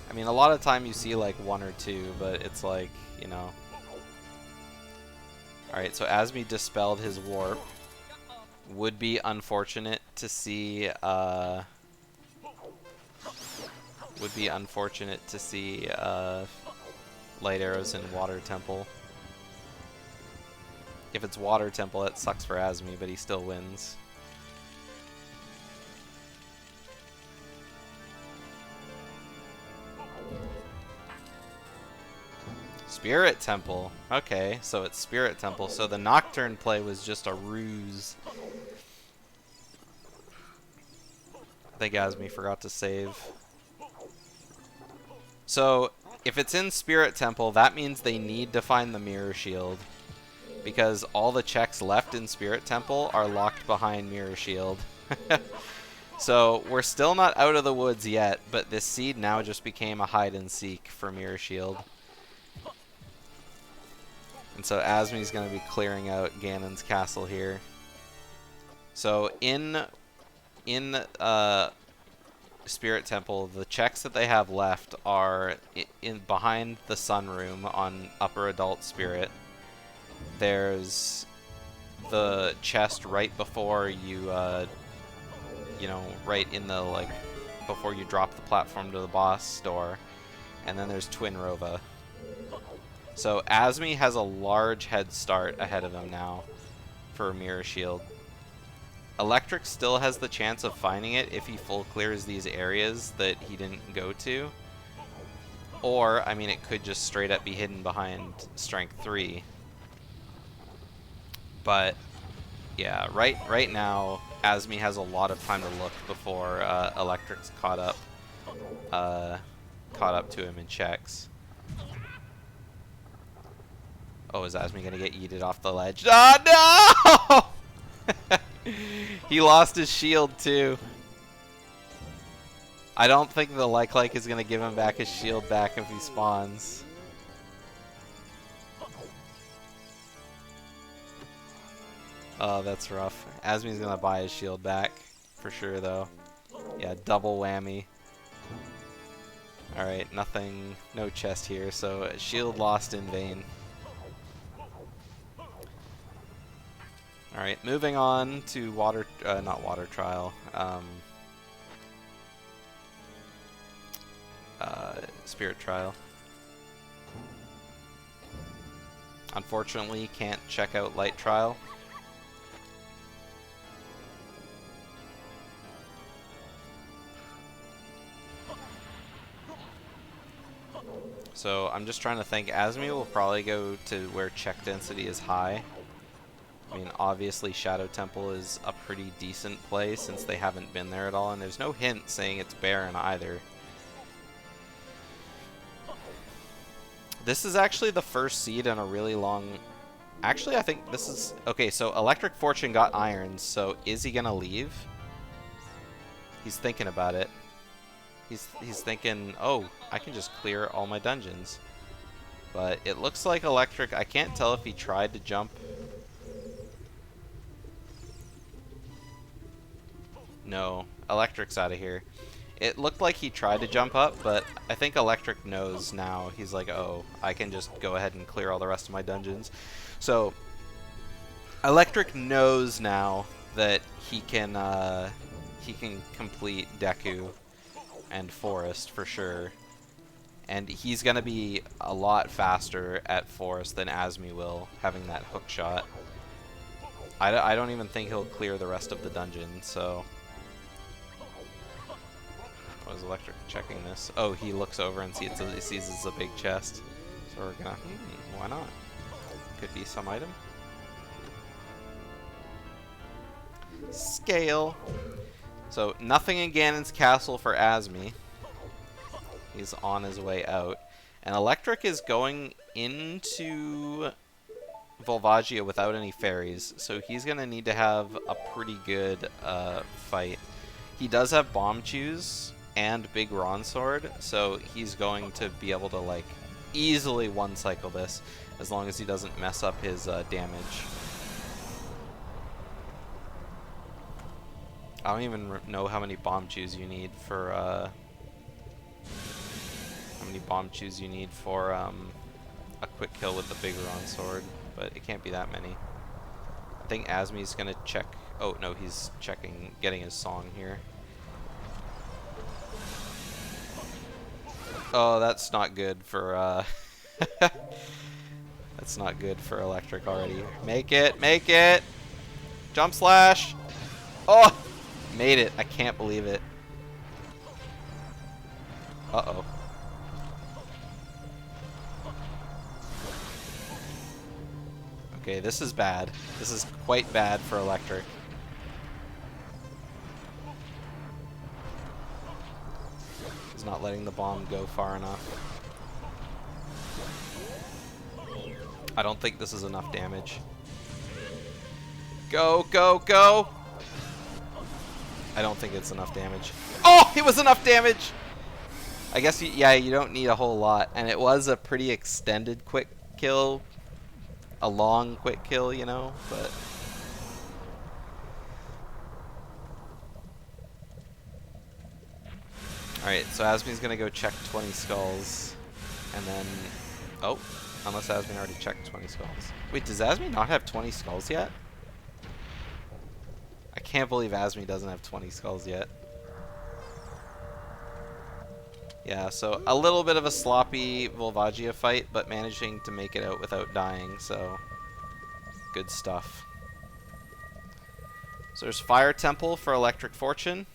I mean, a lot of time you see like 1 or 2, but it's like, you know. Alright, so Azmi dispelled his warp. Would be unfortunate to see, light arrows in Water Temple. If it's Water Temple, it sucks for Azmi, but he still wins. Spirit Temple. Okay, so it's Spirit Temple. So the Nocturne play was just a ruse. I think Azmi forgot to save. So, if it's in Spirit Temple, that means they need to find the Mirror Shield. Because all the checks left in Spirit Temple are locked behind Mirror Shield. So, we're still not out of the woods yet, but this seed now just became a hide and seek for Mirror Shield. And so Azmi's going to be clearing out Ganon's castle here. So, in Spirit Temple, the checks that they have left are in behind the sunroom on Upper Adult Spirit. There's the chest right before you, you know, right in the, like, before you drop the platform to the boss door. And then there's Twin Rova. So Azmi has a large head start ahead of him now for Mirror Shield. Electric still has the chance of finding it if he full clears these areas that he didn't go to. Or, I mean, it could just straight up be hidden behind Strength 3. But, yeah, right now, Azmi has a lot of time to look before Electric's caught up to him in checks. Oh, is Azmi gonna get yeeted off the ledge? Oh, no! He lost his shield, too. I don't think the like is gonna give him back his shield back if he spawns. Oh, that's rough. Azmi's gonna buy his shield back for sure, though. Yeah, double whammy. All right, nothing, no chest here, so shield lost in vain. All right, moving on to not water trial. Spirit trial. Unfortunately, can't check out light trial. So I'm just trying to think. Azmi will probably go to where check density is high. I mean, obviously Shadow Temple is a pretty decent play since they haven't been there at all, and there's no hint saying it's barren either. This is actually the first seed in a really long... Actually, I think this is... Okay, so ElectricFortune got irons, so is he gonna leave? He's thinking about it. He's thinking, oh, I can just clear all my dungeons. But it looks like Electric... I can't tell if he tried to jump... No, Electric's out of here. It looked like he tried to jump up, but I think Electric knows now. He's like, oh, I can just go ahead and clear all the rest of my dungeons. So, Electric knows now that he can complete Deku and Forest for sure. And he's going to be a lot faster at Forest than Azmi will, having that hook shot. I don't even think he'll clear the rest of the dungeon, so... Was Electric checking this? Oh, he looks over and sees it's a big chest. So we're gonna, why not? Could be some item. Scale. So nothing in Ganon's castle for Azmi. He's on his way out. And Electric is going into Volvagia without any fairies, so he's gonna need to have a pretty good fight. He does have Bomb Chews and Big Ron Sword, so he's going to be able to like easily one-cycle this as long as he doesn't mess up his damage. I don't even know how many Bomb Chews you need for a quick kill with the Big Ron Sword, but it can't be that many. I think Azmi's gonna check. Oh no, he's checking, getting his song here. Oh, that's not good for, that's not good for Electric already. Make it! Make it! Jump slash! Oh! Made it. I can't believe it. Uh-oh. Okay, this is bad. This is quite bad for Electric. He's not letting the bomb go far enough. I don't think this is enough damage. Go, go, go! I don't think it's enough damage. Oh, it was enough damage! I guess, yeah, you don't need a whole lot. And it was a pretty extended quick kill. A long quick kill, you know, but... Alright, so Azmi's gonna go check 20 skulls, and then... Oh, unless Azmi already checked 20 skulls. Wait, does Azmi not have 20 skulls yet? I can't believe Azmi doesn't have 20 skulls yet. Yeah, so a little bit of a sloppy Volvagia fight, but managing to make it out without dying, so... Good stuff. So there's Fire Temple for ElectricFortune.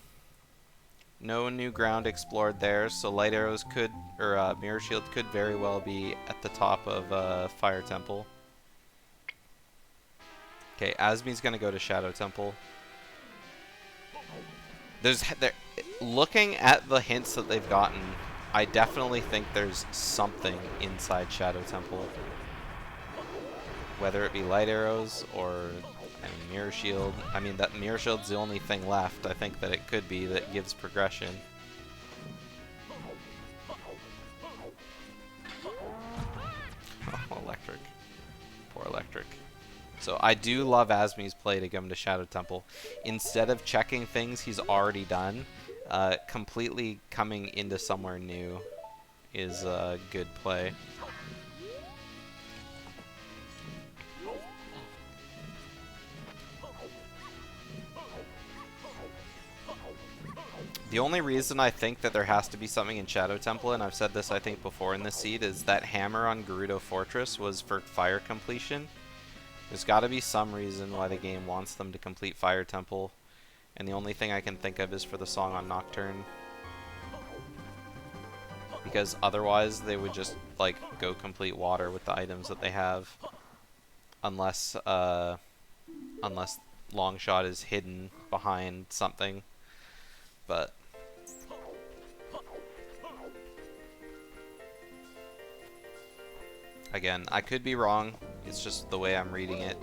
No new ground explored there, so Light Arrows could, or Mirror Shield could very well be at the top of Fire Temple. Okay, Azmi's gonna go to Shadow Temple. Looking at the hints that they've gotten, I definitely think there's something inside Shadow Temple. Whether it be Light Arrows or Mirror Shield. I mean, that Mirror Shield's the only thing left. I think that it could be that gives progression. Poor Electric. So I do love Azmi's play to come to Shadow Temple. Instead of checking things he's already done, completely coming into somewhere new is a good play. The only reason I think that there has to be something in Shadow Temple, and I've said this I think before in this seed, is that hammer on Gerudo Fortress was for fire completion. There's got to be some reason why the game wants them to complete Fire Temple, and the only thing I can think of is for the song on Nocturne. Because otherwise they would just like go complete water with the items that they have. Unless unless Longshot is hidden behind something. But again, I could be wrong. It's just the way I'm reading it.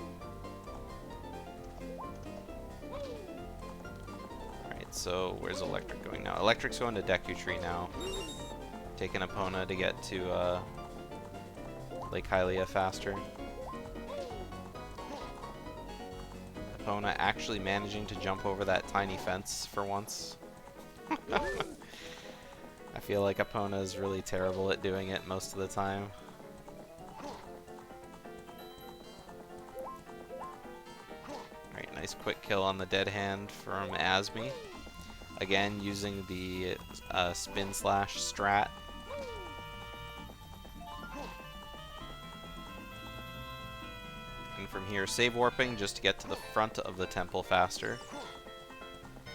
Alright, so where's Electric going now? Electric's going to Deku Tree now. Taking Epona to get to Lake Hylia faster. Epona actually managing to jump over that tiny fence for once. I feel like Epona is really terrible at doing it most of the time. Alright, nice quick kill on the dead hand from Azmi. Again, using the spin slash strat. And from here, save warping just to get to the front of the temple faster.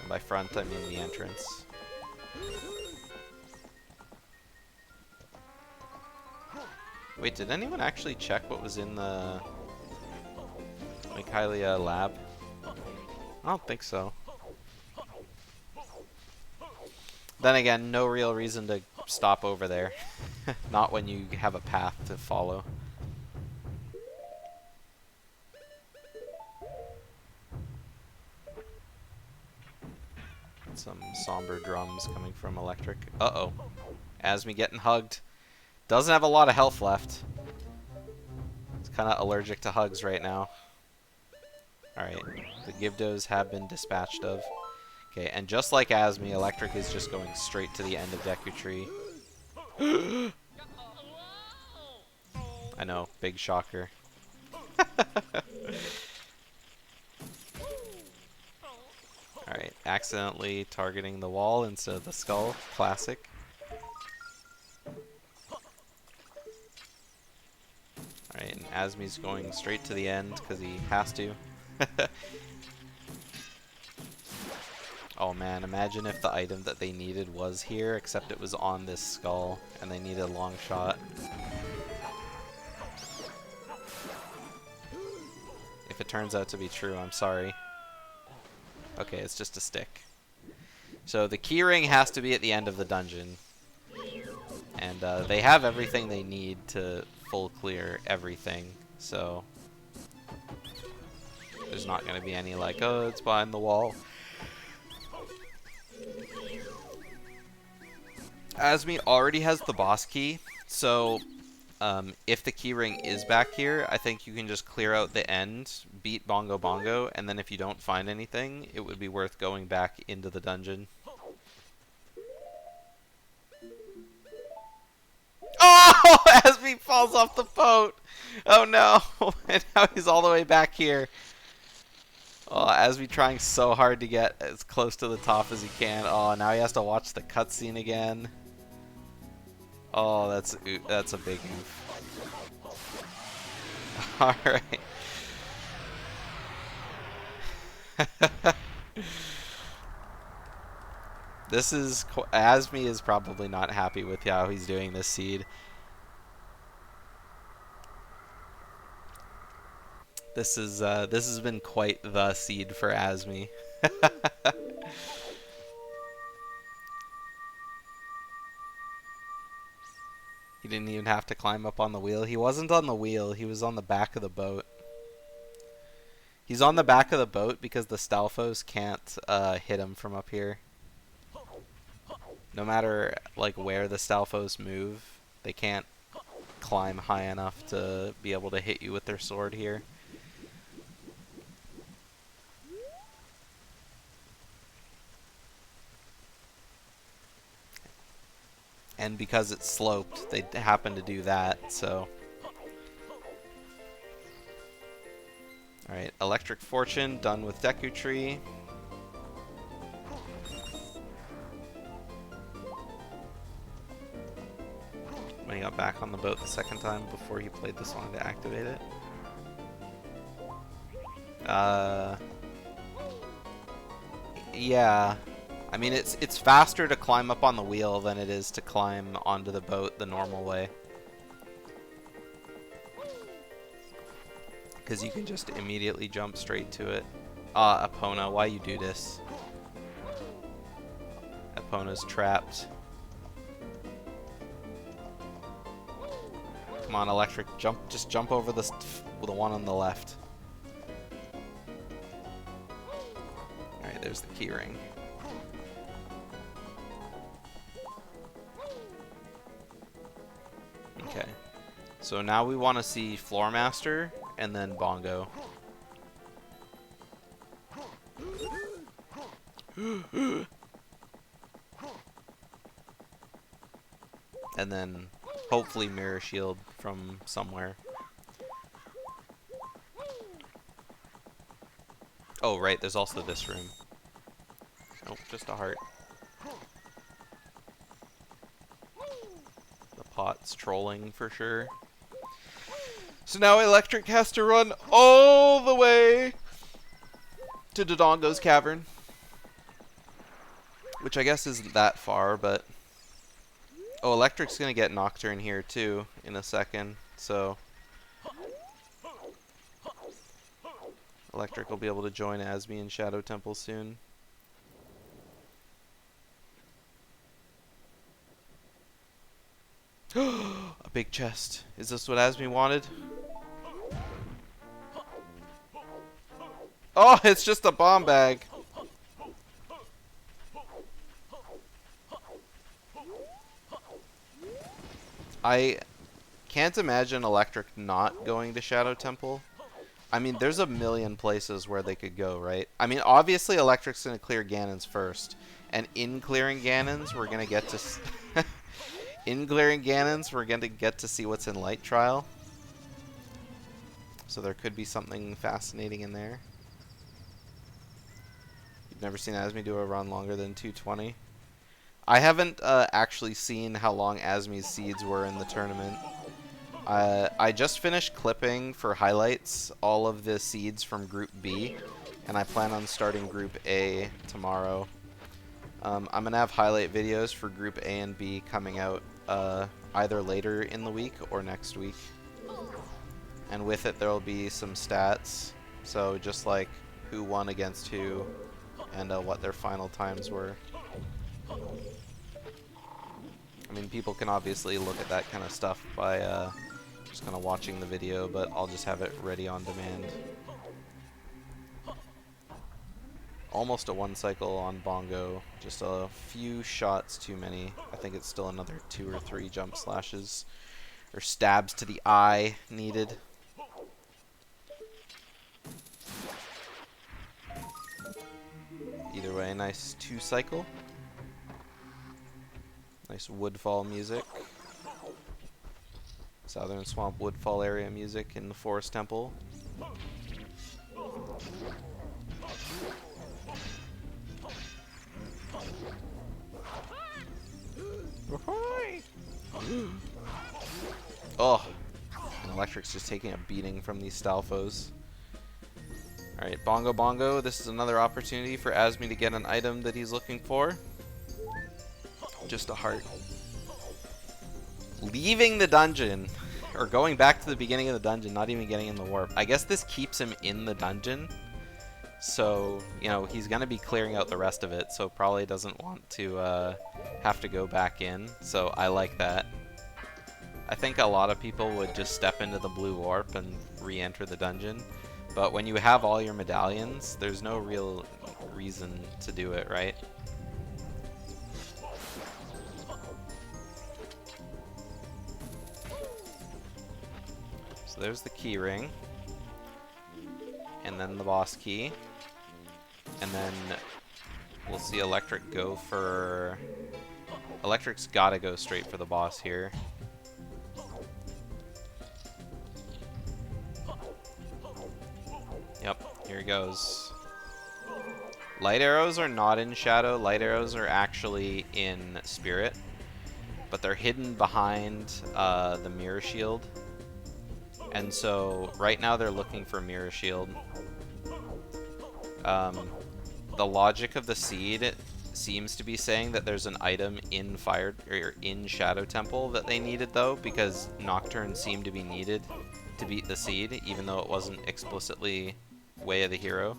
And by front, I mean the entrance. Wait, did anyone actually check what was in the Lake Hylia lab? I don't think so. Then again, no real reason to stop over there. Not when you have a path to follow. Some somber drums coming from Electric. Uh-oh. Azmi getting hugged. Doesn't have a lot of health left. It's kind of allergic to hugs right now. Alright, the Gibdos have been dispatched of. Okay, and just like Azmi, Electric is just going straight to the end of Deku Tree. I know, big shocker. Alright, accidentally targeting the wall instead of the skull. Classic. Alright, and Azmi's going straight to the end because he has to. Oh man, imagine if the item that they needed was here, except it was on this skull, and they needed a long shot. If it turns out to be true, I'm sorry. Okay, it's just a stick. So the keyring has to be at the end of the dungeon. And they have everything they need to full clear everything, so there's not going to be any like, oh, it's behind the wall. Azmi already has the boss key, so if the keyring is back here, I think you can just clear out the end, beat Bongo Bongo, and then if you don't find anything, it would be worth going back into the dungeon. Oh! Azmi falls off the boat! Oh no! And now he's all the way back here. Oh, Azmi trying so hard to get as close to the top as he can. Oh, now he has to watch the cutscene again. Oh, that's a big oof. Alright. This is... Azmi is probably not happy with how he's doing this seed. This has been quite the seed for Azmi. He didn't even have to climb up on the wheel. He wasn't on the wheel, he was on the back of the boat. He's on the back of the boat because the Stalfos can't hit him from up here. No matter like where the Stalfos move, they can't climb high enough to be able to hit you with their sword here. And because it's sloped, they happen to do that, so... Alright, ElectricFortune, done with Deku Tree. When he got back on the boat the second time before he played the song to activate it. Yeah. I mean, it's faster to climb up on the wheel than it is to climb onto the boat the normal way. Because you can just immediately jump straight to it. Epona, why you do this? Epona's trapped. Come on, Electric, just jump over the one on the left. Alright, there's the keyring. Okay. So now we want to see Floor Master and then Bongo. And then hopefully Mirror Shield from somewhere. Oh, right, there's also this room. Oh, just a heart. The pot's trolling for sure. So now Electric has to run all the way to Dodongo's cavern. Which I guess isn't that far, but... Oh, Electric's gonna get Nocturne here too in a second, so... Electric will be able to join Azmi in Shadow Temple soon. A big chest. Is this what Azmi wanted? Oh, it's just a bomb bag. I can't imagine Electric not going to Shadow Temple. I mean, there's a million places where they could go, right? I mean, obviously Electric's going to clear Ganon's first. And in clearing Ganon's, we're going to get to... in clearing Ganon's, we're going to get to see what's in Light Trial. So there could be something fascinating in there. You've never seen Azmi do a run longer than 220? I haven't actually seen how long Azmi's seeds were in the tournament. I just finished clipping for highlights all of the seeds from Group B, and I plan on starting Group A tomorrow. I'm going to have highlight videos for Group A and B coming out either later in the week or next week. And with it there will be some stats, so just like who won against who and what their final times were. I mean, people can obviously look at that kind of stuff by just kind of watching the video, but I'll just have it ready on demand. Almost a one cycle on Bongo, just a few shots too many. I think it's still another 2 or 3 jump slashes or stabs to the eye needed. Either way, nice 2 cycle. Nice woodfall music. Southern Swamp woodfall area music in the Forest Temple. Oh! And Electric's just taking a beating from these Stalfos. Alright, Bongo Bongo, this is another opportunity for Azmi to get an item that he's looking for. Just a heart. Leaving the dungeon, or going back to the beginning of the dungeon, not even getting in the warp. I guess this keeps him in the dungeon, so, you know, he's going to be clearing out the rest of it, so probably doesn't want to have to go back in, so I like that. I think a lot of people would just step into the blue warp and re-enter the dungeon, but when you have all your medallions, there's no real reason to do it, right? So there's the key ring. And then the boss key. And then we'll see Electric go for... Electric's gotta go straight for the boss here. Yep, here he goes. Light arrows are not in Shadow. Light arrows are actually in Spirit. But they're hidden behind the Mirror Shield. And so, right now they're looking for Mirror Shield. The logic of the seed seems to be saying that there's an item in in Shadow Temple that they needed, though, because Nocturne seemed to be needed to beat the seed, even though it wasn't explicitly Way of the Hero.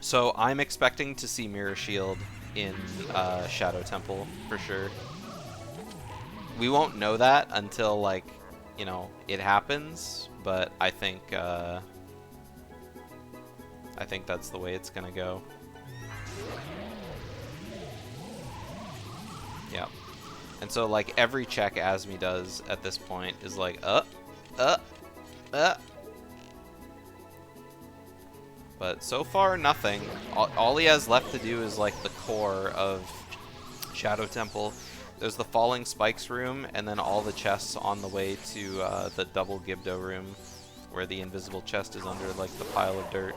So I'm expecting to see Mirror Shield in Shadow Temple for sure. We won't know that until, like, you know, it happens, but I think that's the way it's gonna go. Yep. And so, like, every check Azmi does at this point is like, But so far, nothing. All he has left to do is, like, the core of Shadow Temple. There's the Falling Spikes room, and then all the chests on the way to the double Gibdo room, where the invisible chest is under, like, the pile of dirt.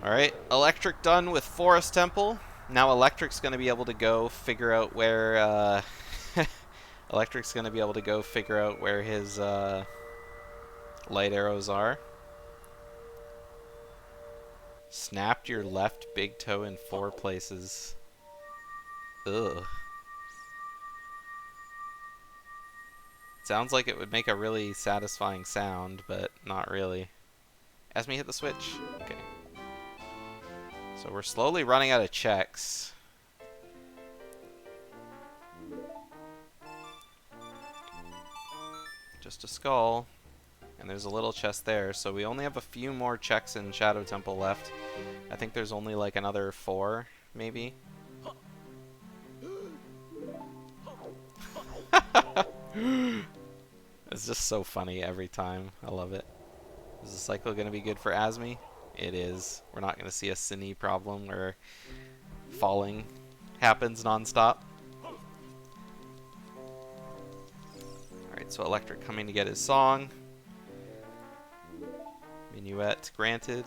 Alright, Electric done with Forest Temple. Now Electric's going to be able to go figure out where Electric's going to be able to go figure out where his light arrows are. Snapped your left big toe in 4 places. Ugh. Sounds like it would make a really satisfying sound, but not really. Azmi, hit the switch. Okay. So we're slowly running out of checks. Just a skull. And there's a little chest there, so we only have a few more checks in Shadow Temple left. I think there's only like another 4, maybe. It's just so funny every time. I love it. Is the cycle going to be good for Azmi? It is. We're not going to see a Cine problem where falling happens non-stop. Alright, so Electric coming to get his song. Minuet granted.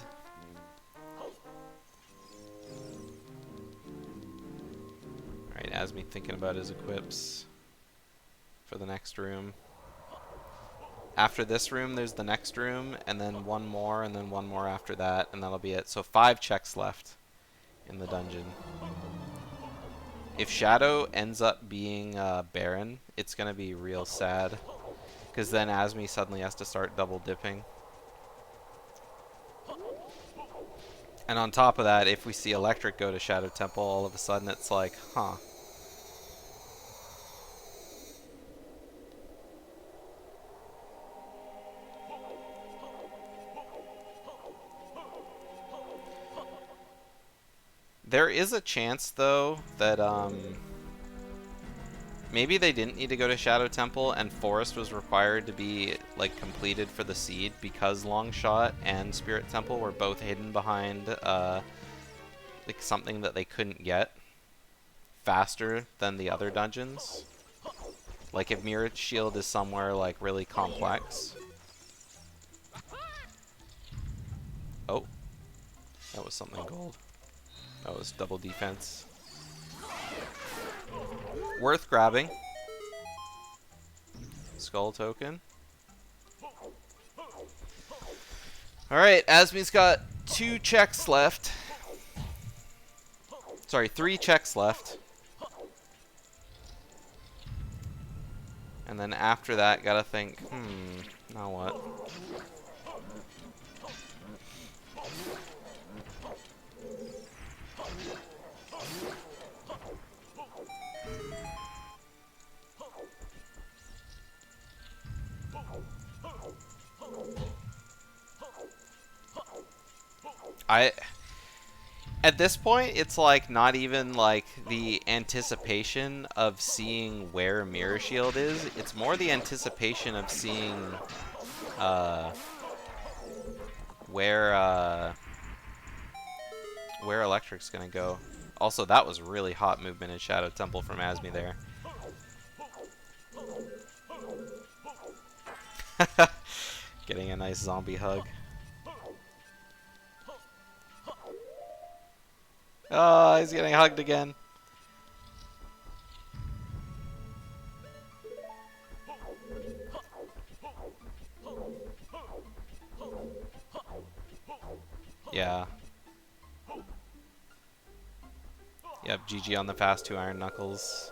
Alright, Azmi thinking about his equips for the next room. After this room, there's the next room, and then one more, and then one more after that, and that'll be it. So 5 checks left in the dungeon. If Shadow ends up being Baron, it's going to be real sad, because then Azmi suddenly has to start double dipping. And on top of that, if we see Electric go to Shadow Temple, all of a sudden it's like, huh. There is a chance, though, that maybe they didn't need to go to Shadow Temple and Forest was required to be, like, completed for the seed because Longshot and Spirit Temple were both hidden behind like something that they couldn't get faster than the other dungeons. Like if Mirror Shield is somewhere like really complex. Oh, that was something gold. That was double defense. Worth grabbing. Skull token. Alright, Azmi's got 2 checks left. Sorry, 3 checks left. And then after that, gotta think, now what? At this point, it's like not even like the anticipation of seeing where Mirror Shield is. It's more the anticipation of seeing uh, where where Electric's gonna go. Also, that was really hot movement in Shadow Temple from Azmi there. Getting a nice zombie hug. Oh, he's getting hugged again. Yeah. Yep, GG on the fast 2 Iron Knuckles.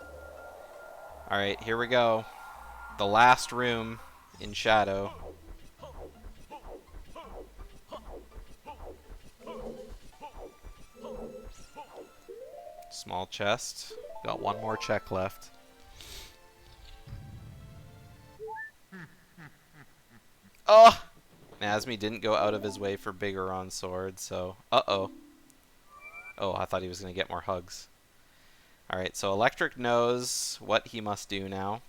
Alright, here we go. The last room in Shadow. Small chest. Got one more check left. Oh! Azmi didn't go out of his way for bigger on sword, so... Uh-oh. Oh, I thought he was going to get more hugs. Alright, so Electric knows what he must do now.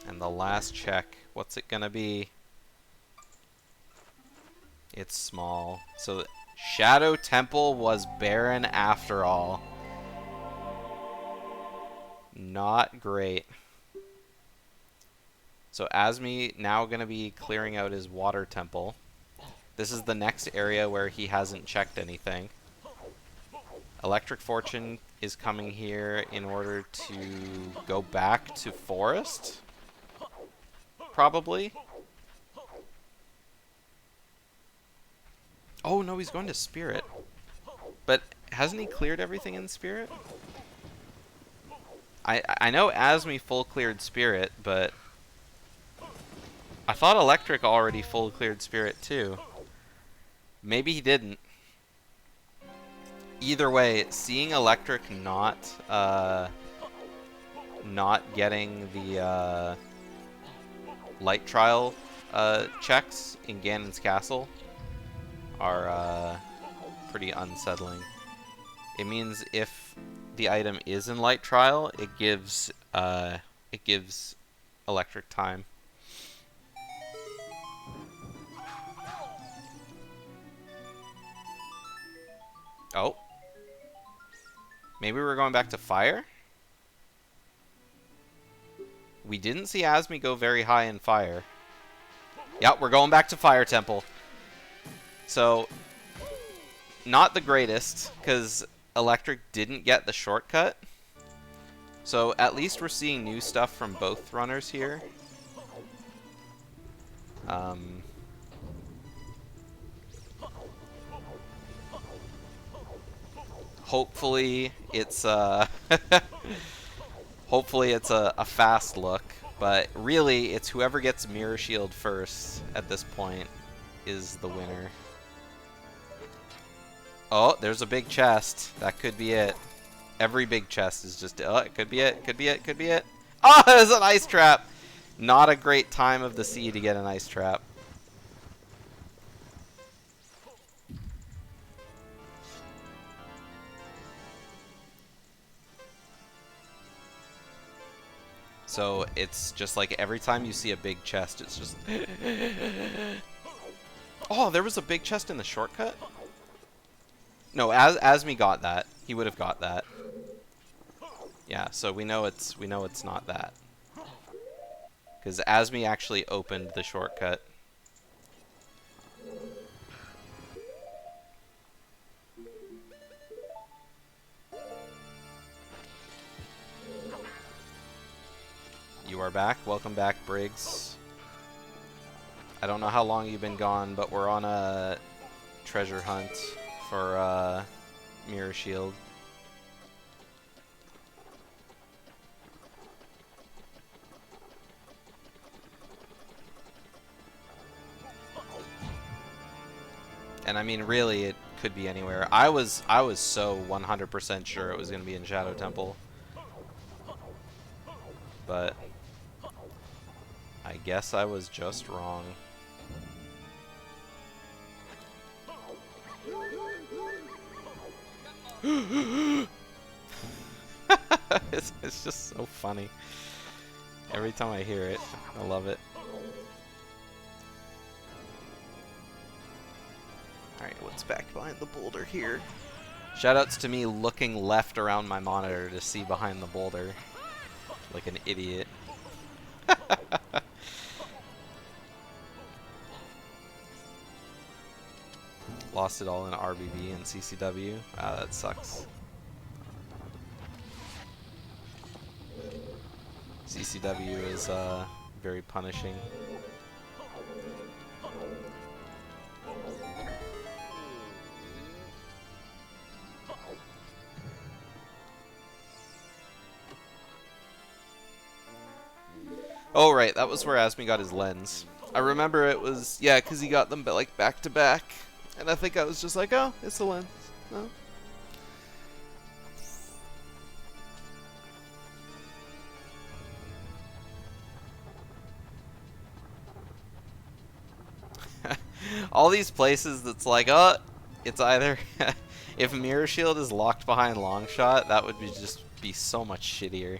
And the last check, what's it going to be? It's small. So Shadow Temple was barren after all. Not great. So Azmi now going to be clearing out his water temple. This is the next area where he hasn't checked anything. ElectricFortune is coming here in order to go back to Forest. Probably. Oh no, he's going to Spirit. But hasn't he cleared everything in Spirit? I know Azmi full cleared Spirit, but I thought Electric already full cleared Spirit too. Maybe he didn't. Either way, seeing Electric not getting the light trial checks in Ganon's castle are pretty unsettling. It means if the item is in light trial, it gives Electric time. Oh. Maybe we're going back to fire? We didn't see Azmi go very high in fire. Yep, we're going back to Fire Temple. So, not the greatest, because Electric didn't get the shortcut. So, at least we're seeing new stuff from both runners here. Hopefully it's hopefully it's a fast look, but really it's whoever gets Mirror Shield first at this point is the winner. Oh, there's a big chest. That could be it. Every big chest is just... Oh, it could be it. Could be it. Could be it. Oh, there's an ice trap. Not a great time of the sea to get an ice trap. So it's just like every time you see a big chest, it's just... Oh, there was a big chest in the shortcut? No, Azmi got that. He would have got that. Yeah, so we know it's not that. Because Azmi actually opened the shortcut. You are back. Welcome back, Briggs. I don't know how long you've been gone, but we're on a treasure hunt for Mirror Shield. And I mean, really, it could be anywhere. I was so 100% sure it was going to be in Shadow Temple. But I guess I was just wrong. It's just so funny. Every time I hear it, I love it. Alright, what's back behind the boulder here? Shoutouts to me looking left around my monitor to see behind the boulder. Like an idiot. Lost it all in RBB and CCW. Ah, that sucks. CCW is very punishing. Oh right, that was where Azmi got his lens. I remember it was, yeah, because he got them like back to back. And I think I was just like, oh, it's a lens. No. All these places that's like, oh, it's either if Mirror Shield is locked behind long shot, that would be just be so much shittier.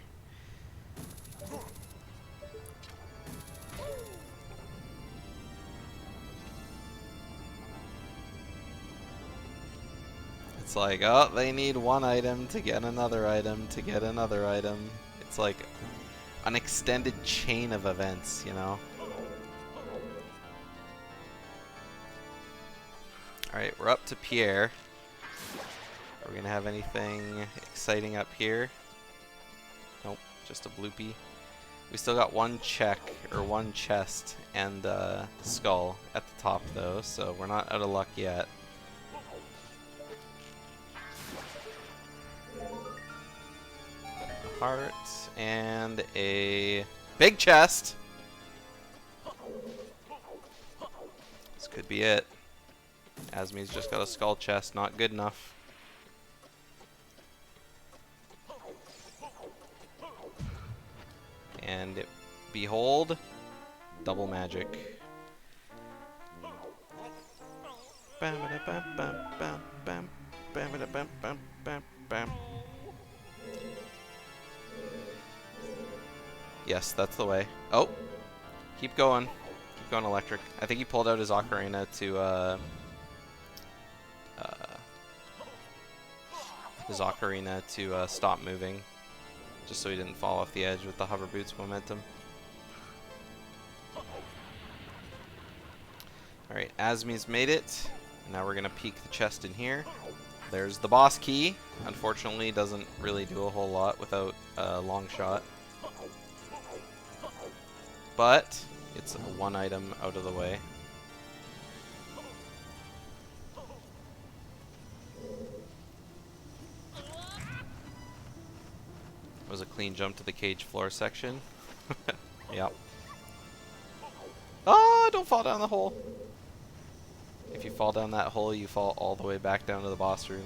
It's like, oh, they need one item to get another item to get another item. It's like an extended chain of events, you know? Alright, we're up to Pierre. Are we gonna have anything exciting up here? Nope, just a bloopy. We still got one check, or one chest, and skull at the top though, so we're not out of luck yet. A heart, and a big chest! This could be it. Azmi's just got a skull chest, not good enough. And behold, double magic. Yes, that's the way. Oh, keep going. Keep going, Electric. I think he pulled out his Ocarina to stop moving, just so he didn't fall off the edge with the hover boots momentum. Alright, Azmi's made it. Now we're gonna peek the chest in here. There's the boss key. Unfortunately, doesn't really do a whole lot without a long shot. But it's one item out of the way. It was a clean jump to the cage floor section. Yep. Oh, don't fall down the hole. If you fall down that hole, you fall all the way back down to the boss room.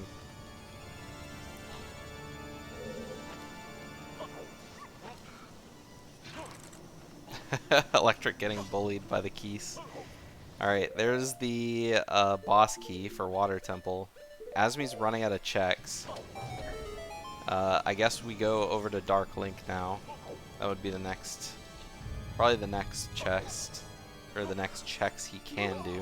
Electric getting bullied by the keys. Alright, there's the boss key for Water Temple. Azmi's running out of checks. I guess we go over to Dark Link now. That would be the next, probably the next chest, or the next checks he can do.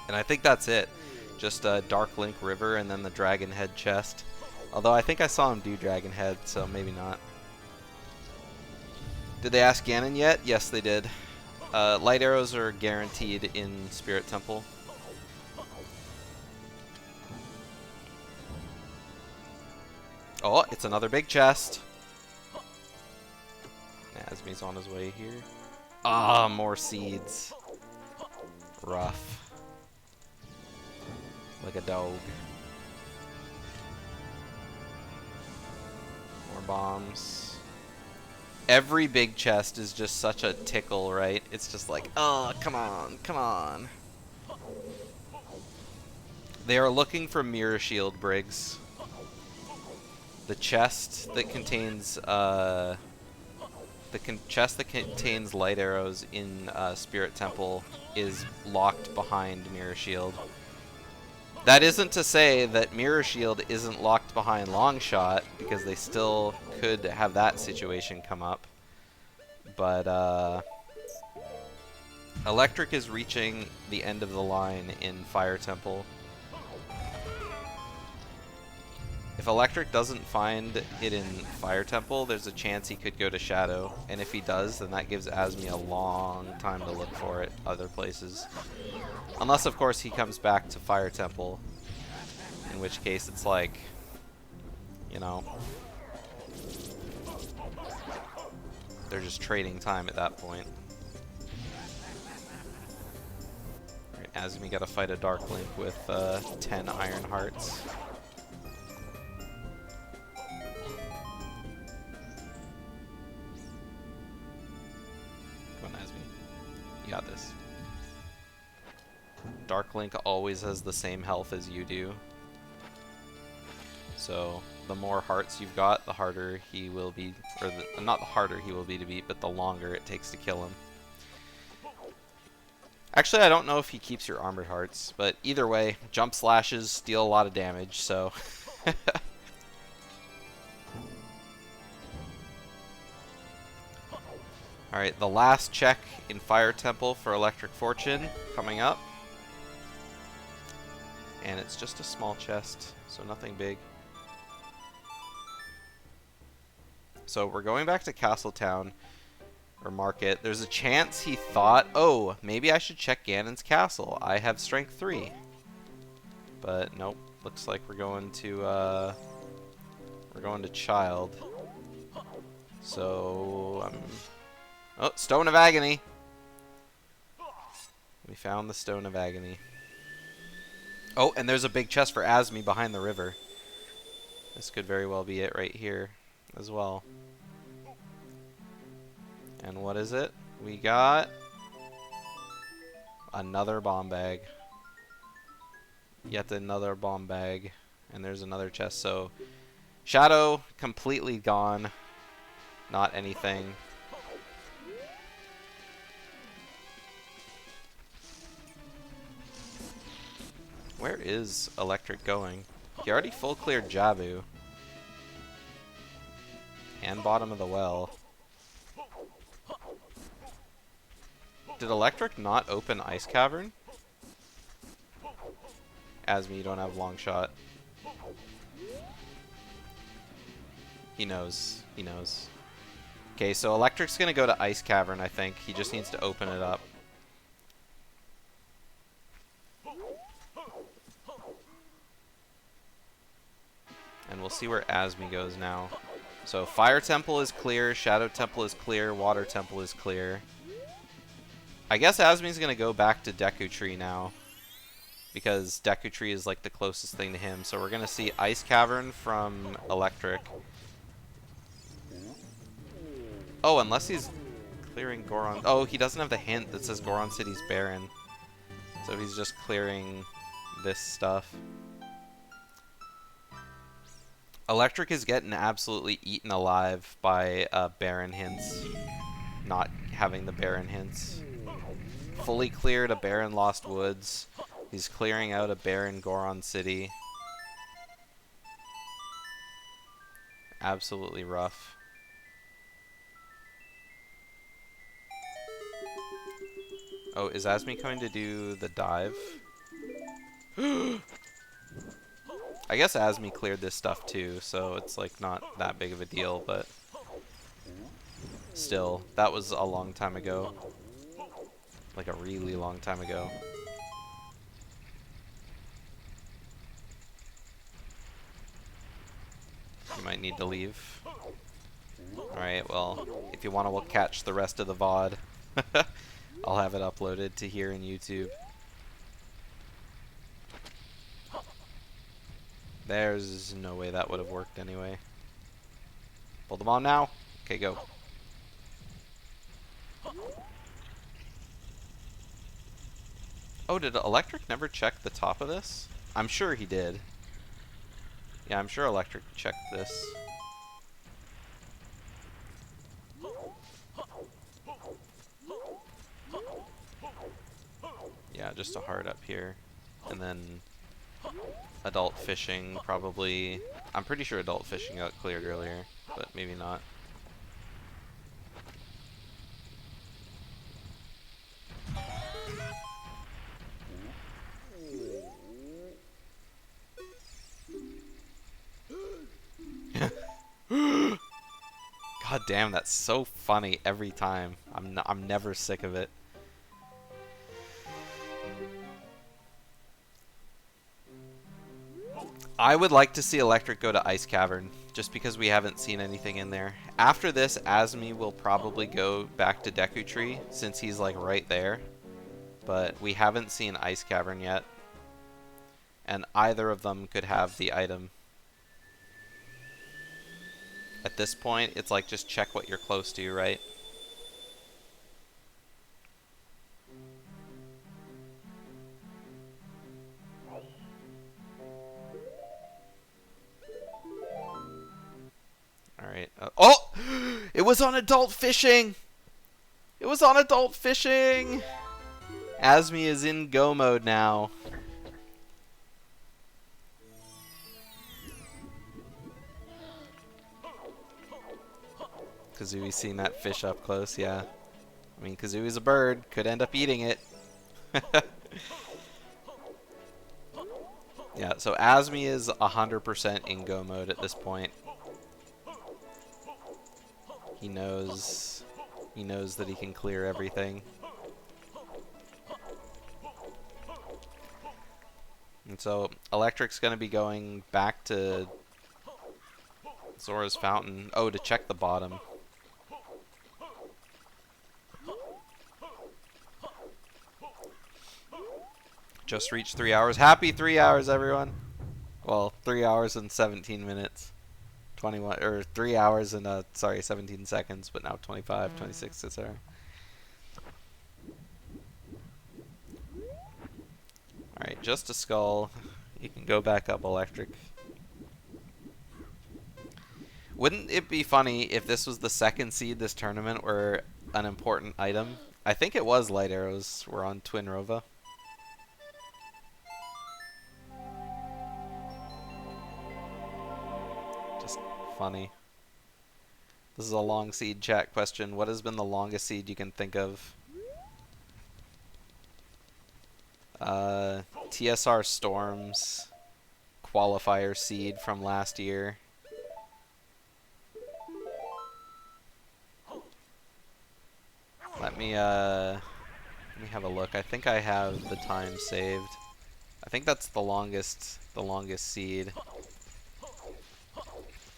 And I think that's it. Just Dark Link River and then the Dragon Head chest. Although I think I saw him do Dragon Head, so maybe not. Did they ask Ganon yet? Yes, they did. Light arrows are guaranteed in Spirit Temple. Oh, it's another big chest. Azmi's on his way here. Ah, more seeds. Rough. Like a dog. More bombs. Every big chest is just such a tickle, right? It's just like, oh, come on, come on. They are looking for Mirror Shield, Briggs. The chest that contains chest that contains light arrows in Spirit Temple is locked behind Mirror Shield. That isn't to say that Mirror Shield isn't locked behind Long Shot, because they still could have that situation come up. But, Electric is reaching the end of the line in Fire Temple. If Electric doesn't find it in Fire Temple, there's a chance he could go to Shadow. And if he does, then that gives Azmi a long time to look for it other places. Unless, of course, he comes back to Fire Temple. In which case, it's like, you know, they're just trading time at that point. Alright, Azmi gotta fight a Dark Link with 10 Iron Hearts. Come on, Azmi. You got this. Dark Link always has the same health as you do. So, the more hearts you've got, the harder he will be, or not the harder he will be to beat, but the longer it takes to kill him. Actually, I don't know if he keeps your armored hearts, but either way, jump slashes deal a lot of damage, so... Alright, the last check in Fire Temple for ElectricFortune coming up. And it's just a small chest, so nothing big. So we're going back to Castletown, or Market. There's a chance he thought, oh, maybe I should check Ganon's castle. I have strength 3. But nope, looks like we're going to Child. So oh, Stone of Agony. We found the Stone of Agony. Oh, and there's a big chest for Azmi behind the river. This could very well be it right here as well. And what is it? We got another bomb bag. Yet another bomb bag. And there's another chest. So Shadow completely gone. Not anything. Where is Electric going? He already full cleared Jabu. And bottom of the well. Did Electric not open Ice Cavern? Azmi, you don't have long shot. He knows. He knows. Okay, so Electric's gonna go to Ice Cavern, I think. He just needs to open it up. And we'll see where Azmi goes now. So Fire Temple is clear, Shadow Temple is clear, Water Temple is clear. I guess Azmi's gonna go back to Deku Tree now, because Deku Tree is like the closest thing to him. So we're gonna see Ice Cavern from Electric. Oh, unless he's clearing Goron. Oh, he doesn't have the hint that says Goron City's barren. So he's just clearing this stuff. Electric is getting absolutely eaten alive by barren hints. Not having the barren hints. Fully cleared a barren Lost Woods. He's clearing out a barren Goron City. Absolutely rough. Oh, is Azmi coming to do the dive? I guess Azmi cleared this stuff too, so it's like not that big of a deal, but still, that was a long time ago. Like a really long time ago. You might need to leave. Alright, well, if you want to catch the rest of the VOD, I'll have it uploaded to here in YouTube. There's no way that would have worked anyway. Pull them on now. Okay, go. Oh, did Electric never check the top of this? I'm sure he did. Yeah, I'm sure Electric checked this. Yeah, just a heart up here. And then Adult fishing probably. I'm pretty sure adult fishing got cleared earlier, but maybe not. God damn, that's so funny every time. I'm never sick of it. I would like to see Electric go to Ice Cavern, just because we haven't seen anything in there. After this, Azmi will probably go back to Deku Tree, since he's like right there. But we haven't seen Ice Cavern yet. And either of them could have the item. At this point, it's like just check what you're close to, right? Alright. Oh! It was on adult fishing! It was on adult fishing! Azmi is in go mode now. Kazui's seen that fish up close, yeah. I mean, Kazui's a bird. Could end up eating it. Yeah, so Azmi is 100% in go mode at this point. He knows that he can clear everything. And so Electric's going to be going back to Zora's Fountain. Oh, to check the bottom. Just reached 3 hours. Happy 3 hours, everyone. Well, 3 hours and 17 minutes. 21 or 3 hours and 17 seconds, but now 25, 26, etc. All right, just a skull. You can go back up, Electric. Wouldn't it be funny if this was the second seed this tournament where an important item? I think it was light arrows were on Twin Rova. Just funny. This is a long seed chat question. What has been the longest seed you can think of? TSR Storms qualifier seed from last year. Let me have a look. I think I have the time saved. I think that's the longest seed.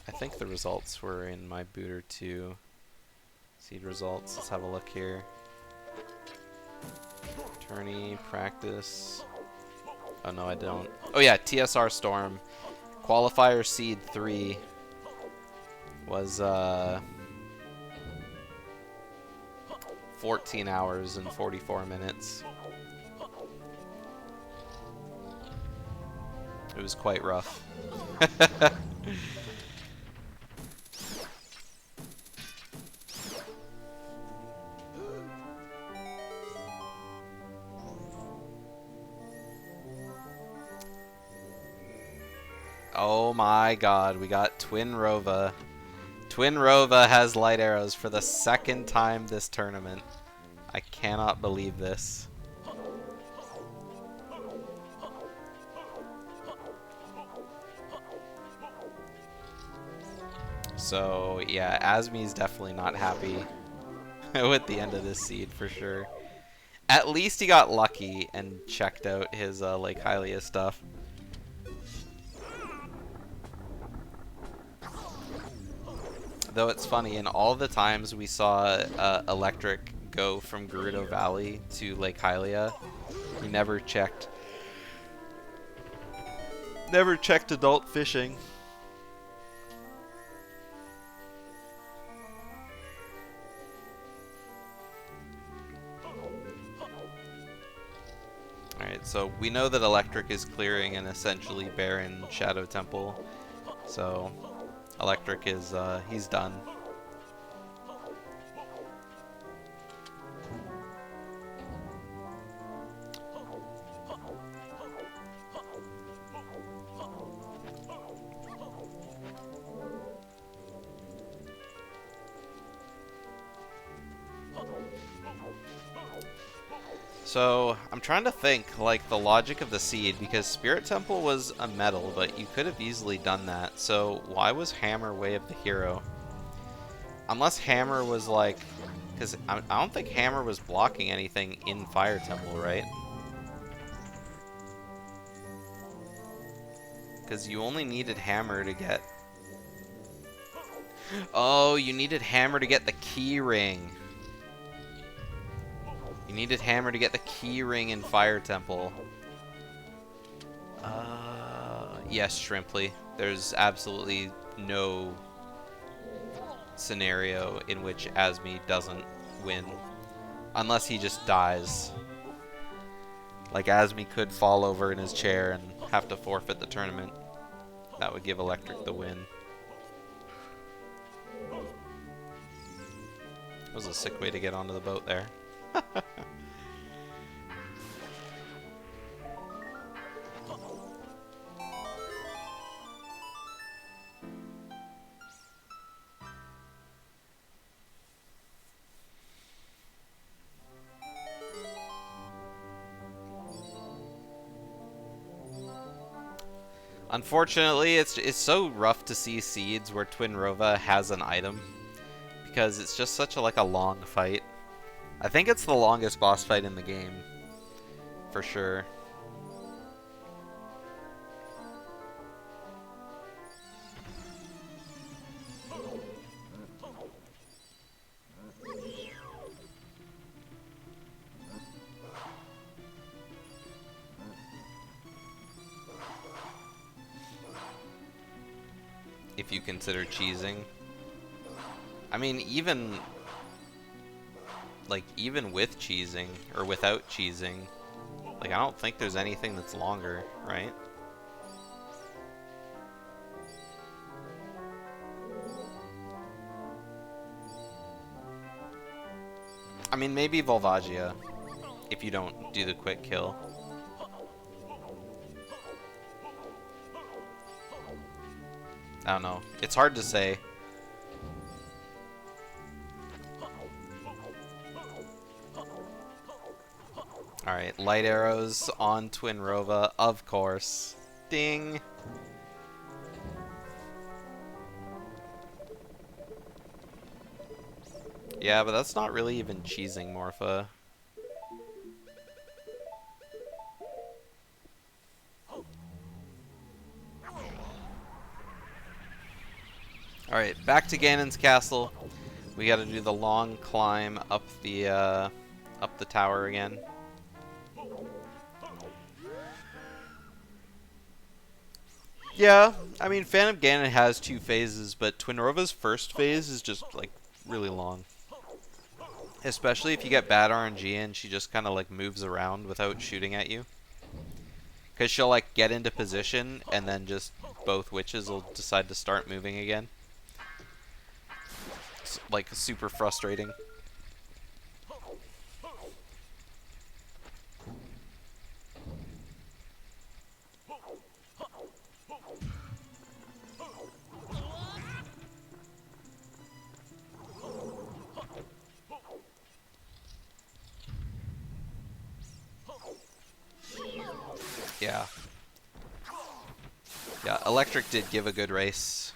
I think the results were in my Booter 2 seed results. Let's have a look here. Tourney, practice. Oh no, I don't. Oh yeah, TSR Storm. Qualifier seed 3 was 14 hours and 44 minutes. It was quite rough. Oh my god, we got Twin Rova. Twin Rova has light arrows for the second time this tournament. I cannot believe this. So yeah, Azmi's definitely not happy with the end of this seed for sure. At least he got lucky and checked out his Lake Hylia stuff. Though it's funny, in all the times we saw Electric go from Gerudo Valley to Lake Hylia, he never checked adult fishing. Alright, so we know that Electric is clearing an essentially barren Shadow Temple, so Electric is, he's done. So, I'm trying to think, like, the logic of the seed, because Spirit Temple was a metal, but you could have easily done that. So, why was Hammer Way of the Hero? Unless Hammer was, like... Because I don't think Hammer was blocking anything in Fire Temple, right? Because you only needed Hammer to get... Oh, you needed Hammer to get the key ring. You needed Hammer to get the key ring in Fire Temple. Yes, Shrimply. There's absolutely no scenario in which Azmi doesn't win. Unless he just dies. Like, Azmi could fall over in his chair and have to forfeit the tournament. That would give Electric the win. That was a sick way to get onto the boat there. Unfortunately, it's so rough to see seeds where Twinrova has an item, because it's just such a long fight. I think it's the longest boss fight in the game, for sure. If you consider cheesing. I mean, even with cheesing, or without cheesing, like, I don't think there's anything that's longer, right? I mean, maybe Volvagia, if you don't do the quick kill. I don't know. It's hard to say. Alright, light arrows on Twinrova, of course. Ding! Yeah, but that's not really even cheesing, Morpha. Alright, back to Ganon's castle. We gotta do the long climb up the tower again. Yeah, I mean, Phantom Ganon has 2 phases, but Twinrova's first phase is just, like, really long. Especially if you get bad RNG and she just kind of, like, moves around without shooting at you. Because she'll, like, get into position, and then just both witches will decide to start moving again. It's, like, super frustrating. Yeah. Yeah, Electric did give a good race.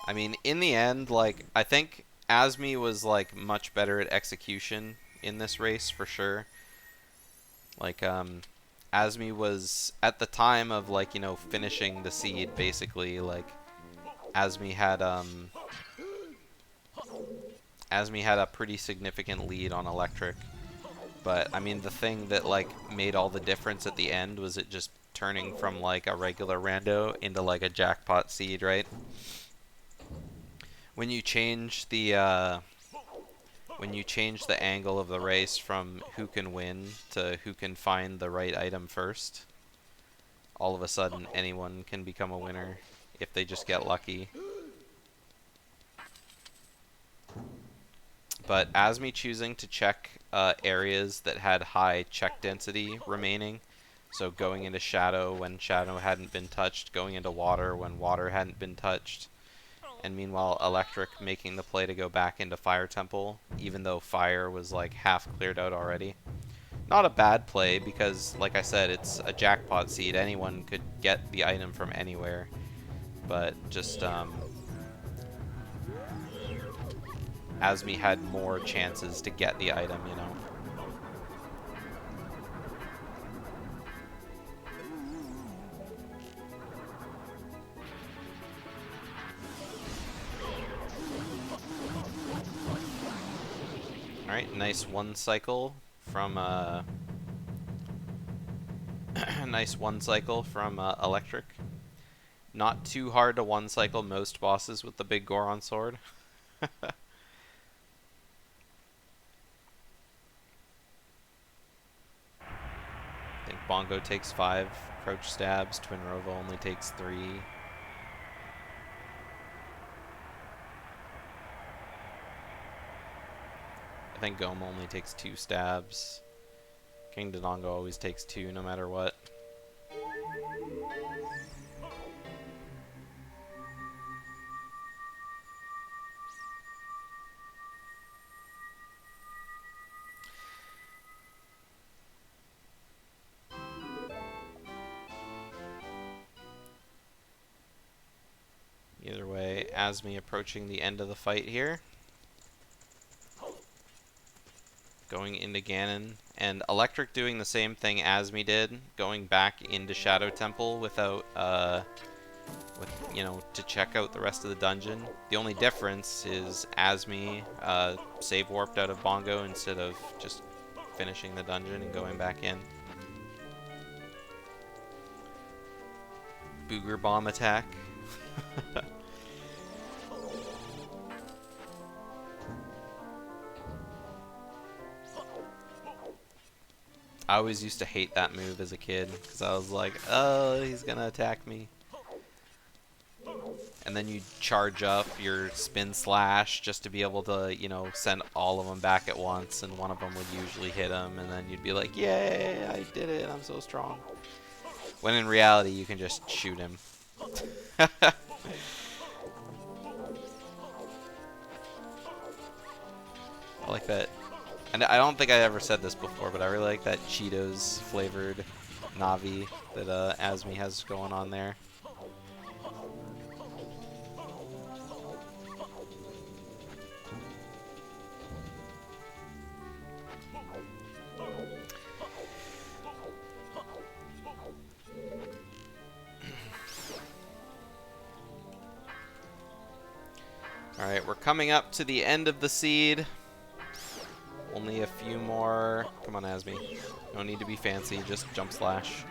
I mean, in the end, like, I think Azmi was, like, much better at execution in this race, for sure. Like, Azmi was, at the time of, like, you know, finishing the seed, basically, like, Azmi had a pretty significant lead on Electric. But, I mean, the thing that, like, made all the difference at the end was it just turning from, like, a regular rando into, like, a jackpot seed, right? When you change the angle of the race from who can win to who can find the right item first, all of a sudden anyone can become a winner if they just get lucky. But Azmi choosing to check areas that had high check density remaining, so going into Shadow when Shadow hadn't been touched, going into Water when Water hadn't been touched, and meanwhile Electric making the play to go back into Fire Temple, even though Fire was like half cleared out already. not a bad play because, like I said, it's a jackpot seed. Anyone could get the item from anywhere. But just, Azmi had more chances to get the item, you know. Alright, nice one cycle from nice one cycle from Electric. Not too hard to one cycle most bosses with the big Goron sword. I think Bongo takes 5 crouch stabs, Twin Rova only takes 3. I think Goma only takes 2 stabs. King Dodongo always takes 2 no matter what. Either way, Azmi approaching the end of the fight here. Going into Ganon, and Electric doing the same thing Azmi did, going back into Shadow Temple without, to check out the rest of the dungeon. The only difference is Azmi save warped out of Bongo instead of just finishing the dungeon and going back in. Booger Bomb attack. I always used to hate that move as a kid because I was like, oh, he's gonna attack me. And then you charge up your spin slash just to be able to, send all of them back at once, and one of them would usually hit him, and then you'd be like, yay, I did it, I'm so strong. When in reality, you can just shoot him. I like that. And I don't think I ever said this before, but I really like that Cheetos flavored Navi that Azmi has going on there. Alright, we're coming up to the end of the seed. Only a few more. Come on, Azmi. No need to be fancy, just jump slash.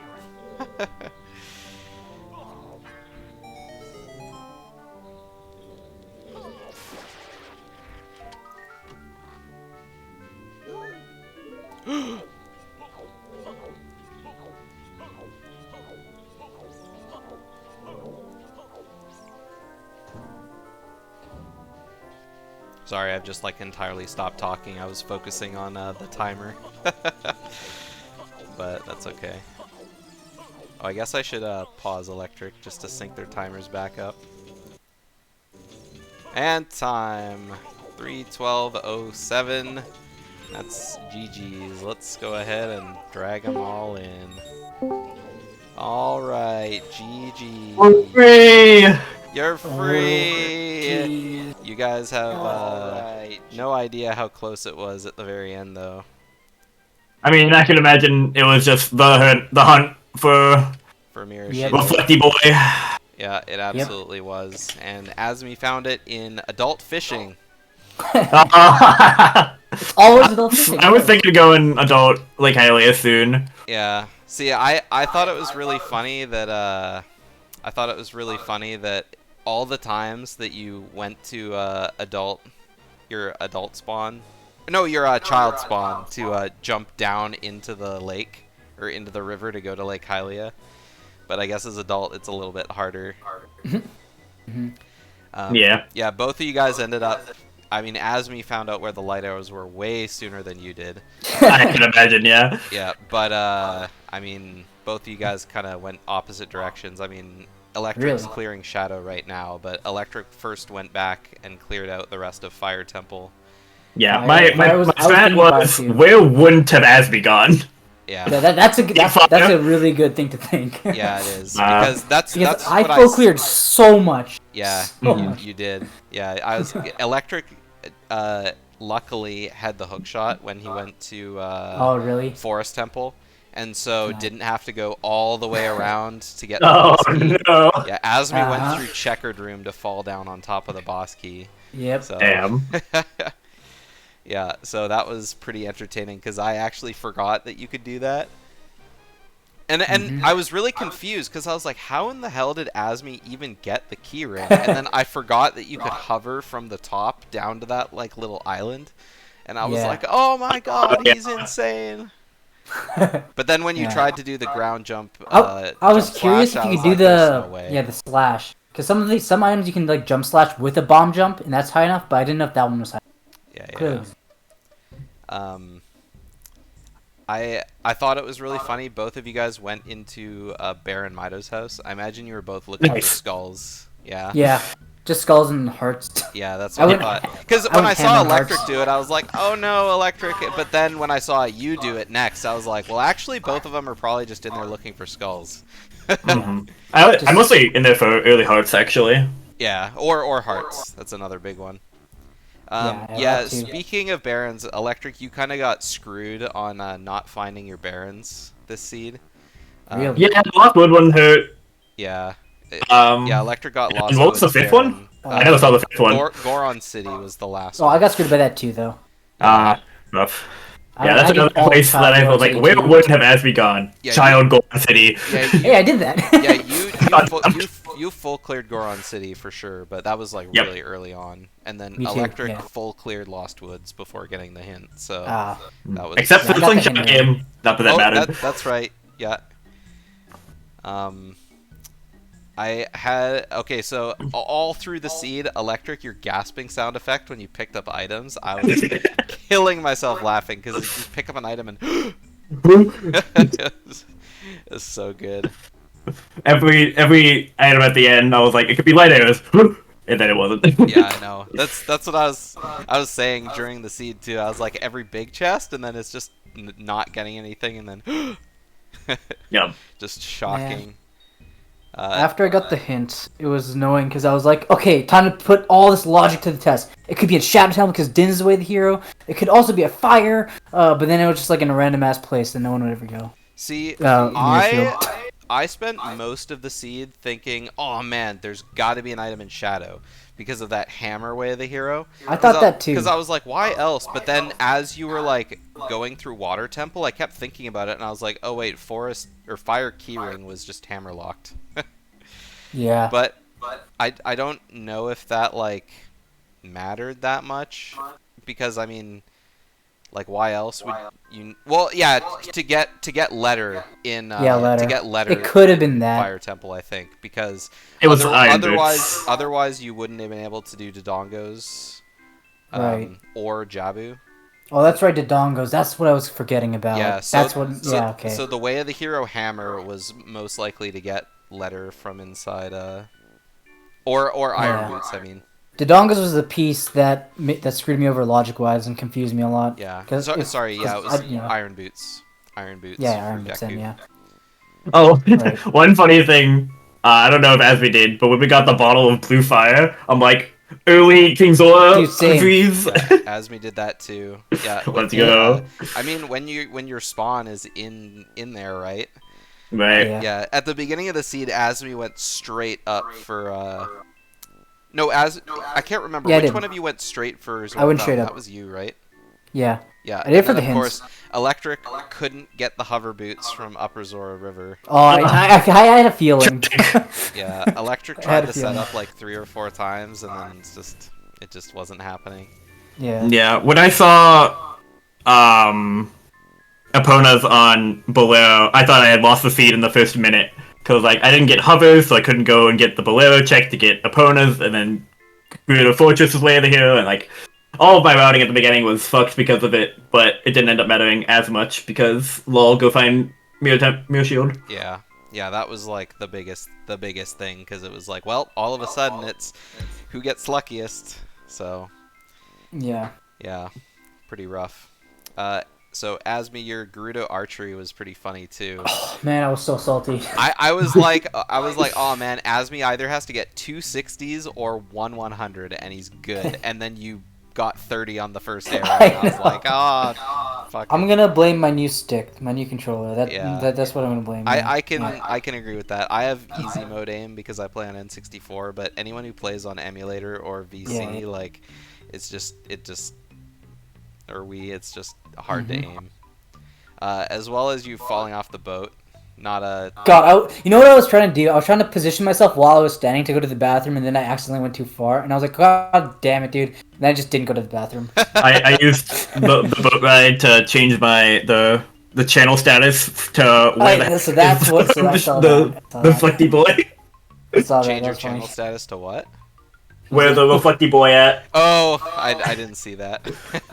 Sorry, I've just entirely stopped talking. I was focusing on the timer. But that's okay. Oh, I guess I should pause Electric just to sync their timers back up. And time. 3:12:07. That's GG's. Let's go ahead and drag them all in. Alright, GG. We're free! You're free! Oh, You guys have no idea how close it was at the very end, though. I mean, I can imagine it was just the hunt for Mirror Yep. Reflecty Boy. Yeah, it absolutely was. And Azmi found it in adult fishing. It's always adult fishing. I was thinking of going adult like Hylia soon. Yeah. See, I thought it was really funny that all the times that you went to your adult spawn, no, your child spawn to jump down into the lake or into the river to go to Lake Hylia. But I guess as adult, it's a little bit harder. Yeah. Yeah, both of you guys ended up. I mean, Azmi found out where the light arrows were way sooner than you did. I can imagine, yeah. Yeah, but I mean, both of you guys kind of went opposite directions. I mean, Electric's Really? clearing Shadow right now, but Electric first went back and cleared out the rest of Fire Temple, Yeah, I- my I was strat thinking about it was too. where wouldn't have Azmi gone? Yeah. That's Fire. a really good thing to think. Yeah, it is Uh, because that's Because I what full cleared so much. Yeah, So Mhm. much. you did. Yeah, I was electric. Luckily had the hook shot when he went to Oh, really? Forest Temple, and so Nice. didn't have to go all the way around to get the Oh boss key. no! Yeah, Azmi went Uh-huh. through checkered room to fall down on top of the boss key. Yep. So Damn. yeah, so that was pretty entertaining because I actually forgot that you could do that. And Mhm. I was really confused because I was like, how in the hell did Azmi even get the key ring? And then I forgot that you could hover from the top down to that like little island. And I was Yeah. like, oh my god, Yeah. he's insane. But then when you Yeah. tried to do the ground jump, I was jump curious slash, if I you was could do like, "There's the no way." the slash, because some items you can like jump slash with a bomb jump, and that's high enough. But I didn't know if that one was high. Yeah, Clearly. I thought it was really funny. Both of you guys went into Baron Mido's house. I imagine you were both looking for Nice. skulls. Yeah. Yeah, just skulls and hearts. Yeah, that's I what I went- thought. Because I when I went saw ham on Electric hearts. do it, I was like, oh no, Electric. But then when I saw you do it next, I was like, well, actually, both of them are probably just in there looking for skulls. Mhm. I'm mostly in there for early hearts, actually. Yeah, or hearts. That's another big one. Yeah, that too. Speaking of Barons, Electric, you kind of got screwed on not finding your Barons this seed. Really? Yeah, the last wood one hurt. Yeah. Yeah, Electric got and lost. what was the fifth one? I never saw the fifth one. Goron City was the last Oh, one. I got screwed by that too, though. Rough. I- Yeah, I that's did another all place Child that I Goron was like, City where too. would have Azmi gone? Yeah, Child Golden City. Yeah, Hey, I did that. yeah, you full cleared Goron City for sure, but that was like Yep. really early on. And then Me too, Electric yeah. full cleared Lost Woods before getting the hint. So Ah, that was Except for Yeah, the I got the slingshot hint. game. Not that that mattered. That's right. Yeah. I had okay, so all through the seed, Electric, your gasping sound effect when you picked up items, I was killing myself laughing because you pick up an item and it's so good. every item at the end, I was like, it could be light arrows, and then it wasn't. Yeah, I know. That's what I was saying during the seed too. I was like every big chest, and then it's just not getting anything, and then Yeah. just shocking. after I got the hint, it was annoying because I was like, okay, time to put all this logic to the test. It could be a Shadow Town because Din's away the hero. It could also be a fire, but then it was just like in a random ass place that no one would ever go. See, Near I spent most of the seed thinking, oh man, there's got to be an item in Shadow because of that hammer way of the hero. I thought that too. Because I was like, why else? But then as you were like going through Water Temple, I kept thinking about it, and I was like, oh wait, Forest or Fire Keyring was just hammer locked. Yeah. But I don't know if that like mattered that much because I mean, like why else would you? Well, yeah, to get letter in letter. to get letter. It could have been in that. Fire Temple, I think, because It was Iron otherwise you wouldn't have been able to do Dodongos, Right. or Jabu. Oh, that's right, Dodongos. That's what I was forgetting about. Yeah, That's what. so, Yeah, okay. So the way of the hero hammer was most likely to get letter from inside, or iron Yeah. boots. I mean, Dodongos was the piece that screwed me over logic-wise and confused me a lot. yeah. 'Cause Sorry, yeah, it 'cause was Iron Boots. Iron boots. Yeah, for Iron Boots. Deku. Then, yeah. Oh, Right. one funny thing. I don't know if Azmi did, but when we got the bottle of blue fire, I'm like, early King Zora, Dude, same. please. Yeah, Azmi did that too. Yeah. Let's go. I mean, when your spawn is in there, right? Right. Yeah. Yeah. At the beginning of the seed, Azmi went straight up for. No, I can't remember Yeah, I which did. one of you went straight for. I went Zorthon. straight up. That was you, right? Yeah. Yeah. I did and for then, the of hints. course, Electric couldn't get the hover boots from Upper Zora River. Oh, I had a feeling. Yeah, Electric I had tried a to set feeling. up like 3 or 4 times, and then it just wasn't happening. Yeah. Yeah, when I saw Epona's on Bolero, I thought I had lost the seed in the first minute. Because like, I didn't get hovers, so I couldn't go and get the Bolero check to get Epona's, and then Greater Fortress was way of the hero, and like, all of my routing at the beginning was fucked because of it, but it didn't end up mattering as much because lol, go find Mirror Shield. Yeah, that was like the biggest thing because it was like, well, all of a sudden it's who gets luckiest. So Yeah. Yeah, pretty rough. So Azmi, your Gerudo archery was pretty funny too. Oh, man, I was so salty. I was like, oh man, Azmi either has to get 260s or 100, and he's good. And then you got 30 on the first arrow, and I was like, oh, fuck. I'm gonna blame my new stick, my new controller. Yeah. That's what I'm gonna blame. I can agree with that. I have easy mode aim because I play on N64, but anyone who plays on emulator or VC, like, it's just hard to aim. As well as you falling off the boat. Not a... God, you know what I was trying to do? I was trying to position myself while I was standing to go to the bathroom, and then I accidentally went too far, and I was like, God damn it, dude. And then I just didn't go to the bathroom. I used the boat ride to change the channel status to where so that's what I saw the Reflecty boy. Change your channel status to what? Where the Reflecty boy at? Oh, I didn't see that.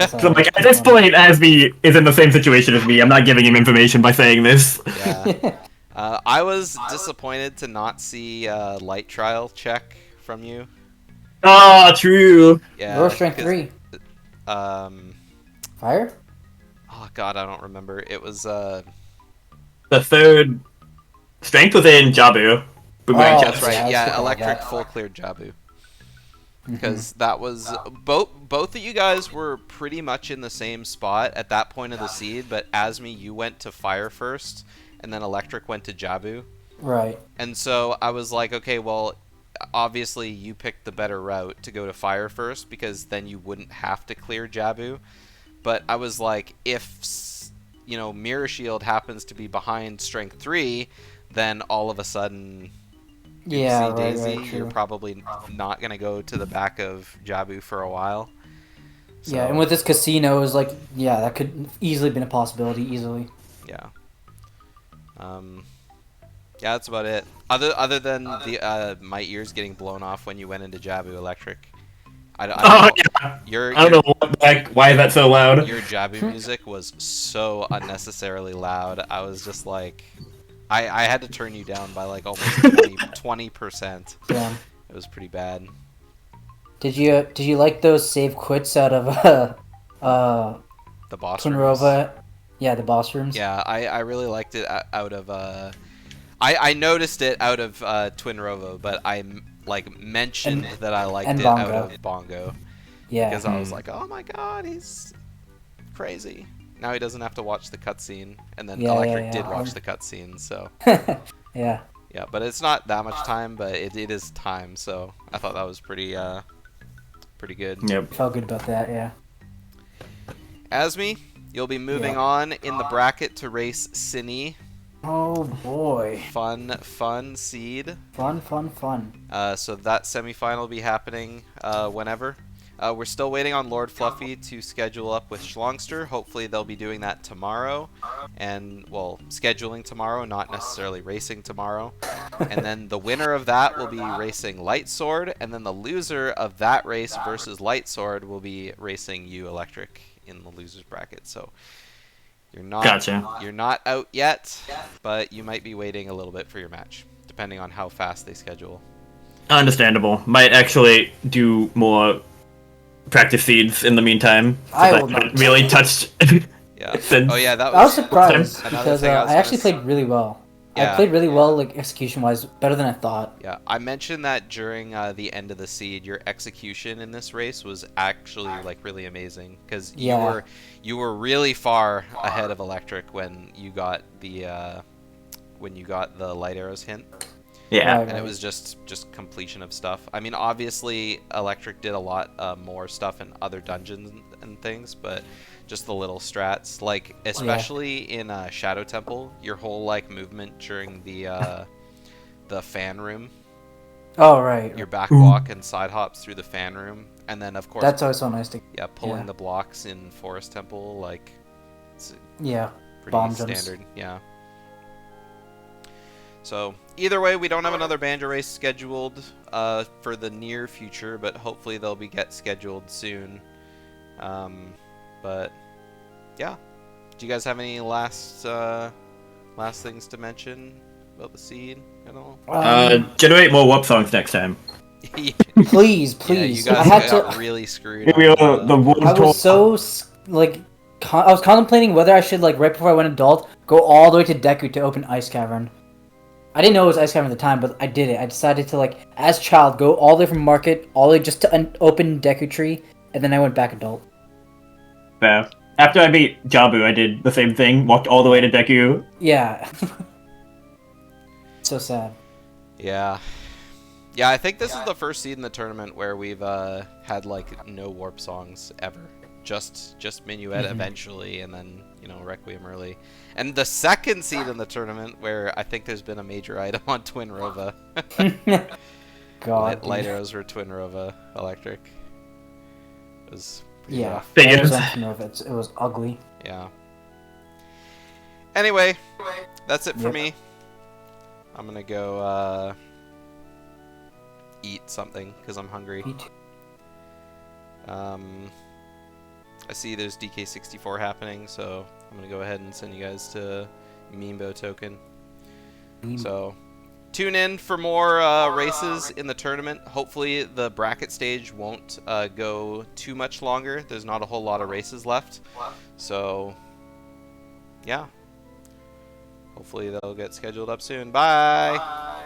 So like at this point, Azmi is in the same situation as me. I'm not giving him information by saying this. Yeah. I was disappointed to not see light trial check from you. Oh, true. Yeah. Low strength 3. Fire? Oh god, I don't remember. It was The third strength was in Jabu. That's right. Yeah, electric full cleared Jabu. Because that was both of you guys were pretty much in the same spot at that point of the seed, but Azmi, you went to fire first, and then electric went to Jabu. Right. And so I was like, okay, well, obviously you picked the better route to go to fire first, because then you wouldn't have to clear Jabu. But I was like, if Mirror Shield happens to be behind strength 3, then all of a sudden, yeah, Daisy, right, you're probably not going to go to the back of Jabu for a while. So, yeah, and with this casino, it was like, yeah, that could easily been a possibility, easily. Yeah. Yeah, that's about it. Other than the my ears getting blown off when you went into Jabu electric. I don't know why is that so loud. Your Jabu music was so unnecessarily loud. I was just like, I had to turn you down by like almost 20%. Yeah. It was pretty bad. Did you like those save quits out of the boss Twinrova? rooms? Yeah, the boss rooms. Yeah, I really liked it out of I noticed it out of Twinrova, but I mentioned that I liked it out of Bongo. Yeah. Because I was like, oh my god, he's crazy. Now he doesn't have to watch the cutscene, and then Electric did watch the cutscene, so. Yeah. Yeah, but it's not that much time, but it is time, so I thought that was pretty good. Yep. Felt good about that, yeah. Azmi, you'll be moving on in the bracket to race Cine. Oh boy. Fun seed. Fun. So that semifinal will be happening whenever. We're still waiting on Lord Fluffy to schedule up with Schlongster. Hopefully they'll be doing that tomorrow. And, well, scheduling tomorrow, not necessarily racing tomorrow. And then the winner of that will be racing Light Sword. And then the loser of that race versus Light Sword will be racing you Electric in the losers bracket. So you're not out yet, but you might be waiting a little bit for your match, depending on how fast they schedule. Understandable. Might actually do more practice seeds in the meantime. I haven't really touched. Yeah. Since Oh yeah, that I was surprised because I actually played really well. Yeah. I played really well, like execution-wise, better than I thought. Yeah, I mentioned that during the end of the seed, your execution in this race was actually like really amazing because you were really far ahead of Electric when you got the light arrows hint. Yeah, and it was just completion of stuff. I mean, obviously, Electric did a lot more stuff in other dungeons and things, but just the little strats, like especially in Shadow Temple, your whole like movement during the fan room. Oh right. Your back walk and side hops through the fan room, and then of course that's always so nice to. Yeah, pulling the blocks in Forest Temple, like. It's pretty bomb standard. jumps. Yeah. So either way, we don't have another Banjo race scheduled for the near future, but hopefully they'll get scheduled soon. But yeah, do you guys have any last things to mention about the seed at all? Generate more warp songs next time. Please, Yeah, please. you guys I had got to. really screwed. We On, were the world I tour. was so like, I was contemplating whether I should like right before I went adult go all the way to Deku to open Ice Cavern. I didn't know it was Ice Cavern at the time, but I did it. I decided to like, as child, go all the way from Market, all the way just to open Deku Tree, and then I went back adult. Fair. After I beat Jabu, I did the same thing. Walked all the way to Deku. Yeah. So sad. Yeah. Yeah, I think this is the first seed in the tournament where we've had like no warp songs ever. Just Minuet eventually, and then Requiem early. And the second seed in the tournament where I think there's been a major item on Twin Rova. God. Light arrows were Twin Rova electric. It was pretty Yeah. rough. Thing It was, is- it was ugly. Yeah. Anyway, that's it for me. I'm gonna go eat something because I'm hungry. I see there's DK64 happening, so I'm gonna go ahead and send you guys to Memebo token. So tune in for more races in the tournament. Hopefully the bracket stage won't go too much longer. There's not a whole lot of races left, so yeah. Hopefully they'll get scheduled up soon. Bye!